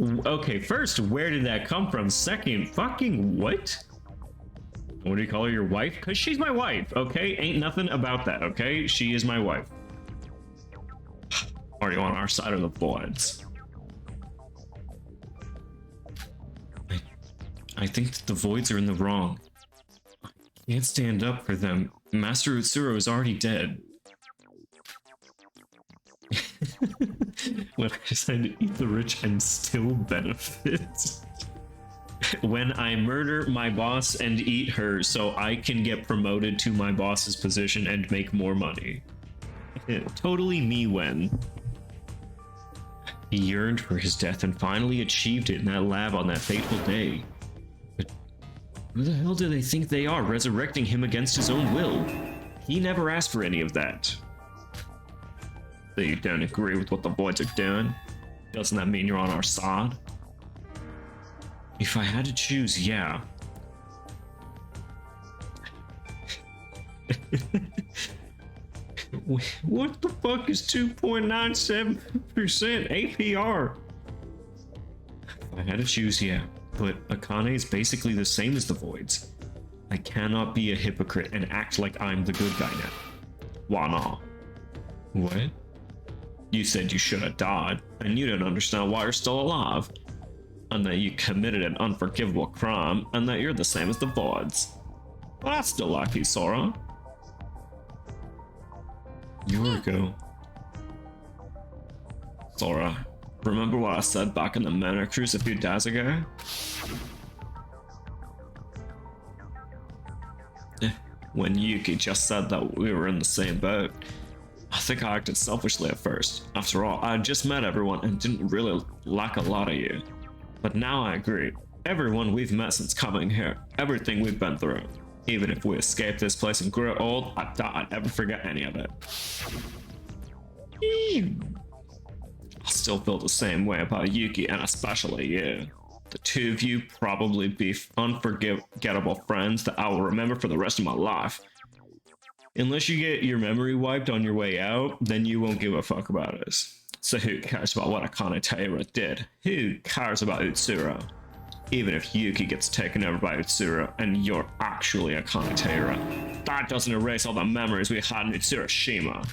Okay, first, where did that come from? Second, fucking what? What do you call her, your wife? Because she's my wife, okay? Ain't nothing about that, okay? She is my wife. Are you on our side or the Voids? I think that the Voids are in the wrong. I can't stand up for them. Master Utsuro is already dead. When I decide to eat the rich and still benefit. When I murder my boss and eat her so I can get promoted to my boss's position and make more money. Totally me when. He yearned for his death and finally achieved it in that lab on that fateful day. But who the hell do they think they are, resurrecting him against his own will? He never asked for any of that. So you don't agree with what the Voids are doing? Doesn't that mean you're on our side? If I had to choose, yeah. What the fuck is 2.97% APR? If I had to choose, yeah. But Akane is basically the same as the Voids. I cannot be a hypocrite and act like I'm the good guy now. Why not? What? You said you should have died, and you don't understand why you're still alive. And that you committed an unforgivable crime, and that you're the same as the Voids. But I still like you, Sora. Yuriko. Sora, remember what I said back in the Mana Cruise a few days ago? When Yuki just said that we were in the same boat. I think I acted selfishly at first. After all, I had just met everyone and didn't really like a lot of you. But now I agree. Everyone we've met since coming here, everything we've been through. Even if we escape this place and grow old, I doubt I'd ever forget any of it. I still feel the same way about Yuki and especially you. The two of you probably be unforgettable friends that I will remember for the rest of my life. Unless you get your memory wiped on your way out, then you won't give a fuck about us. So who cares about what Akane Taira did? Who cares about Utsuro? Even if Yuki gets taken over by Utsuro and you're actually Akane Taira, that doesn't erase all the memories we had in Utsuroshima.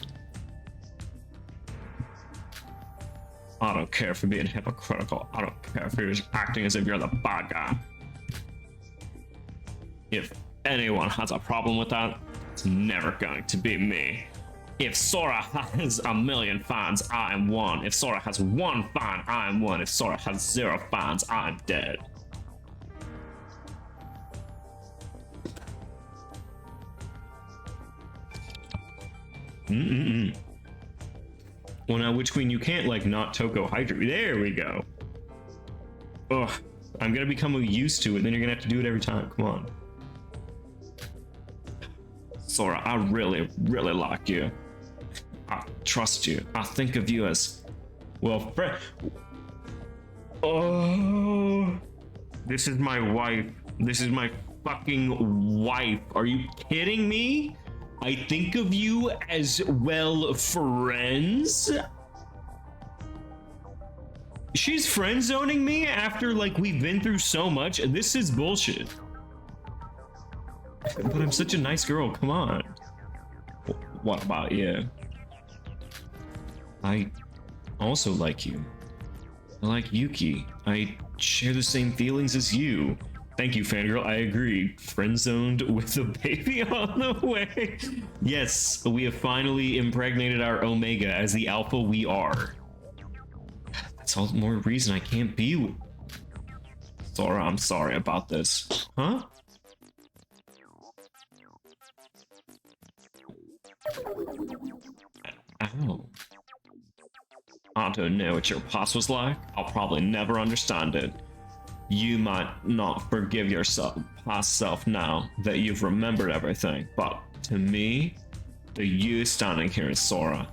I don't care for being hypocritical. I don't care if you're acting as if you're the bad guy. If anyone has a problem with that, it's never going to be me. If Sora has a million fans, I am one. If Sora has one fan, I am one. If Sora has 0 fans, I'm dead. Well, now, Witch Queen, you can't, like, not Toko Hydra. There we go. Ugh. I'm gonna become used to it, then you're gonna have to do it every time. Come on. Sora, I really, really like you. I trust you. I think of you as, well, friend. Oh. This is my wife. This is my fucking wife. Are you kidding me? I think of you as, well, friends? She's friend zoning me after, like, we've been through so much. This is bullshit. But I'm such a nice girl, come on. What about you? I also like you. I like Yuki. I share the same feelings as you. Thank you, fangirl. I agree. Friend zoned with a baby on the way. Yes, we have finally impregnated our Omega as the alpha we are. That's all the more reason I can't be with Sora. I'm sorry about this. Huh? Ow. I don't know what your past was like. I'll probably never understand it. You might not forgive yourself, past self now that you've remembered everything, but to me, the you standing here is Sora.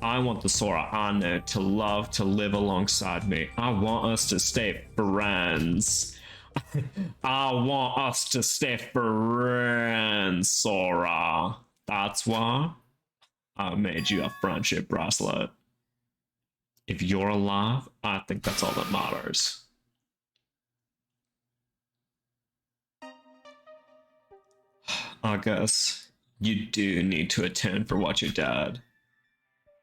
I want the Sora I know to love, to live alongside me. I want us to stay friends. I want us to stay friends, Sora. That's why I made you a friendship bracelet. If you're alive, I think that's all that matters. I guess you do need to atone for what you did.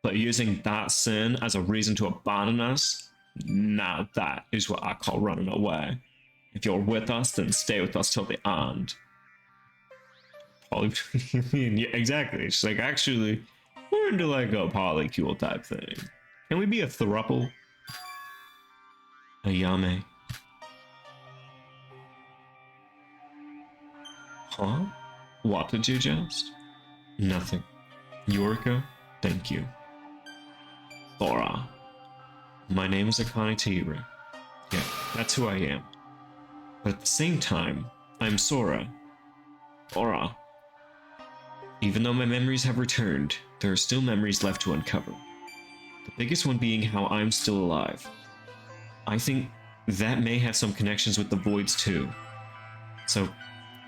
But using that sin as a reason to abandon us, now that is what I call running away. If you're with us, then stay with us till the end. Yeah, exactly. She's like, actually, we're into like a polycule type thing. Can we be a throuple? A yame? Huh? What did you just? Nothing. Yoriko, thank you. Sora. My name is Akane Taira. Yeah, that's who I am. But at the same time, I'm Sora. Sora. Even though my memories have returned, there are still memories left to uncover. The biggest one being how I'm still alive. I think that may have some connections with the voids too. So,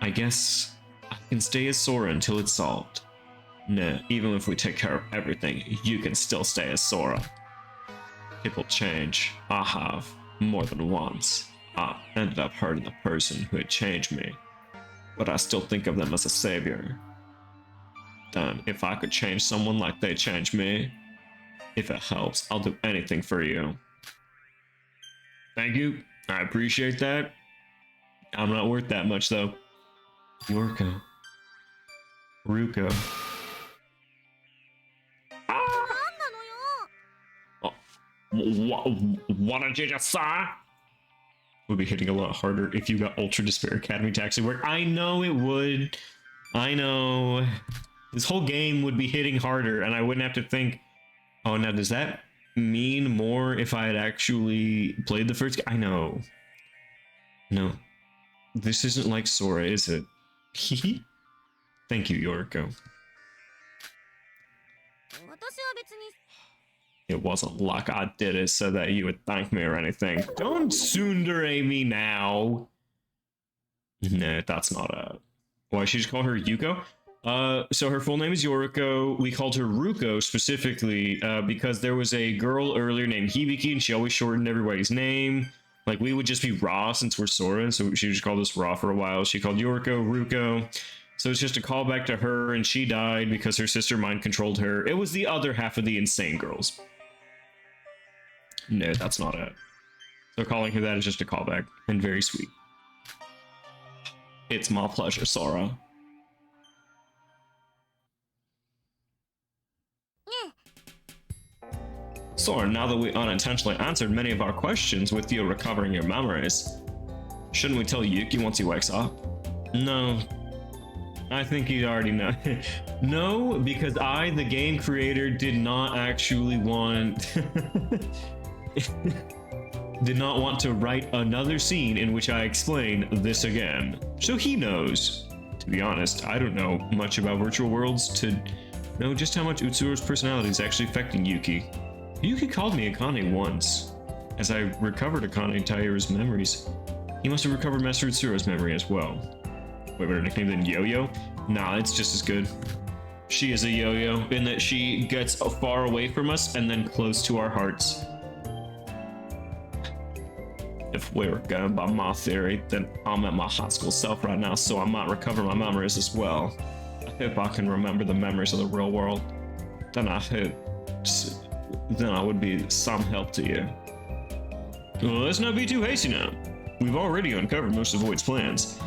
I guess I can stay as Sora until it's solved. Nah, even if we take care of everything, you can still stay as Sora. People change. I have, more than once. I ended up hurting the person who had changed me. But I still think of them as a savior. Then, if I could change someone like they changed me, if it helps, I'll do anything for you. Thank you. I appreciate that. I'm not worth that much, though. Yorko. Ruko. Ah! Oh. What did you just say? Would be hitting a lot harder if you got Ultra Despair Academy Taxi work. I know it would. I know. This whole game would be hitting harder, and I wouldn't have to think, oh, now does that mean more if I had actually played the first game? I know. No. This isn't like Sora, is it? Thank you, Yoriko. It wasn't like I did it so that you would thank me or anything. Don't tsundere me now. No, that's not a... Why should you call her Yuko? So her full name is Yoriko. We called her Ruko specifically because there was a girl earlier named Hibiki, and she always shortened everybody's name. Like, we would just be Ra since we're Sora, so she just called us Ra for a while. She called Yoriko Ruko. So it's just a callback to her, and she died because her sister mind controlled her. It was the other half of the insane girls. No, that's not it. So calling her that is just a callback, and very sweet. It's my pleasure, Sora. Sora, now that we unintentionally answered many of our questions with you recovering your memories, shouldn't we tell Yuki once he wakes up? No. I think you already know. No, because I, the game creator, did not actually want... did not want to write another scene in which I explain this again. So he knows. To be honest, I don't know much about virtual worlds to know just how much Utsuro's personality is actually affecting Yuki. Yuki called me Akane once. As I recovered Akane Taira's memories, he must have recovered Master Utsuro's memory as well. Wait, better nickname than Yo-Yo? Nah, it's just as good. She is a yo-yo in that she gets far away from us and then close to our hearts. If we're going by my theory, then I'm at my high school self right now, so I might recover my memories as well. I hope I can remember the memories of the real world. Then I would be some help to you. Well, let's not be too hasty now. We've already uncovered most of Void's plans.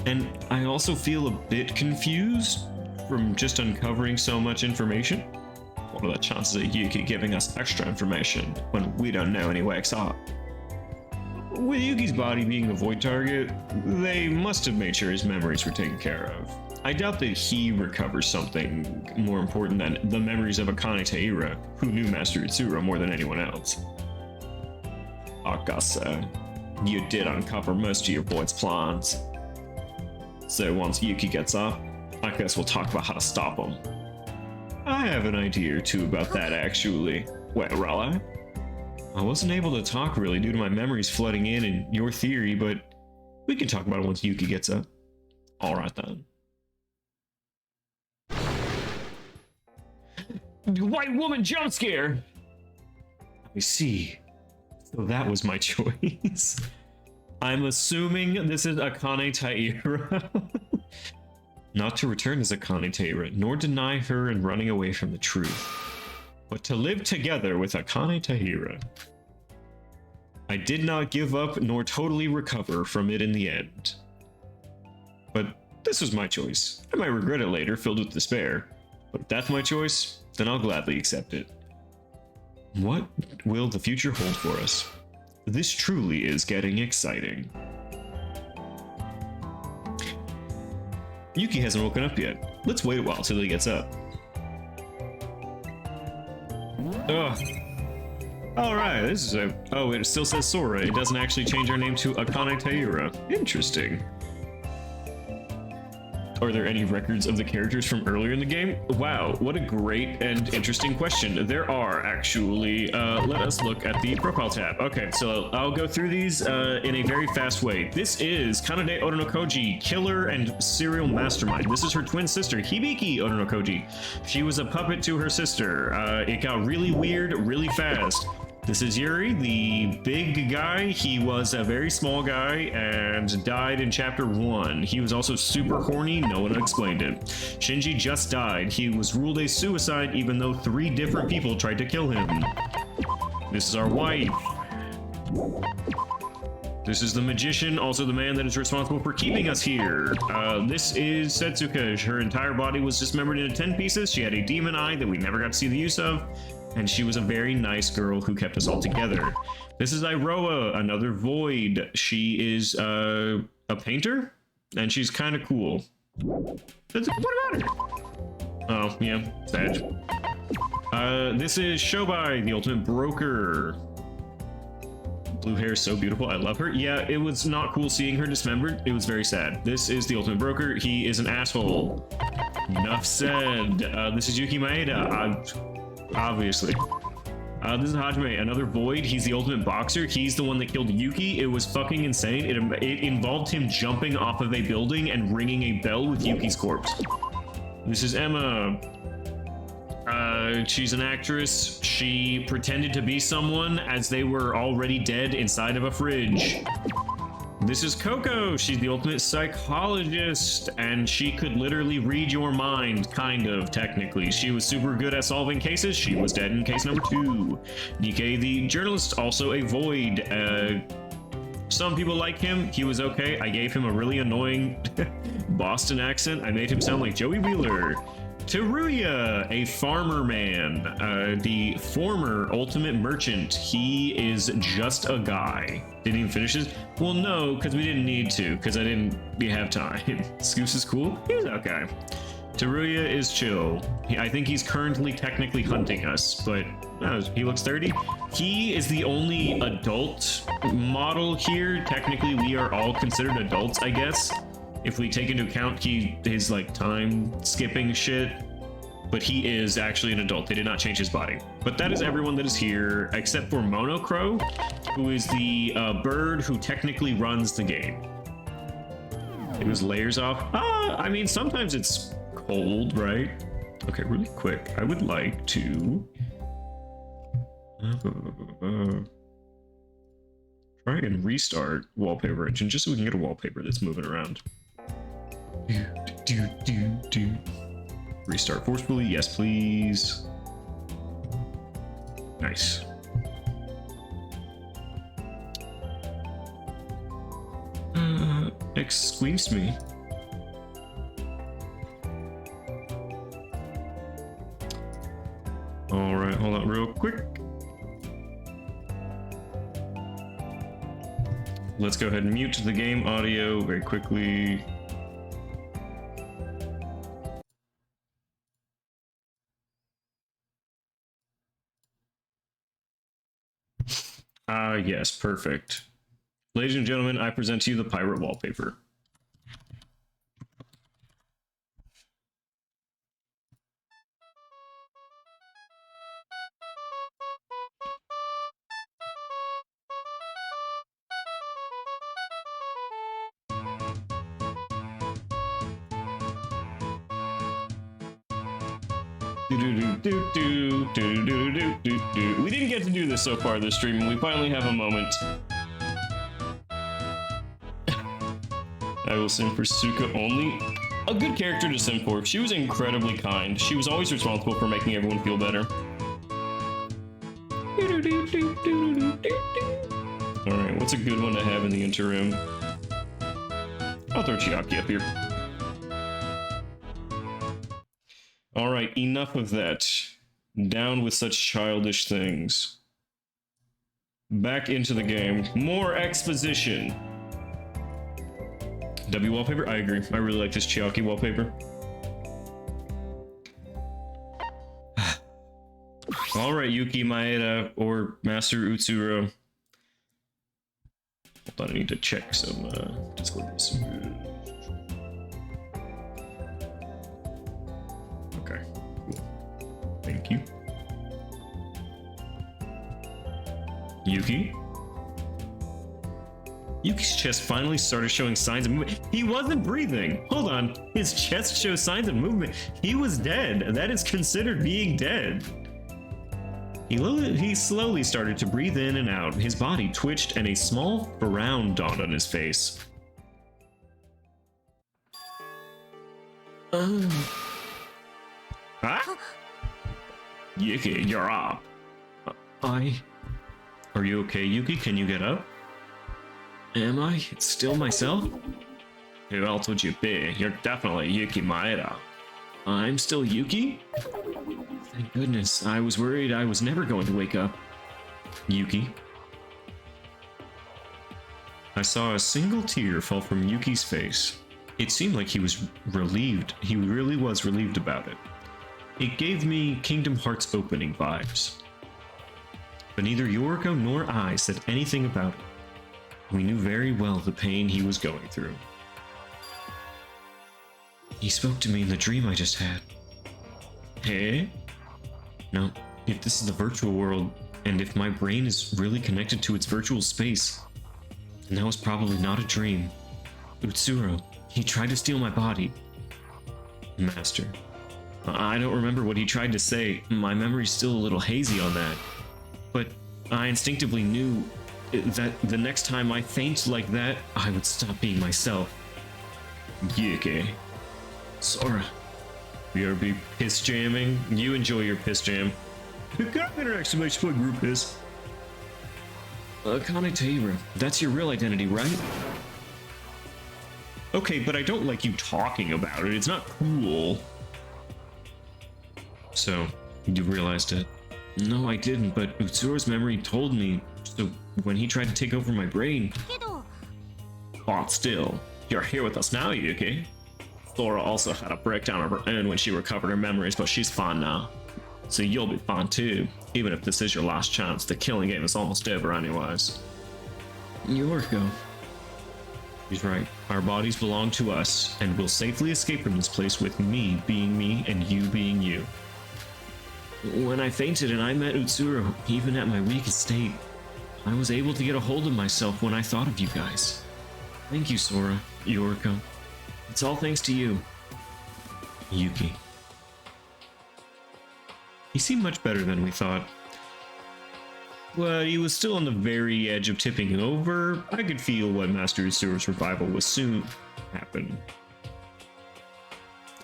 And I also feel a bit confused from just uncovering so much information. What are the chances of Yuki giving us extra information when we don't know when he wakes up? With Yuki's body being the Void target, they must have made sure his memories were taken care of. I doubt that he recovers something more important than the memories of Akane Taira, who knew Master Utsuro more than anyone else. Akase, you did uncover most of your Void's plans. So once Yuki gets up, I guess we'll talk about how to stop him. I have an idea or two about that, actually. Wait, really? I wasn't able to talk really due to my memories flooding in and your theory, but we can talk about it once Yuki gets up. Alright then. White woman jump scare! I see. So that was my choice. I'm assuming this is Akane Taira. Not to return as Akane Taira, nor deny her in running away from the truth, but to live together with Akane Taira. I did not give up nor totally recover from it in the end. But this was my choice. I might regret it later, filled with despair. But if that's my choice, then I'll gladly accept it. What will the future hold for us? This truly is getting exciting. Yuki hasn't woken up yet. Let's wait a while till he gets up. Ugh. Alright, this is a... Oh, it still says Sora. It doesn't actually change our name to Akane Taira. Interesting. Are there any records of the characters from earlier in the game? Wow, what a great and interesting question. There are, actually. Let us look at the profile tab. Okay, so I'll go through these in a very fast way. This is Kanade Otonokoji, killer and serial mastermind. This is her twin sister, Hibiki Otonokoji. She was a puppet to her sister. It got really weird really fast. This is Yuri, the big guy. He was a very small guy and died in chapter 1. He was also super horny, no one explained it. Shinji just died. He was ruled a suicide even though 3 different people tried to kill him. This is our wife. This is the magician, also the man that is responsible for keeping us here. This is Setsuka. Her entire body was dismembered into 10 pieces. She had a demon eye that we never got to see the use of. and she was a very nice girl who kept us all together. This is Iroha, another void. She is a painter, and she's kind of cool. What about her? Oh, yeah, sad. This is Shobai, the ultimate broker. Blue hair is so beautiful. I love her. Yeah, it was not cool seeing her dismembered. It was very sad. This is the ultimate broker. He is an asshole. Enough said. This is Yuki Maeda. Obviously. This is Hajime, another void. He's the ultimate boxer. He's the one that killed Yuki. It was fucking insane. It involved him jumping off of a building and ringing a bell with Yuki's corpse. This is Emma. She's an actress. She pretended to be someone as they were already dead inside of a fridge. This is Coco. She's the ultimate psychologist, and she could literally read your mind, kind of, technically. She was super good at solving cases. She was dead in case number 2. Nikkei, the journalist, also a void. Some people like him. He was okay. I gave him a really annoying Boston accent. I made him sound like Joey Wheeler. Teruya, a farmer man, the former ultimate merchant. He is just a guy. Didn't even finish his. Well, no, because we didn't need to, because I didn't have time. Scoos is cool. He's okay. Teruya is chill. I think he's currently technically hunting us, but he looks 30. He is the only adult model here. Technically, we are all considered adults, I guess. If we take into account his like time skipping shit, but he is actually an adult. They did not change his body. But that is everyone that is here except for Monocro, who is the bird who technically runs the game. It was layers off. I mean, sometimes it's cold, right? Okay, really quick. I would like to try and restart Wallpaper Engine just so we can get a wallpaper that's moving around. Restart forcefully, yes please. Nice. Excuse me. All right, hold on real quick. Let's go ahead and mute the game audio very quickly. Yes, perfect. Ladies and gentlemen, I present to you the pirate wallpaper. We didn't get to do this so far this stream, and we finally have a moment. I will sim for Suka only. A good character to sim for. She was incredibly kind. She was always responsible for making everyone feel better. Alright, what's a good one to have in the interim? I'll throw Chiaki up here. Alright, enough of that. Down with such childish things. Back into the game. More exposition. W wallpaper? I agree. I really like this Chiaki wallpaper. Alright, Yuki Maeda or Master Utsuro. Hold on, I need to check some Discord messages. Okay, cool. Thank you. Yuki? Yuki's chest finally started showing signs of movement. He wasn't breathing. Hold on. His chest shows signs of movement. He was dead. That is considered being dead. He slowly started to breathe in and out. His body twitched and a small frown dawned on his face. Huh? Yuki, you're up. Are you okay, Yuki? Can you get up? Am I still myself? Who else would you be? You're definitely Yuki Maeda. I'm still Yuki? Thank Thank goodness. I was worried I was never going to wake up. Yuki. I saw a single tear fall from Yuki's face. It seemed like he was relieved. He really was relieved about it. It gave me Kingdom Hearts opening vibes. But neither Yoriko nor I said anything about it. We knew very well the pain he was going through. He spoke to me in the dream I just had. Hey? No, if this is the virtual world, and if my brain is really connected to its virtual space, then that was probably not a dream. Utsuro, he tried to steal my body. Master. I don't remember what he tried to say. My memory's still a little hazy on that. But I instinctively knew that the next time I faint like that, I would stop being myself. Yuki. Sora. We are be piss jamming. You enjoy your piss jam. Got an exclamation point group piss. Akane Taira, that's your real identity, right? Okay, but I don't like you talking about it. It's not cool. So, you realized it? No, I didn't, but Utsuro's memory told me. So, when he tried to take over my brain... But still, you're here with us now, Yuki. Sora also had a breakdown of her own when she recovered her memories, but she's fine now. So you'll be fine too, even if this is your last chance. The killing game is almost over anyways. Yoriko. He's right. Our bodies belong to us, and we'll safely escape from this place with me being me and you being you. When I fainted and I met Utsuro, even at my weakest state, I was able to get a hold of myself when I thought of you guys. Thank you, Sora, Yoriko. It's all thanks to you. Yuki. He seemed much better than we thought. But he was still on the very edge of tipping over. I could feel what Master Utsuro's revival was soon happen.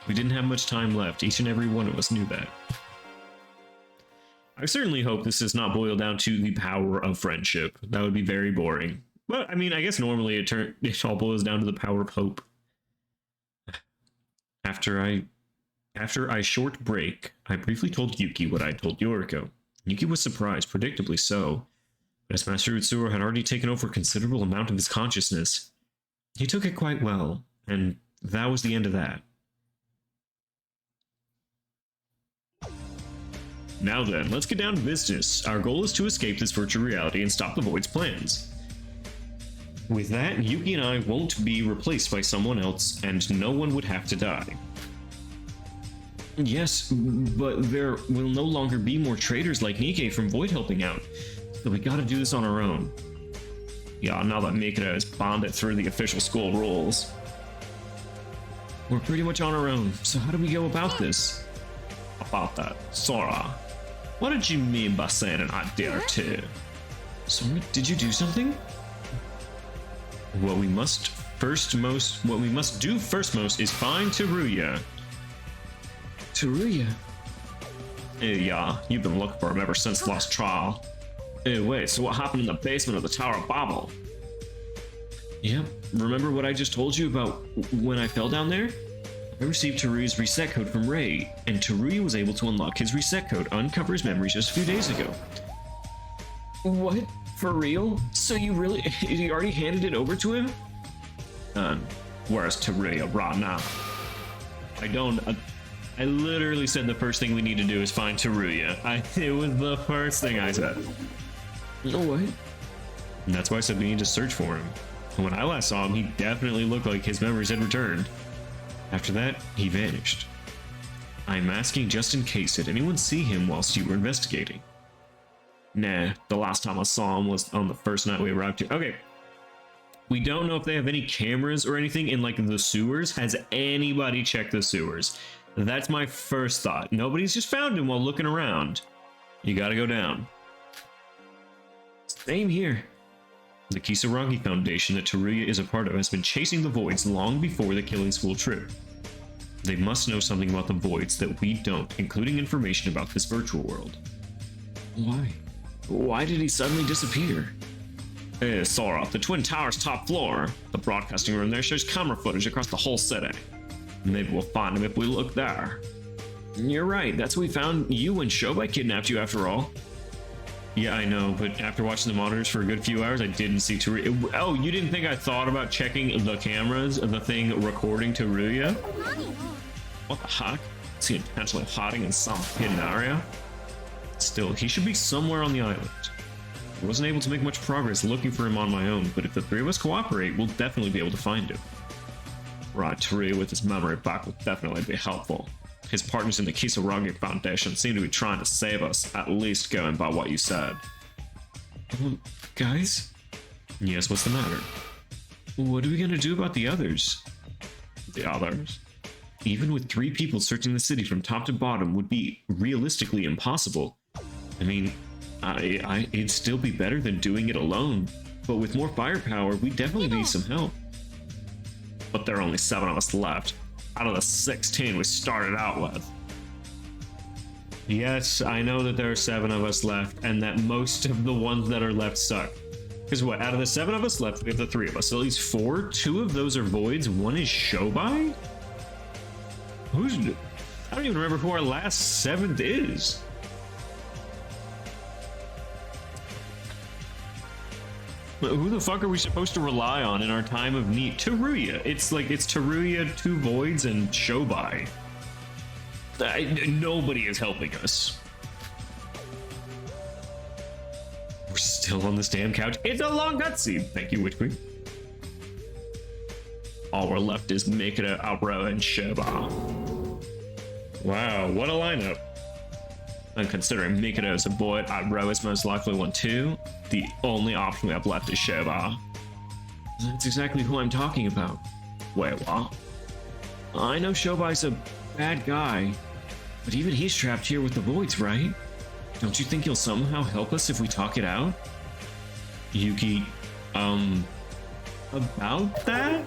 We didn't have much time left. Each and every one of us knew that. I certainly hope this does not boil down to the power of friendship. That would be very boring. But, I mean, I guess normally it all boils down to the power of hope. After a short break, I briefly told Yuki what I told Yoriko. Yuki was surprised, predictably so. But as Master Utsuro had already taken over a considerable amount of his consciousness, he took it quite well, and that was the end of that. Now then, let's get down to business. Our goal is to escape this virtual reality and stop the Void's plans. With that, Yuki and I won't be replaced by someone else, and no one would have to die. Yes, but there will no longer be more traitors like Nikke from Void helping out, so we gotta do this on our own. Yeah, now that Mikita has bonded through the official school rules. We're pretty much on our own, so how do we go about this? About that, Sora. What did you mean by saying an idea or two? Sora, did you do something? What we must do first most is find Teruya. Teruya? Yeah, you've been looking for him ever since the last trial. Wait, so what happened in the basement of the Tower of Babel? Yep, remember what I just told you about when I fell down there? I received Teruya's reset code from Ray, and Teruya was able to unlock his reset code, uncover his memories just a few days ago. What? For real? So you already handed it over to him? Where's Teruya right now? I literally said the first thing we need to do is find Teruya. It was the first thing I said. No way. And that's why I said we need to search for him. And when I last saw him, he definitely looked like his memories had returned. After that, he vanished. I'm asking just in case, did anyone see him whilst you were investigating? Nah, the last time I saw him was on the first night we arrived here. Okay. We don't know if they have any cameras or anything in, like, the sewers. Has anybody checked the sewers? That's my first thought. Nobody's just found him while looking around. You gotta go down. Same here. The Kisaragi Foundation that Teruya is a part of has been chasing the Voids long before the Killing School trip. They must know something about the Voids that we don't, including information about this virtual world. Why? Why did he suddenly disappear? Sora, the Twin Towers top floor. The broadcasting room there shows camera footage across the whole city. Maybe we'll find him if we look there. You're right, that's what we found you when Shobai kidnapped you after all. Yeah, I know, but after watching the monitors for a good few hours, I didn't see Teruya. Oh, you didn't think I thought about checking the cameras of the thing recording Teruya? What the heck? Is he intentionally hiding in some hidden area? Still, he should be somewhere on the island. I wasn't able to make much progress looking for him on my own, but if the three of us cooperate, we'll definitely be able to find him. Right, Teruya with his memory back will definitely be helpful. His partners in the Kisaragi Foundation seem to be trying to save us, at least going by what you said. Guys? Yes, what's the matter? What are we gonna do about the others? The others? Even with 3 people searching the city from top to bottom would be realistically impossible. I mean, it'd still be better than doing it alone, but with more firepower, we definitely need some help. But there are only 7 of us left, out of the 16 we started out with. Yes, I know that there are 7 of us left, and that most of the ones that are left suck. Because what, out of the 7 of us left, we have the 3 of us. So at least 4, 2 of those are voids, 1 is Shobai? I don't even remember who our last 7th is. Who the fuck are we supposed to rely on in our time of need? Teruya. It's Teruya, 2 voids, and Shobai. Nobody is helping us. We're still on this damn couch. It's a long cutscene. Thank you, Witch Queen. All we're left is Mikado, Aura, and Shobai. Wow, what a lineup. And considering Mikado is a void, Aura is most likely one too. The only option we have left is Shobai. That's exactly who I'm talking about. Wait, what? I know Shobai's a bad guy, but even he's trapped here with the voids, right? Don't you think he'll somehow help us if we talk it out? Yuki, about that?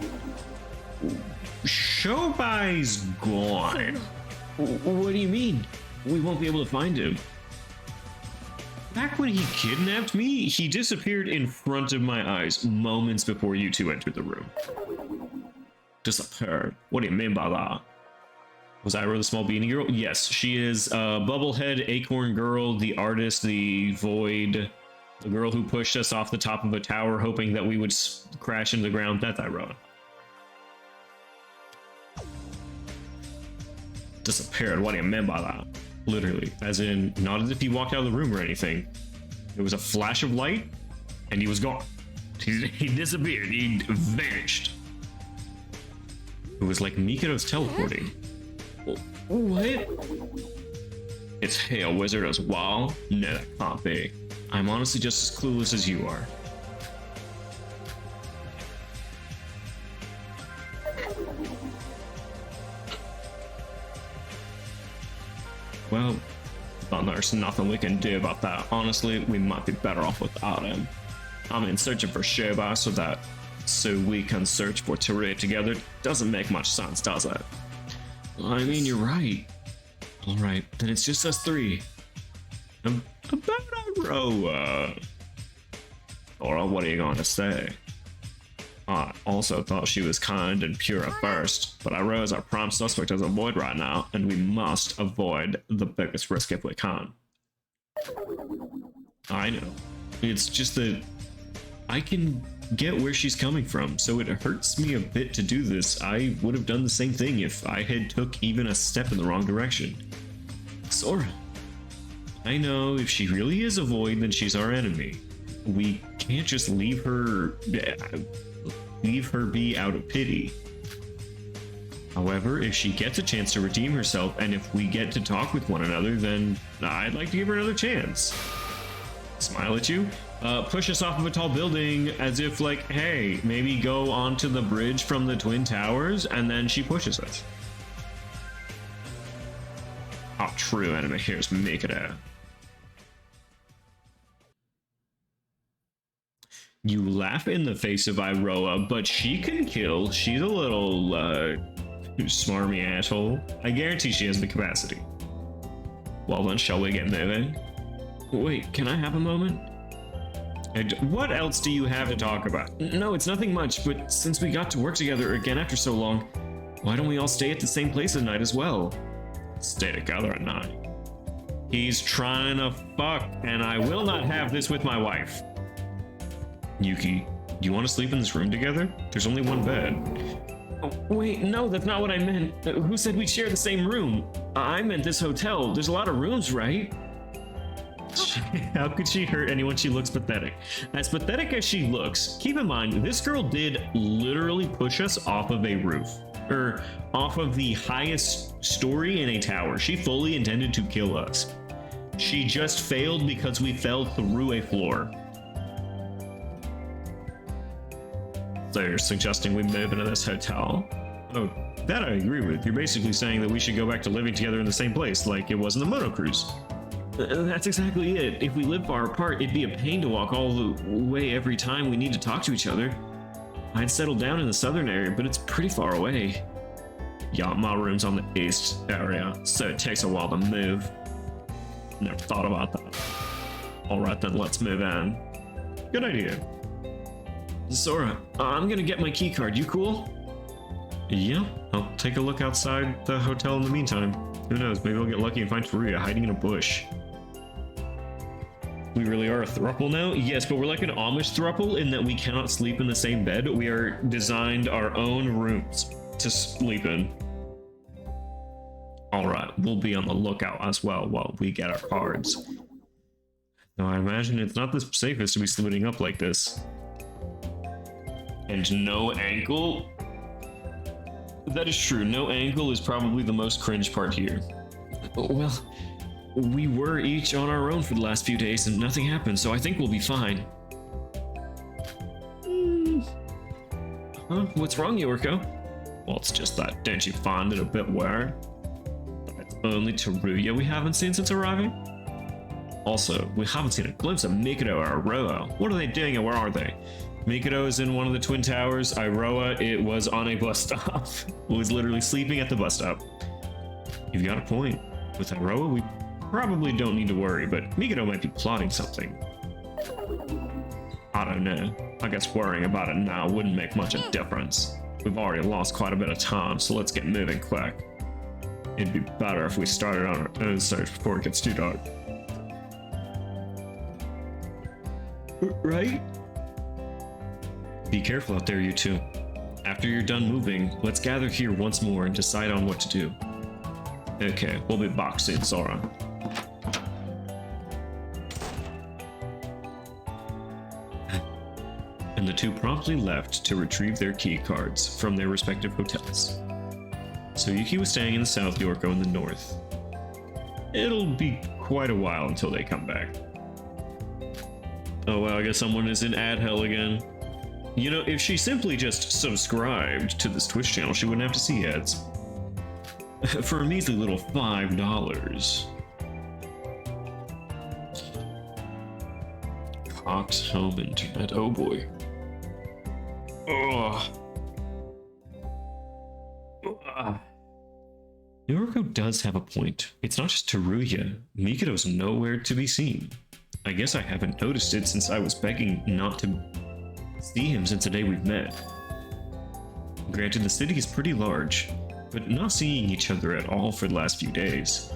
Shobai's gone. What do you mean? We won't be able to find him. Back when he kidnapped me, he disappeared in front of my eyes moments before you 2 entered the room. Disappeared? What do you mean by that? Was Iroh the small beanie girl? Yes, she is Bubblehead, Acorn Girl, the artist, the void, the girl who pushed us off the top of a tower hoping that we would crash into the ground. That's Iroh. Disappeared? What do you mean by that? Literally, as in, not as if he walked out of the room or anything. It was a flash of light, and he was gone. He disappeared. He vanished. It was like Mikado's teleporting. What? It's Hail Wizard as well? No, that can't be. I'm honestly just as clueless as you are. Well, there's nothing we can do about that. Honestly, we might be better off without him. I'm in searching for Shobai so we can search for Teruya together. Doesn't make much sense, does it? I mean, you're right. Alright, then it's just us 3. About Iroha. Or what are you going to say? I also thought she was kind and pure at first, but Iroha is our prime suspect as a void right now, and we must avoid the biggest risk if we can. I know. It's just that I can get where she's coming from, so it hurts me a bit to do this. I would have done the same thing if I had took even a step in the wrong direction. Sora. I know if she really is a void, then she's our enemy. We can't just leave her be out of pity. However, if she gets a chance to redeem herself, and if we get to talk with one another, then I'd like to give her another chance. Smile at you? Push us off of a tall building as if like, hey, maybe go onto the bridge from the Twin Towers, and then she pushes us. Our true enemy here is Mikado. You laugh in the face of Iroha, but she can kill. She's a little, smarmy asshole. I guarantee she has the capacity. Well then, shall we get moving? Wait, can I have a moment? What else do you have to talk about? No, it's nothing much, but since we got to work together again after so long, why don't we all stay at the same place tonight as well? stay together at night. He's trying to fuck, and I will not have this with my wife. Yuki, do you want to sleep in this room together? There's only one bed. Oh, wait, no, that's not what I meant. Who said we'd share the same room? I meant this hotel. There's a lot of rooms, right? How could she hurt anyone? She looks pathetic. As pathetic as she looks, keep in mind, this girl did literally push us off of a roof. Or off of the highest story in a tower. She fully intended to kill us. She just failed because we fell through a floor. So you're suggesting we move into this hotel? Oh, that I agree with. You're basically saying that we should go back to living together in the same place, like it was in the moto cruise. That's exactly it. If we live far apart, it'd be a pain to walk all the way every time we need to talk to each other. I'd settle down in the southern area, but it's pretty far away. Yeah, my room's on the east area, so it takes a while to move. Never thought about that. Alright then, let's move in. Good idea. Sora, I'm gonna get my key card. You cool? Yeah, I'll take a look outside the hotel in the meantime. Who knows, maybe I'll get lucky and find Teruya hiding in a bush. We really are a throuple now? Yes, but we're like an Amish throuple in that we cannot sleep in the same bed. We are designed our own rooms to sleep in. Alright, we'll be on the lookout as well while we get our cards. Now I imagine it's not the safest to be splitting up like this. And no ankle? That is true, no ankle is probably the most cringe part here. Well, we were each on our own for the last few days and nothing happened, so I think we'll be fine. Huh? What's wrong, Yorko? Well, it's just that, didn't you find it a bit weird? It's only Teruya we haven't seen since arriving? Also, we haven't seen a glimpse of Mikado or Aroa. What are they doing and where are they? Mikado is in one of the twin towers. Iroha, it was on a bus stop. It was literally sleeping at the bus stop. You've got a point. With Iroha, we probably don't need to worry, but Mikado might be plotting something. I don't know. I guess worrying about it now wouldn't make much of a difference. We've already lost quite a bit of time, so let's get moving quick. It'd be better if we started on our own search before it gets too dark. Right? Be careful out there, you two. After you're done moving, let's gather here once more and decide on what to do. Okay, we'll be back soon, Sora. And the two promptly left to retrieve their key cards from their respective hotels. So Yuki was staying in the south, Yorko in the north. It'll be quite a while until they come back. Oh well, I guess someone is in ad hell again. You know, if she simply just subscribed to this Twitch channel, she wouldn't have to see ads. For a measly little $5. Cox Home Internet, oh boy. Ugh. Yoriko does have a point. It's not just Teruya. Mikado's nowhere to be seen. I guess I haven't noticed it since I was begging not to see him since the day we've met. Granted, the city is pretty large, but not seeing each other at all for the last few days.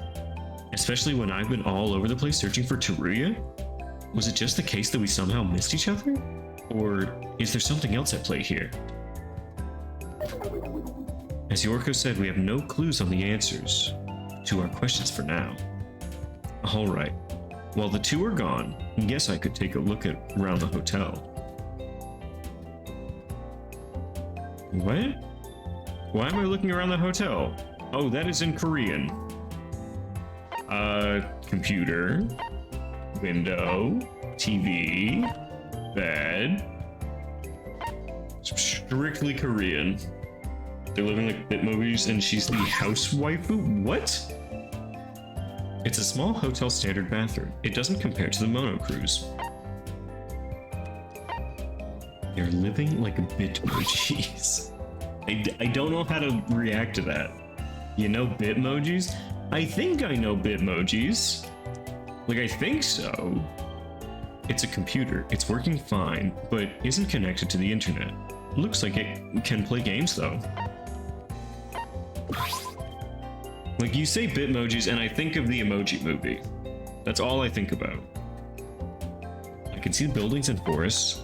Especially when I've been all over the place searching for Teruya? Was it just the case that we somehow missed each other? Or is there something else at play here? As Yorko said, we have no clues on the answers to our questions for now. Alright, while the two are gone, I guess I could take a look around the hotel. What? Why am I looking around the hotel? Oh, that is in Korean. Computer, window, TV, bed. Strictly Korean. They're living like Bitmojis and she's the house waifu? What? It's a small hotel standard bathroom. It doesn't compare to the Mono Cruise. They're living like Bitmojis. I don't know how to react to that. You know Bitmojis? I think I know Bitmojis. Like, I think so. It's a computer. It's working fine, but isn't connected to the internet. Looks like it can play games, though. Like, you say Bitmojis and I think of the Emoji Movie. That's all I think about. I can see buildings and forests.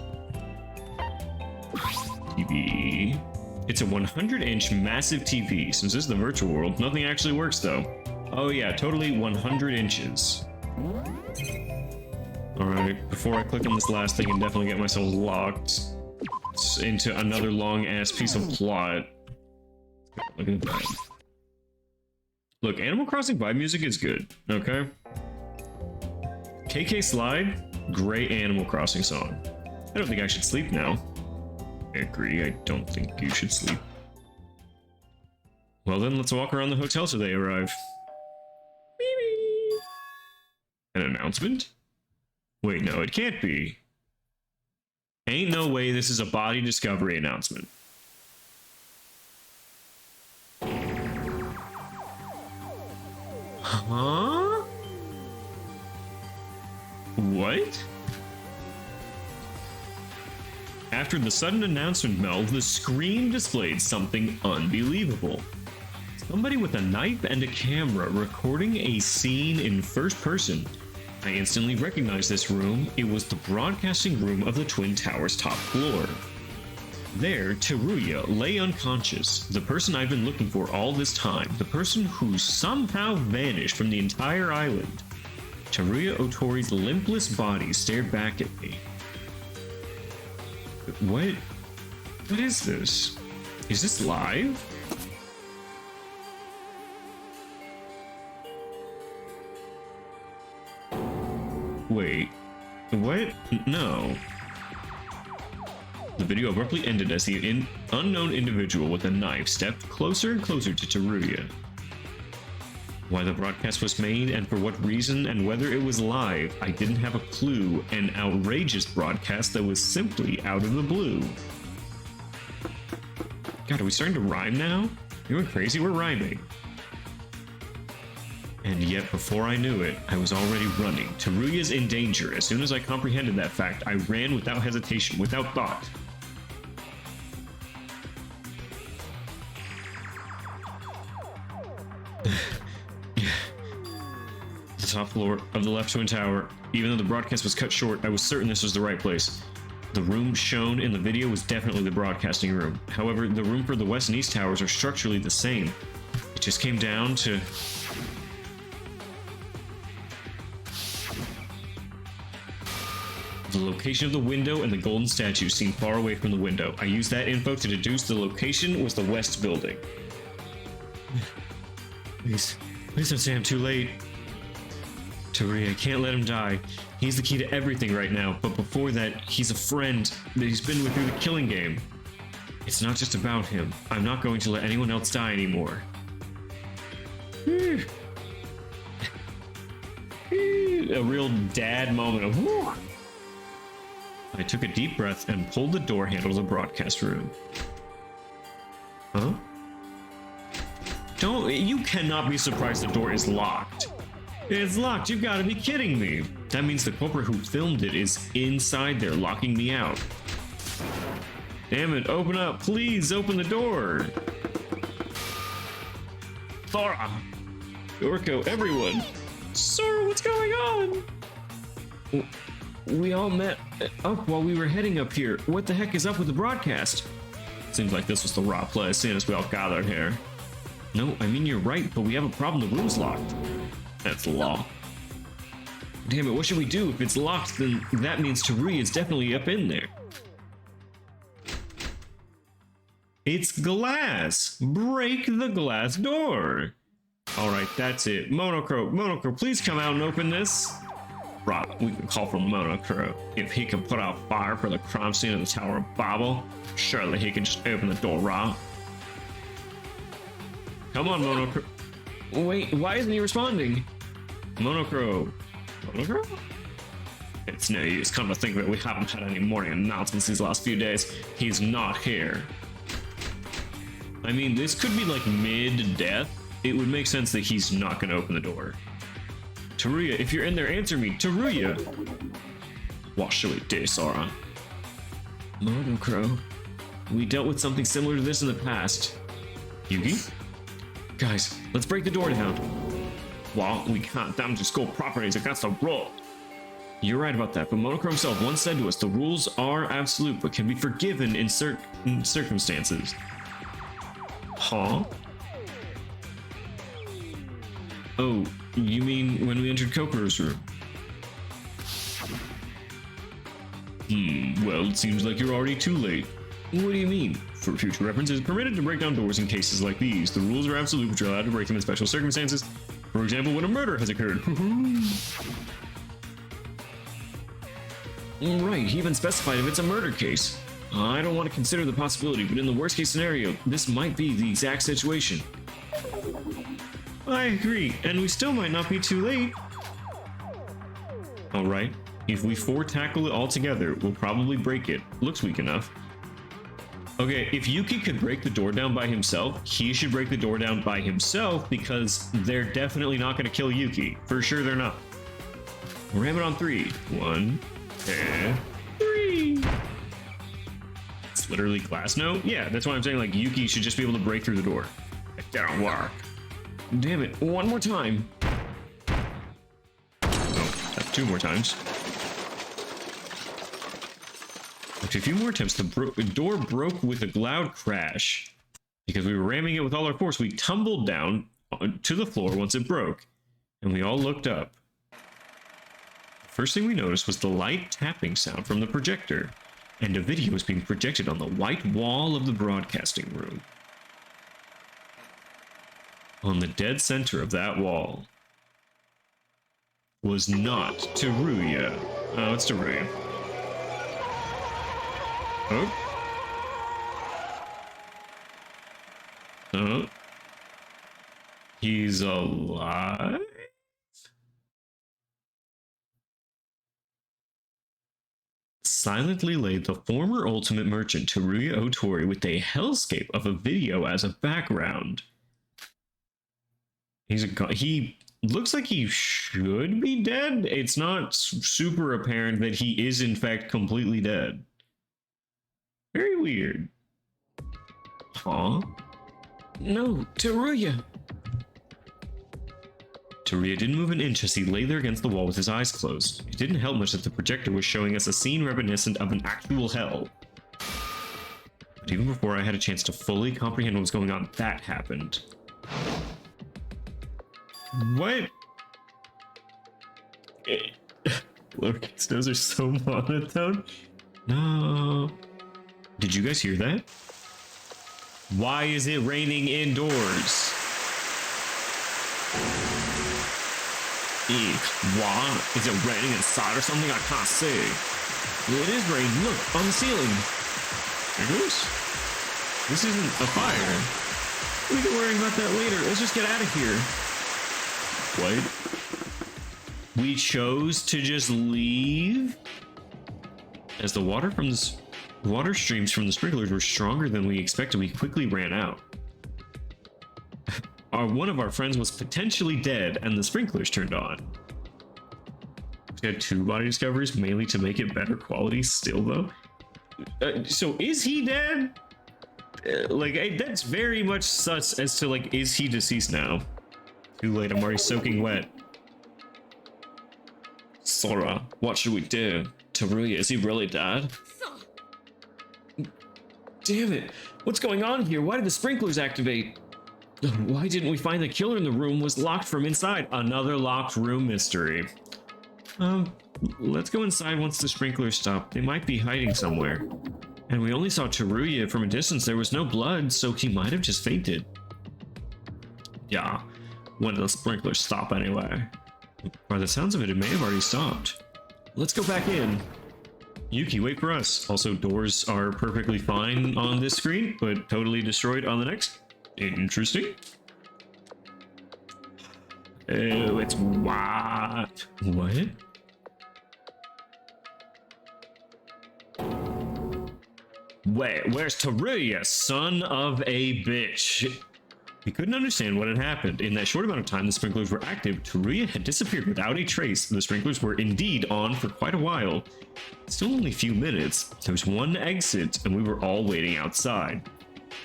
TV. It's a 100-inch massive TV. Since this is the virtual world, nothing actually works though. Oh yeah, totally 100 inches. Alright, before I click on this last thing and definitely get myself locked into another long-ass piece of plot. Look at that. Look, Animal Crossing vibe music is good, okay? KK Slide, great Animal Crossing song. I don't think I should sleep now. I agree, I don't think you should sleep. Well then, let's walk around the hotel till they arrive. An announcement? Wait, no, it can't be. Ain't no way this is a body discovery announcement. Huh? What? After the sudden announcement, Mel, the screen displayed something unbelievable. Somebody with a knife and a camera recording a scene in first person. I instantly recognized this room. It was the broadcasting room of the Twin Towers' top floor. There, Teruya lay unconscious, the person I've been looking for all this time, the person who somehow vanished from the entire island. Teruya Otori's limpless body stared back at me. What is this? Is this live? Wait, what? No. The video abruptly ended as the unknown individual with a knife stepped closer and closer to Teruya. Why the broadcast was made and for what reason and whether it was live, I didn't have a clue. An outrageous broadcast that was simply out of the blue. God, are we starting to rhyme now? You're going crazy, we're rhyming. And yet, before I knew it, I was already running. Teruya's in danger. As soon as I comprehended that fact, I ran without hesitation, without thought. The top floor of the left twin tower. Even though the broadcast was cut short, I was certain this was the right place. The room shown in the video was definitely the broadcasting room. However, the room for the west and east towers are structurally the same. It just came down to... the location of the window and the golden statue seemed far away from the window. I used that info to deduce the location was the west building. Please don't say I'm too late. Teruya, I can't let him die. He's the key to everything right now, but before that, he's a friend that he's been with through the killing game. It's not just about him. I'm not going to let anyone else die anymore. A real dad moment of whew. I took a deep breath and pulled the door handle of the broadcast room. Huh? You cannot be surprised the door is locked. It's locked, you've got to be kidding me. That means the culprit who filmed it is inside there, locking me out. Damn it, open up, please open the door. Thora, Yorko, everyone. Sir, what's going on? We all met up while we were heading up here. What the heck is up with the broadcast? Seems like this was the raw play as soon as we all gathered here. No, I mean you're right, but we have a problem. The room's locked. That's the law. Damn it, what should we do? If it's locked, then that means Teruya is definitely up in there. It's glass! Break the glass door! Alright, that's it. Monocro, please come out and open this. Rob, we can call for Monocro. If he can put out fire for the crime scene of the Tower of Babel, surely he can just open the door, Rob. Come on, Monocro. Wait, why isn't he responding? Monocro. It's no use. Come to think of it, we haven't had any morning announcements these last few days. He's not here. I mean, this could be like mid-death. It would make sense that he's not going to open the door. Teruya, if you're in there, answer me. Teruya! What should we do, Sora? Monocro. We dealt with something similar to this in the past. Yugi? Guys, let's break the door down. Well, we can't damage school properties against the rule. You're right about that, but Monochrome himself once said to us the rules are absolute but can be forgiven in certain circumstances. Huh? Oh, you mean when we entered Kokor's room? Well, it seems like you're already too late. What do you mean? For future reference, it is permitted to break down doors in cases like these. The rules are absolute, but you're allowed to break them in special circumstances. For example, when a murder has occurred. Right, he even specified if it's a murder case. I don't want to consider the possibility, but in the worst case scenario, this might be the exact situation. I agree, and we still might not be too late. Alright, if we tackle it all together, we'll probably break it. Looks weak enough. Okay, if Yuki could break the door down by himself, he should break the door down by himself because they're definitely not going to kill Yuki. For sure they're not. Ram it on 3. 1, 2, 3. It's literally glass. No? Yeah, that's why I'm saying like Yuki should just be able to break through the door. It didn't work. Damn it, one more time. Oh, that's 2 more times. After a few more attempts, the door broke with a loud crash. Because we were ramming it with all our force, we tumbled down to the floor once it broke. And we all looked up. First thing we noticed was the light tapping sound from the projector. And a video was being projected on the white wall of the broadcasting room. On the dead center of that wall was not Teruya. Oh, it's Teruya. Oh. Oh. He's alive? Silently laid the former ultimate merchant Teruya Otori with a hellscape of a video as a background. He looks like he should be dead. It's not super apparent that he is in fact completely dead. Very weird. Huh? No, Teruya. Teruya didn't move an inch as he lay there against the wall with his eyes closed. It didn't help much that the projector was showing us a scene reminiscent of an actual hell. But even before I had a chance to fully comprehend what was going on, that happened. What? Lowercase no's are so monotone. No. Did you guys hear that? Why is it raining indoors? Eek, what? Is it raining inside or something? I can't see. It is raining. Look, on the ceiling. There it goes. This isn't a fire. We can worry about that later. Let's just get out of here. What? We chose to just leave? As the water streams from the sprinklers were stronger than we expected, we quickly ran out. One of our friends was potentially dead, and the sprinklers turned on. We had 2 body discoveries, mainly to make it better quality still, though. So is he dead? That's very much sus as to, is he deceased now? Too late, I'm already soaking wet. Sora, what should we do? Teruya, is he really dead? Damn it! What's going on here? Why did the sprinklers activate? Why didn't we find the killer in the room was locked from inside? Another locked room mystery. Let's go inside once the sprinklers stop. They might be hiding somewhere. And we only saw Teruya from a distance. There was no blood, so he might have just fainted. Yeah. When did the sprinklers stop anyway? By the sounds of it, it may have already stopped. Let's go back in. Yuki, wait for us. Also, doors are perfectly fine on this screen, but totally destroyed on the next. Interesting. Oh, it's what? What? Wait, where's Teruya, son of a bitch? We couldn't understand what had happened. In that short amount of time the sprinklers were active, Teruya had disappeared without a trace. The sprinklers were indeed on for quite a while. Still only a few minutes. There was one exit, and we were all waiting outside.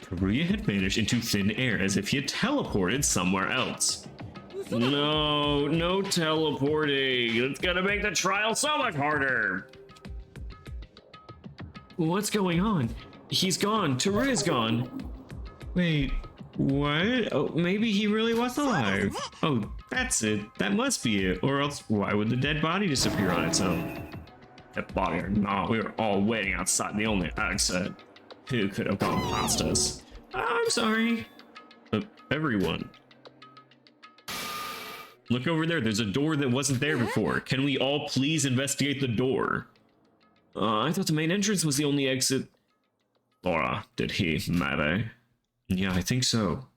Teruya had vanished into thin air as if he had teleported somewhere else. No, no teleporting. It's gonna make the trial so much harder. What's going on? He's gone. Teruya's gone. Wait, what? Oh, maybe he really was alive. Oh, that's it. That must be it. Or else, why would the dead body disappear on its own? That body or not, we were all waiting outside the only exit. Who could have gone past us? I'm sorry. Everyone. Look over there. There's a door that wasn't there before. Can we all please investigate the door? I thought the main entrance was the only exit. Laura, did he, maybe? Yeah, I think so.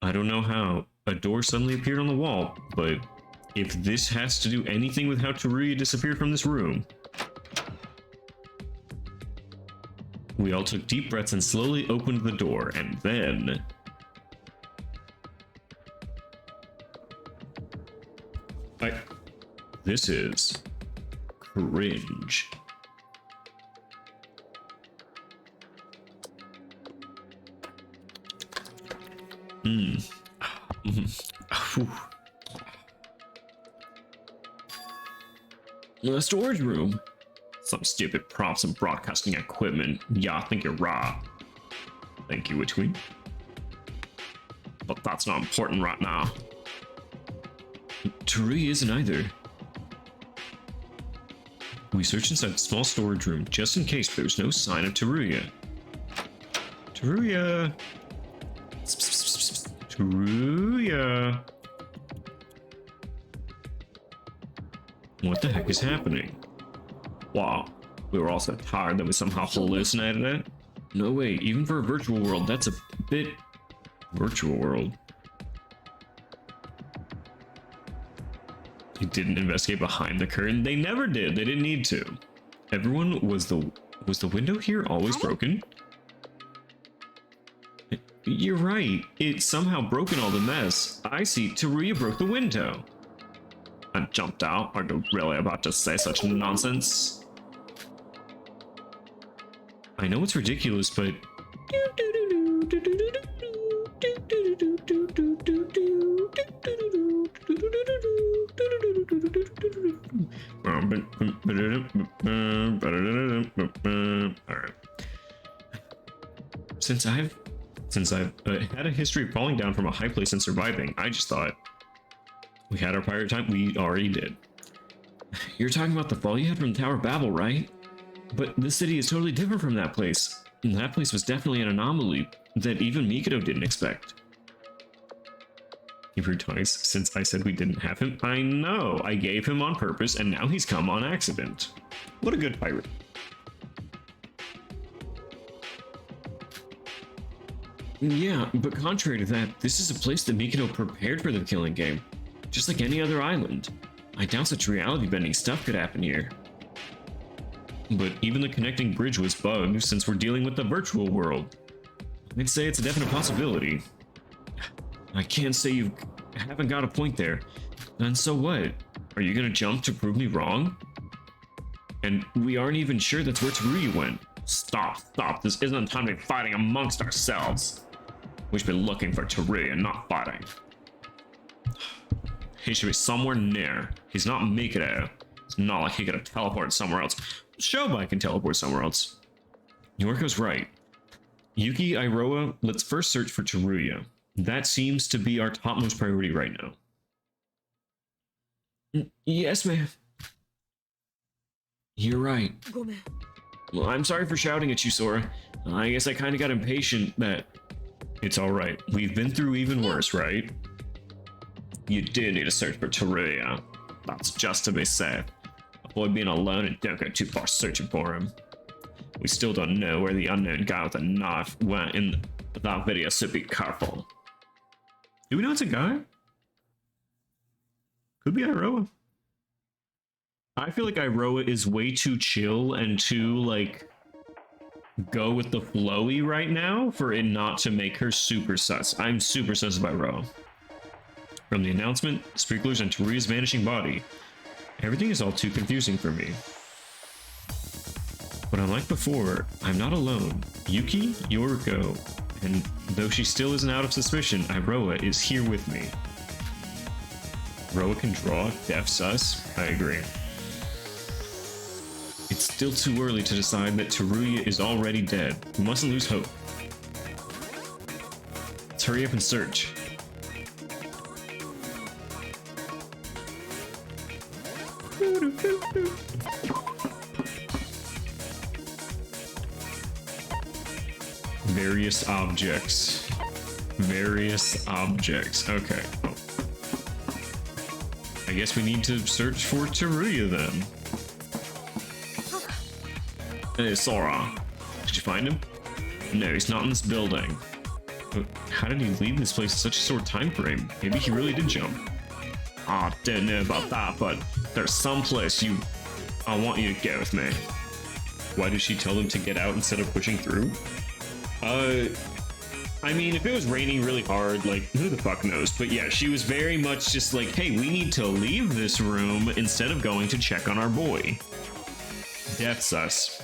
I don't know how. A door suddenly appeared on the wall, but if this has to do anything with how Teruya disappeared from this room. We all took deep breaths and slowly opened the door, and then... This is... cringe. A storage room. Some stupid props and broadcasting equipment. Yeah, I think you're right. Thank you, Witch Queen. But that's not important right now. Teruya isn't either. We searched inside the small storage room just in case there was no sign of Teruya. Teruya! Teruya! What the heck is happening? Wow, we were all so tired that we somehow hallucinated it? No way, even for a virtual world, that's a bit... virtual world. They didn't investigate behind the curtain. They never did. They didn't need to. Everyone, was the window here always broken? You're right. It somehow broke in all the mess. I see. Teruya broke the window. I jumped out. Are you really about to say such nonsense? I know it's ridiculous, but... Alright. Since I've had a history of falling down from a high place and surviving, I just thought we had our pirate time. We already did. You're talking about the fall you had from Tower of Babel, right? But this city is totally different from that place. And that place was definitely an anomaly that even Mikado didn't expect. You've heard twice since I said we didn't have him. I know, I gave him on purpose and now he's come on accident. What a good pirate. Yeah, but contrary to that, this is a place that Mikado prepared for the killing game. Just like any other island. I doubt such reality-bending stuff could happen here. But even the connecting bridge was bugged since we're dealing with the virtual world. I'd say it's a definite possibility. I can't say you haven't got a point there. Then so what? Are you gonna jump to prove me wrong? And we aren't even sure that's where Teruya went. Stop. This isn't the time to be fighting amongst ourselves. We should be looking for Teruya, not fighting. He should be somewhere near. He's not Mikado. It's not like he could have teleported somewhere else. Shobai can teleport somewhere else. Yoriko's right. Yuki, Iroha, let's first search for Teruya. That seems to be our topmost priority right now. Yes, ma'am. You're right. Well, I'm sorry for shouting at you, Sora. I guess I kind of got impatient, but... It's alright. We've been through even worse, right? You do need to search for Teruya. That's just to be safe. Avoid being alone and don't go too far searching for him. We still don't know where the unknown guy with a knife went in that video, so be careful. Do we know it's a guy? Could be Iroha. I feel like Iroha is way too chill and too, like, go with the flowy right now for it not to make her super sus. I'm super sus of Iroha. From the announcement, sprinklers, and Teruya's vanishing body, everything is all too confusing for me. But unlike before, I'm not alone. Yuki, Yoriko, and though she still isn't out of suspicion, Iroha is here with me. Iroha can draw, def sus. I agree. It's still too early to decide that Teruya is already dead. We mustn't lose hope. Let's hurry up and search. Various objects. Various objects. Okay. I guess we need to search for Teruya then. Hey, Sora. Did you find him? No, he's not in this building. But how did he leave this place in such a short time frame? Maybe he really did jump. I don't know about that, but there's some place I want you to go with me. Why did she tell them to get out instead of pushing through? I mean, if it was raining really hard, like, who the fuck knows? But yeah, she was very much just like, hey, we need to leave this room instead of going to check on our boy. Death's us.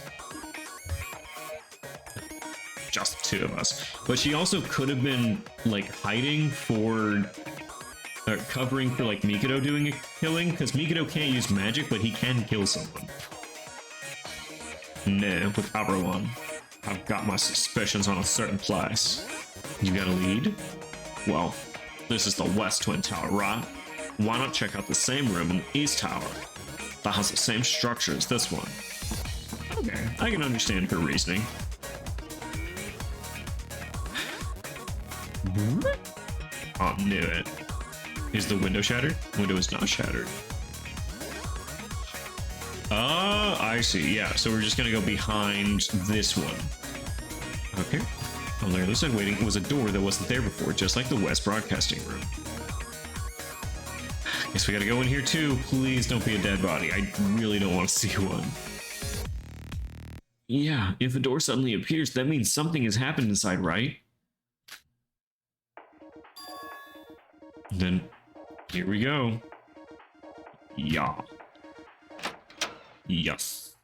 Just the two of us. But she also could have been, like, hiding for... covering for, like, Mikado doing a killing, because Mikado can't use magic, but he can kill someone. Nah, with Abrawan. I've got my suspicions on a certain place. You got a lead? Well, this is the West Twin Tower, right? Why not check out the same room in the East Tower? That has the same structure as this one. Okay, I can understand her reasoning. Oh, knew it. Is the window shattered? Window is not shattered. Oh, I see. Yeah, so we're just gonna go behind this one. Okay. On the other side waiting was a door that wasn't there before, just like the West Broadcasting Room. Guess we gotta go in here too. Please don't be a dead body. I really don't want to see one. Yeah, if a door suddenly appears, that means something has happened inside, right? Then, here we go. Yeah. Yes.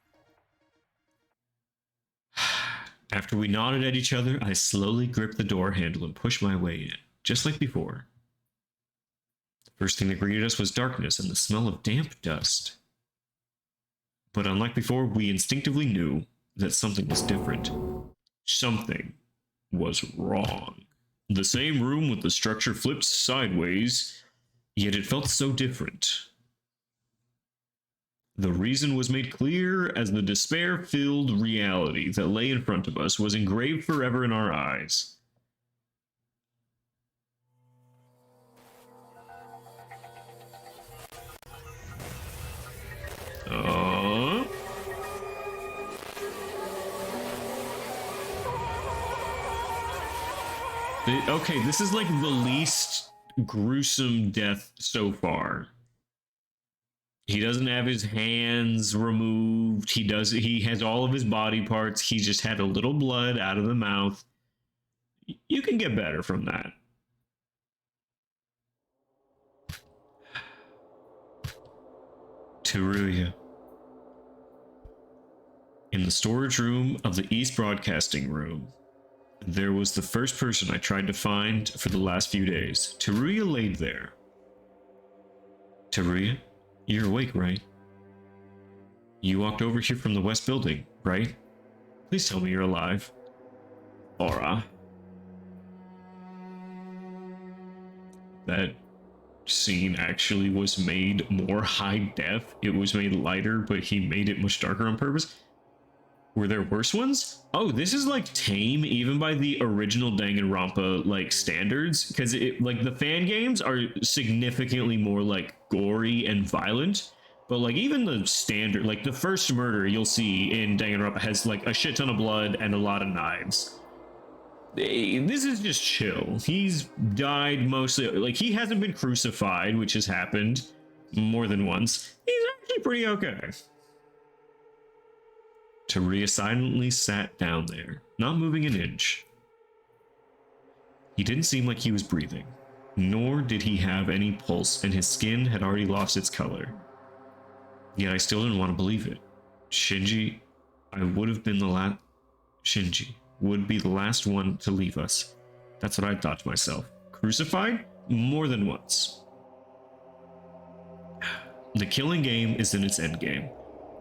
After we nodded at each other, I slowly gripped the door handle and pushed my way in, just like before. The first thing that greeted us was darkness and the smell of damp dust. But unlike before, we instinctively knew that something was different. Something was wrong. The same room with the structure flipped sideways, yet it felt so different. The reason was made clear as the despair-filled reality that lay in front of us was engraved forever in our eyes. Okay, this is like the least gruesome death so far. He doesn't have his hands removed. He has all of his body parts. He just had a little blood out of the mouth. You can get better from that. Teruya. In the storage room of the East Broadcasting Room, there was the first person I tried to find for the last few days. Teruya laid there. Teruya, you're awake, right? You walked over here from the West Building, right? Please tell me you're alive. Aura. That scene actually was made more high def. It was made lighter, but he made it much darker on purpose. Were there worse ones? Oh, this is like tame even by the original Danganronpa like standards, because it like the fan games are significantly more like gory and violent, but like even the standard, like the first murder you'll see in Danganronpa has like a shit ton of blood and a lot of knives. This is just chill. He's died mostly, like he hasn't been crucified, which has happened more than once. He's actually pretty okay. Teruya silently sat down there, not moving an inch. He didn't seem like he was breathing, nor did he have any pulse, and his skin had already lost its color. Yet I still didn't want to believe it. Shinji, I would have been the last. Shinji would be the last one to leave us. That's what I thought to myself. Crucified? More than once. The killing game is in its endgame.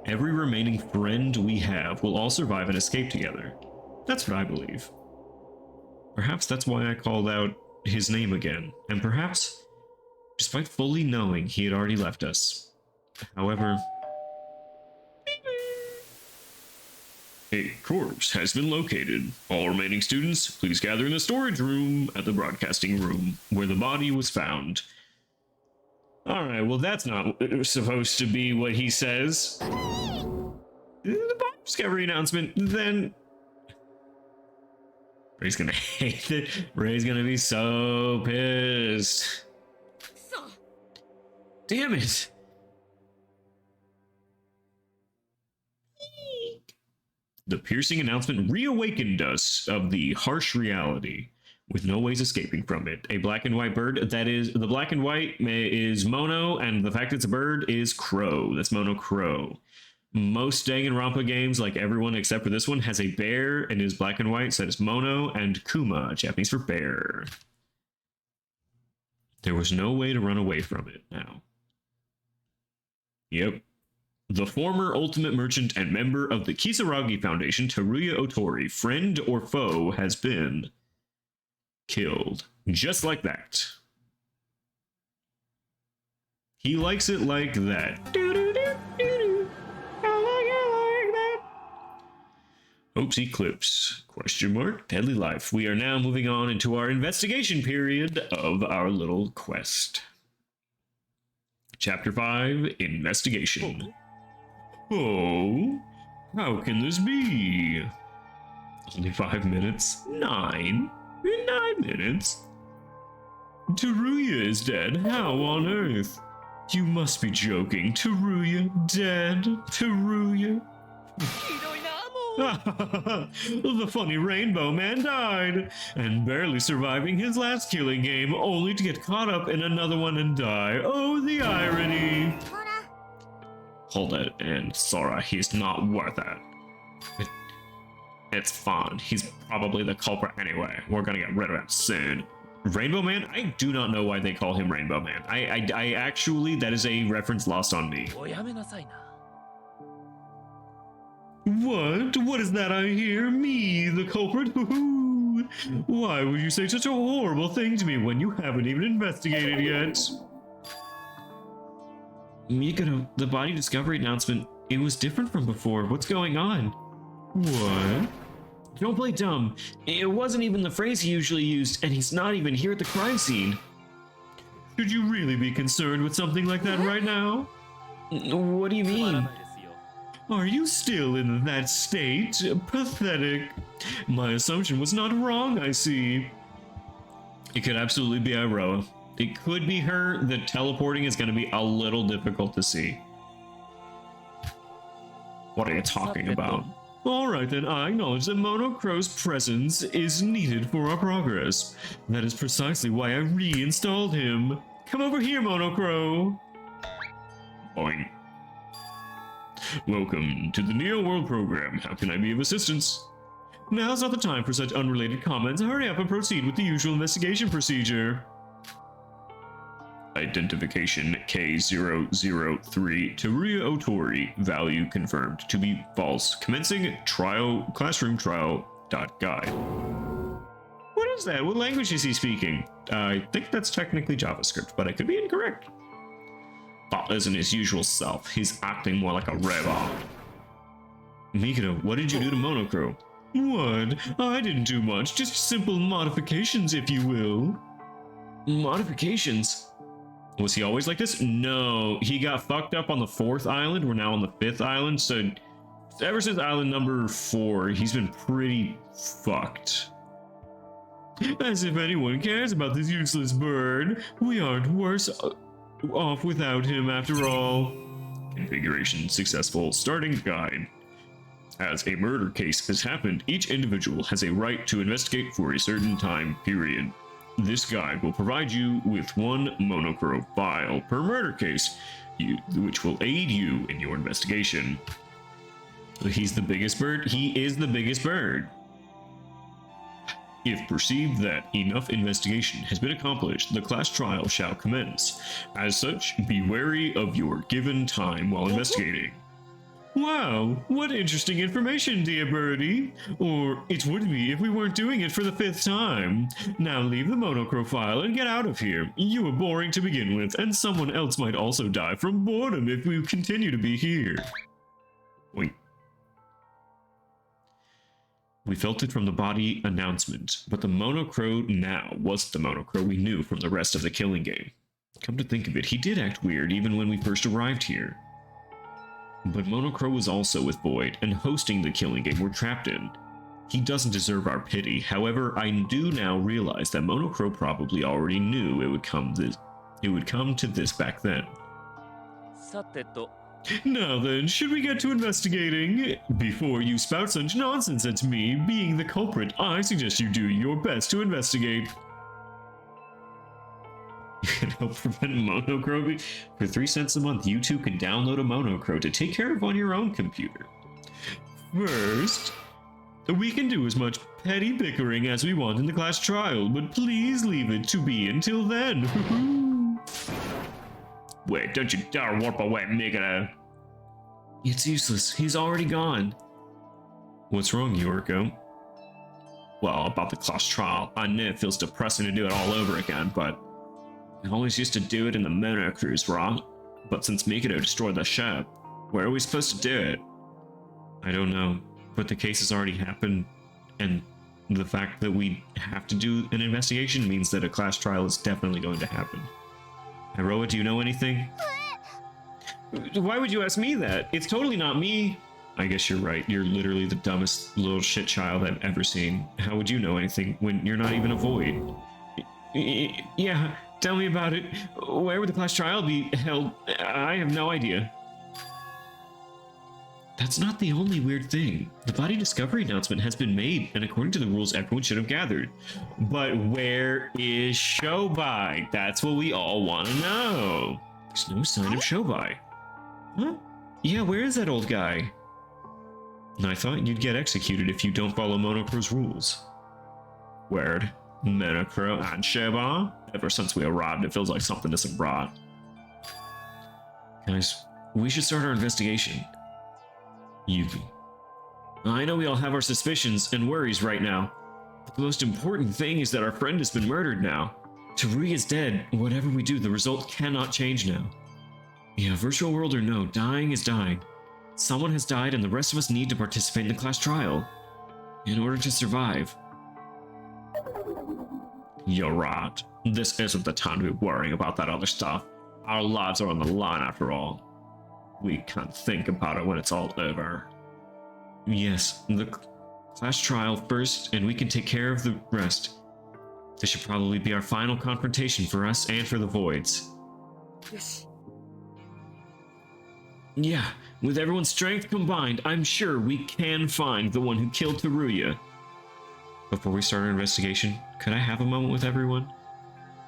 Every remaining friend we have will all survive and escape together. That's what I believe. Perhaps that's why I called out his name again, and perhaps, despite fully knowing he had already left us. However, a corpse has been located. All remaining students, please gather in the storage room at the broadcasting room, where the body was found. Alright, well that's not supposed to be what he says. The body discovery announcement, then... Ray's gonna hate it. Ray's gonna be so pissed. Damn it! The piercing announcement reawakened us of the harsh reality, with no ways escaping from it. A black and white bird, that is, the black and white is Mono, and the fact it's a bird is Crow. That's Mono Crow. Most Danganronpa games, like everyone except for this one, has a bear and is black and white, so that is Mono, and Kuma, Japanese for bear. There was no way to run away from it now. Yep. The former ultimate merchant and member of the Kisaragi Foundation, Teruya Otori, friend or foe, has been killed. Just like that. He likes it like that. Do-do-do-do-do. I like it like that. Hopes Eclipse, question mark, deadly life. We are now moving on into our investigation period of our little quest. Chapter 5, Investigation. Oh, how can this be? Only 5 minutes? 9 minutes? Teruya is dead. How on earth? You must be joking. Teruya dead? Teruya? The funny rainbow man died, and barely surviving his last killing game, only to get caught up in another one and die. Oh, the irony. Hold it, and Sora, he's not worth it. It's fun. He's probably the culprit anyway. We're gonna get rid of him soon. Rainbow Man? I do not know why they call him Rainbow Man. I actually, that is a reference lost on me. What? What is that I hear? Me, the culprit? Why would you say such a horrible thing to me when you haven't even investigated yet? Mikado, the body discovery announcement, it was different from before. What's going on? What? Don't play dumb. It wasn't even the phrase he usually used, and he's not even here at the crime scene. Should you really be concerned with something like that right now? What do you mean? Are you still in that state? Pathetic. My assumption was not wrong, I see. It could absolutely be Iroha. It could be her. The teleporting is going to be a little difficult to see. What are you talking about? Alright then, I acknowledge that Mono Crow's presence is needed for our progress. That is precisely why I reinstalled him. Come over here, Mono Crow. Boing. Welcome to the Neo World program. How can I be of assistance? Now's not the time for such unrelated comments. Hurry up and proceed with the usual investigation procedure. Identification K003 Teruya Otori, value confirmed to be false. Commencing trial, classroom trial.guide. What is that? What language is he speaking? I think that's technically JavaScript, but I could be incorrect. That isn't his usual self. He's acting more like a robot. Mikado, what did you do to Monocro? What? I didn't do much. Just simple modifications, if you will. Modifications? Was he always like this? No, he got fucked up on the 4th island. We're now on the 5th island, so ever since island number 4, he's been pretty fucked. As if anyone cares about this useless bird. We aren't worse off without him after all. Configuration successful. Starting guide. As a murder case has happened, each individual has a right to investigate for a certain time period. This guide will provide you with 1 Monocro file per murder case, which will aid you in your investigation. He's the biggest bird? He is the biggest bird. If perceived that enough investigation has been accomplished, the class trial shall commence. As such, be wary of your given time while investigating. Wow, what interesting information, dear birdie. Or it would be if we weren't doing it for the 5th time. Now leave the monochrome file and get out of here. You were boring to begin with, and someone else might also die from boredom if we continue to be here. Wait. We felt it from the body announcement, but the monochrome now wasn't the monochrome we knew from the rest of the killing game. Come to think of it, he did act weird even when we first arrived here. But Monocro was also with Void, and hosting the killing game we're trapped in. He doesn't deserve our pity. However, I do now realize that Monocro probably already knew it would come to this back then. Now then, should we get to investigating? Before you spout such nonsense at me, being the culprit, I suggest you do your best to investigate. You can help prevent monochrome. For 3 cents a month, you too can download a monochrome to take care of on your own computer. First, we can do as much petty bickering as we want in the class trial, but please leave it to be until then. Wait, don't you dare warp away, Migano. It's useless. He's already gone. What's wrong, Yorko? Well, about the class trial. I know it feels depressing to do it all over again, but I always used to do it in the Mono Cruise, right? But since Mikado destroyed the ship, where are we supposed to do it? I don't know, but the case has already happened, and the fact that we have to do an investigation means that a class trial is definitely going to happen. Hiroa, do you know anything? Why would you ask me that? It's totally not me. I guess you're right. You're literally the dumbest little shit child I've ever seen. How would you know anything when you're not even a Void? Yeah, tell me about it. Where would the class trial be held? I have no idea. That's not the only weird thing. The body discovery announcement has been made, and according to the rules, everyone should have gathered. But where is Shobai? That's what we all want to know. There's no sign of Shobai. Huh? Yeah, where is that old guy? I thought you'd get executed if you don't follow Monocro's rules. Weird. Monocro and Shobai? Ever since we arrived, it feels like something isn't right. Guys, we should start our investigation. Yuki. I know we all have our suspicions and worries right now, but the most important thing is that our friend has been murdered now. Teruya is dead. Whatever we do, the result cannot change now. Yeah, virtual world or no, dying is dying. Someone has died and the rest of us need to participate in the class trial in order to survive. You're right. This isn't the time to be worrying about that other stuff. Our lives are on the line after all. We can't think about it when it's all over. Yes, the class trial first, and we can take care of the rest. This should probably be our final confrontation for us and for the Voids. Yes. Yeah, with everyone's strength combined, I'm sure we can find the one who killed Teruya. Before we start our investigation, could I have a moment with everyone?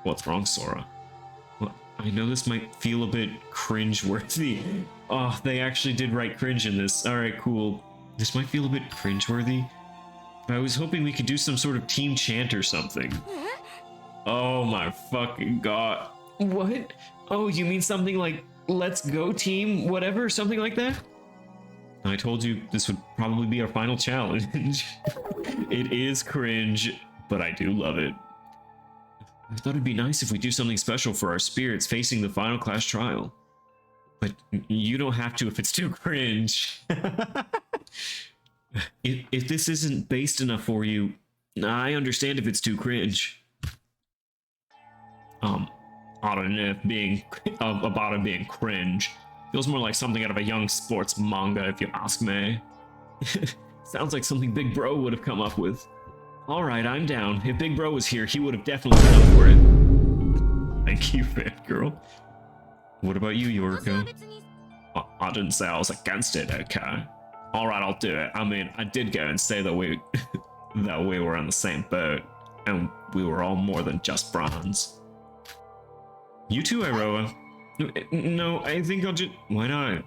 What's wrong, Sora? Well, I know this might feel a bit cringe-worthy. Oh, they actually did write cringe in this. Alright, cool. This might feel a bit cringe-worthy. But I was hoping we could do some sort of team chant or something. Oh my fucking god. What? Oh, you mean something like, let's go team, whatever, something like that? I told you this would probably be our final challenge. It is cringe, but I do love it. I thought it'd be nice if we do something special for our spirits facing the final class trial. But you don't have to if it's too cringe. If this isn't based enough for you, I understand if it's too cringe. I don't know if being about it being cringe. Feels more like something out of a young sports manga, if you ask me. Sounds like something Big Bro would have come up with. Alright, I'm down. If Big Bro was here, he would have definitely been up for it. Thank you, fangirl. What about you, Yoriko? I didn't say I was against it, okay? Alright, I'll do it. I mean, I did go and say that we were on the same boat, and we were all more than just bronze. You too, Iroha. No, I think I'll just... Why not?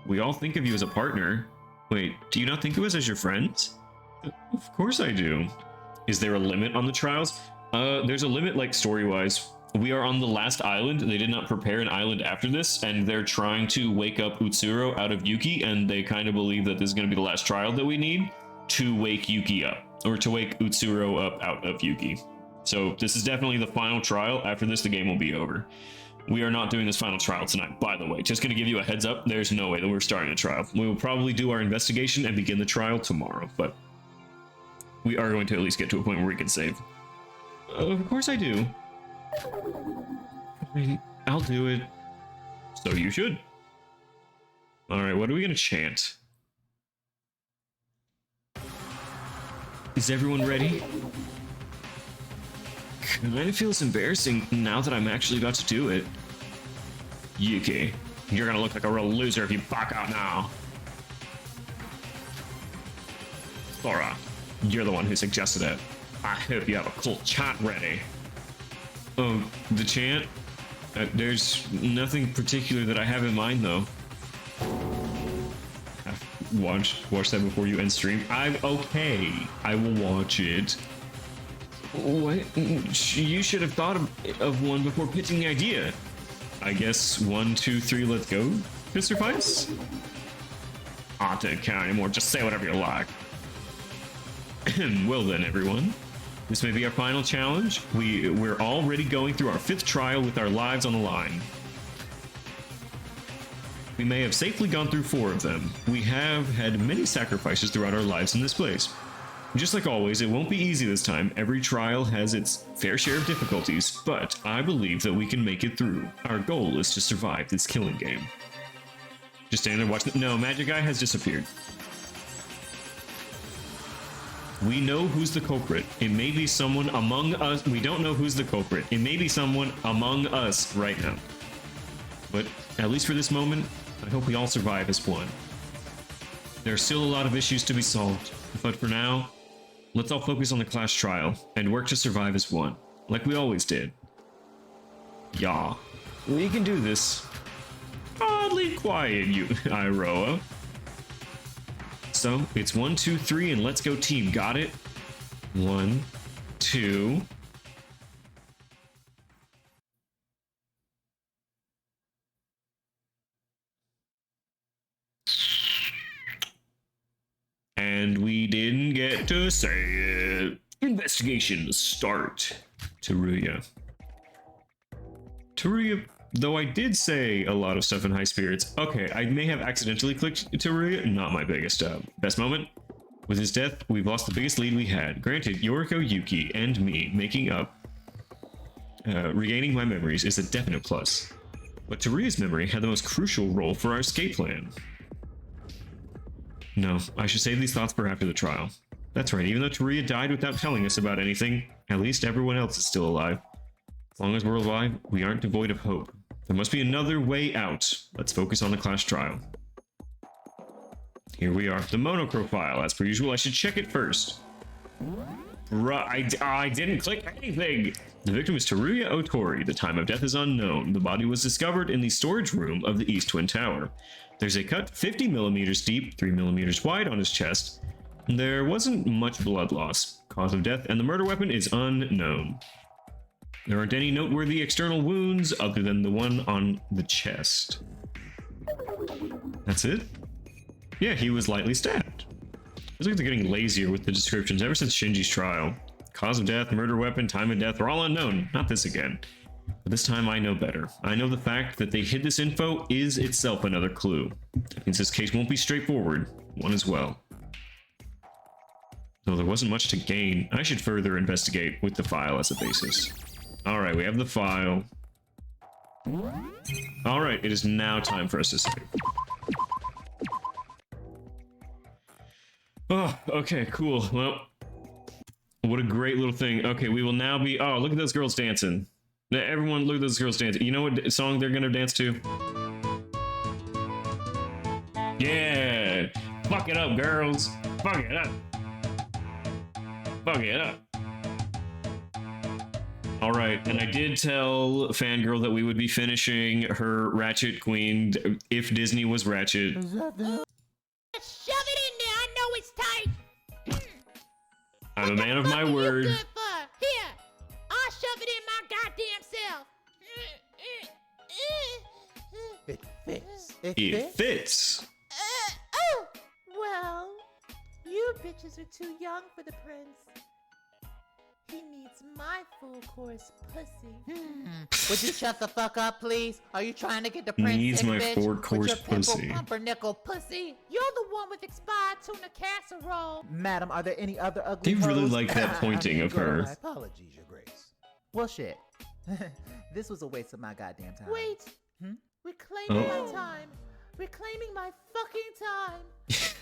We all think of you as a partner. Wait, do you not think of us as your friends? Of course I do. Is there a limit on the trials? There's a limit, like, story-wise. We are on the last island. They did not prepare an island after this, and they're trying to wake up Utsuro out of Yuki, and they kind of believe that this is going to be the last trial that we need to wake Yuki up, or to wake Utsuro up out of Yuki. So this is definitely the final trial. After this, the game will be over. We are not doing this final trial tonight, by the way. Just going to give you a heads up. There's no way that we're starting a trial. We will probably do our investigation and begin the trial tomorrow, but we are going to at least get to a point where we can save. Of course I do. I mean, I'll do it. So you should. Alright, what are we gonna chant? Is everyone ready? Kinda feels embarrassing now that I'm actually about to do it. Yuki, you're gonna look like a real loser if you back out now. Sora, you're the one who suggested it. I hope you have a cool chant ready. Oh, the chant? There's nothing particular that I have in mind, though. Watch that before you end stream. I'm okay. I will watch it. What? You should have thought of one before pitching the idea. I guess 1, 2, 3, let's go, Mr. Pice? I don't care anymore. Just say whatever you like. Well then, everyone. This may be our final challenge. We're already going through our 5th trial with our lives on the line. We may have safely gone through 4 of them. We have had many sacrifices throughout our lives in this place. Just like always, it won't be easy this time. Every trial has its fair share of difficulties, but I believe that we can make it through. Our goal is to survive this killing game. Just stand there watching. No, Magic Eye has disappeared. We know who's the culprit. It may be someone among us. We don't know who's the culprit. It may be someone among us right now. But at least for this moment, I hope we all survive as one. There are still a lot of issues to be solved, but for now, let's all focus on the class trial and work to survive as one, like we always did. Yeah, we can do this. Oddly quiet, you, Iroha. So, it's 1, 2, 3, and let's go team. Got it? 1, 2. And we didn't get to say it. Investigation start. Teruya. Teruya, though I did say a lot of stuff in high spirits. Okay, I may have accidentally clicked Teruya. Not my biggest best moment. With his death, we've lost the biggest lead we had. Granted, Yoriko, Yuki, and me making up, regaining my memories is a definite plus. But Teruya's memory had the most crucial role for our escape plan. No, I should save these thoughts for after the trial. That's right, even though Teruya died without telling us about anything, at least everyone else is still alive. As long as we're alive, we aren't devoid of hope. There must be another way out. Let's focus on the class trial. Here we are. The monochrome file. As per usual, I should check it first. I didn't click anything! The victim is Teruya Otori. The time of death is unknown. The body was discovered in the storage room of the East Twin Tower. There's a cut 50 millimeters deep, 3 millimeters wide on his chest. There wasn't much blood loss. Cause of death and the murder weapon is unknown. There aren't any noteworthy external wounds other than the one on the chest. That's it? Yeah, he was lightly stabbed. Looks like they're getting lazier with the descriptions ever since Shinji's trial. Cause of death, murder weapon, time of death are all unknown. Not this again. But this time I know better. I know the fact that they hid this info is itself another clue. That means this case won't be straightforward. One as well. Though there wasn't much to gain, I should further investigate with the file as a basis. Alright, we have the file. Alright, it is now time for us to save. Oh, okay, cool. Well, what a great little thing. Okay, we will now be... Oh, look at those girls dancing. Everyone, look at those girls dancing. You know what song they're gonna dance to? Yeah! Fuck it up, girls! Fuck it up! Fuck it up! Alright, and I did tell Fangirl that we would be finishing her Ratchet Queen if Disney was Ratchet. Shove it in I'm a man of my What word. you good for? Here, I'll shove it in my goddamn self. It fits. It It fits. fits. Well, you bitches are too young for the prince. He needs my full course pussy. Would you shut the fuck up, please? Are you trying to get the prince Needs sick, my bitch? four-course With your pimple pussy. pumpernickel pussy? You're the one with expired tuna casserole. Madam, are there any other ugly They really hoes? like that pointing of My her. apologies, Your Grace. Well, shit. This was a waste of my goddamn time. Wait. Hmm? Reclaiming Oh. my time. Reclaiming my fucking time.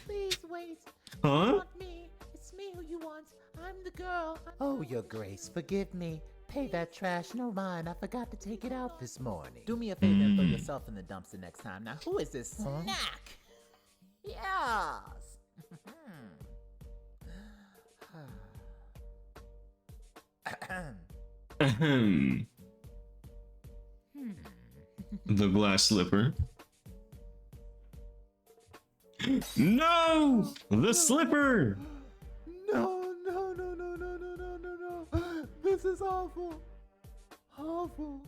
Please wait. You Huh? want me. It's me who you want. I'm the girl. Oh, Your Grace, forgive me. Pay that trash no mind. I forgot to take it out this morning. Do me a favor and throw yourself in the dumpster next time. Now, who is this snack? Yes. Ahem. The glass slipper. No! The slipper! No, no, no, no, no, no, no, no, no. This is awful. Awful.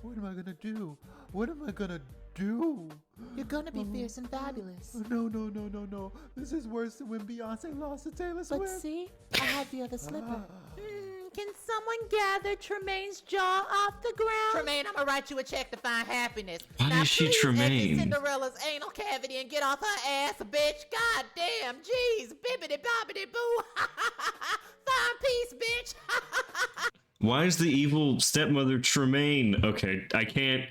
What am I gonna do? What am I gonna do? You're gonna be fierce and fabulous. No, no, no, no, no. This is worse than when Beyonce lost to Taylor Swift. But see, I have the other slipper. Can someone gather Tremaine's jaw off the ground? Tremaine, I'm gonna write you a check to find happiness. Why Now, is she please Tremaine? empty Cinderella's anal cavity and get off her ass, bitch. God damn, jeez, bibbity bobbity boo. Find peace, bitch. Why is the evil stepmother Tremaine? Okay, I can't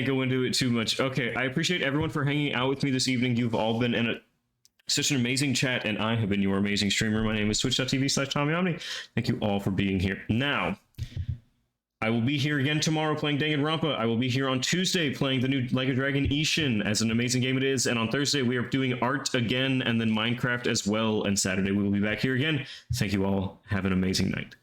go into it too much. Okay, I appreciate everyone for hanging out with me this evening. You've all been in such an amazing chat, and I have been your amazing streamer. My name is twitch.tv/TommyOmni. Thank you all for being here. Now, I will be here again tomorrow playing Danganronpa. I will be here on Tuesday playing the new Like a Dragon Ishin, as an amazing game it is. And on Thursday, we are doing art again, and then Minecraft as well. And Saturday, we will be back here again. Thank you all. Have an amazing night.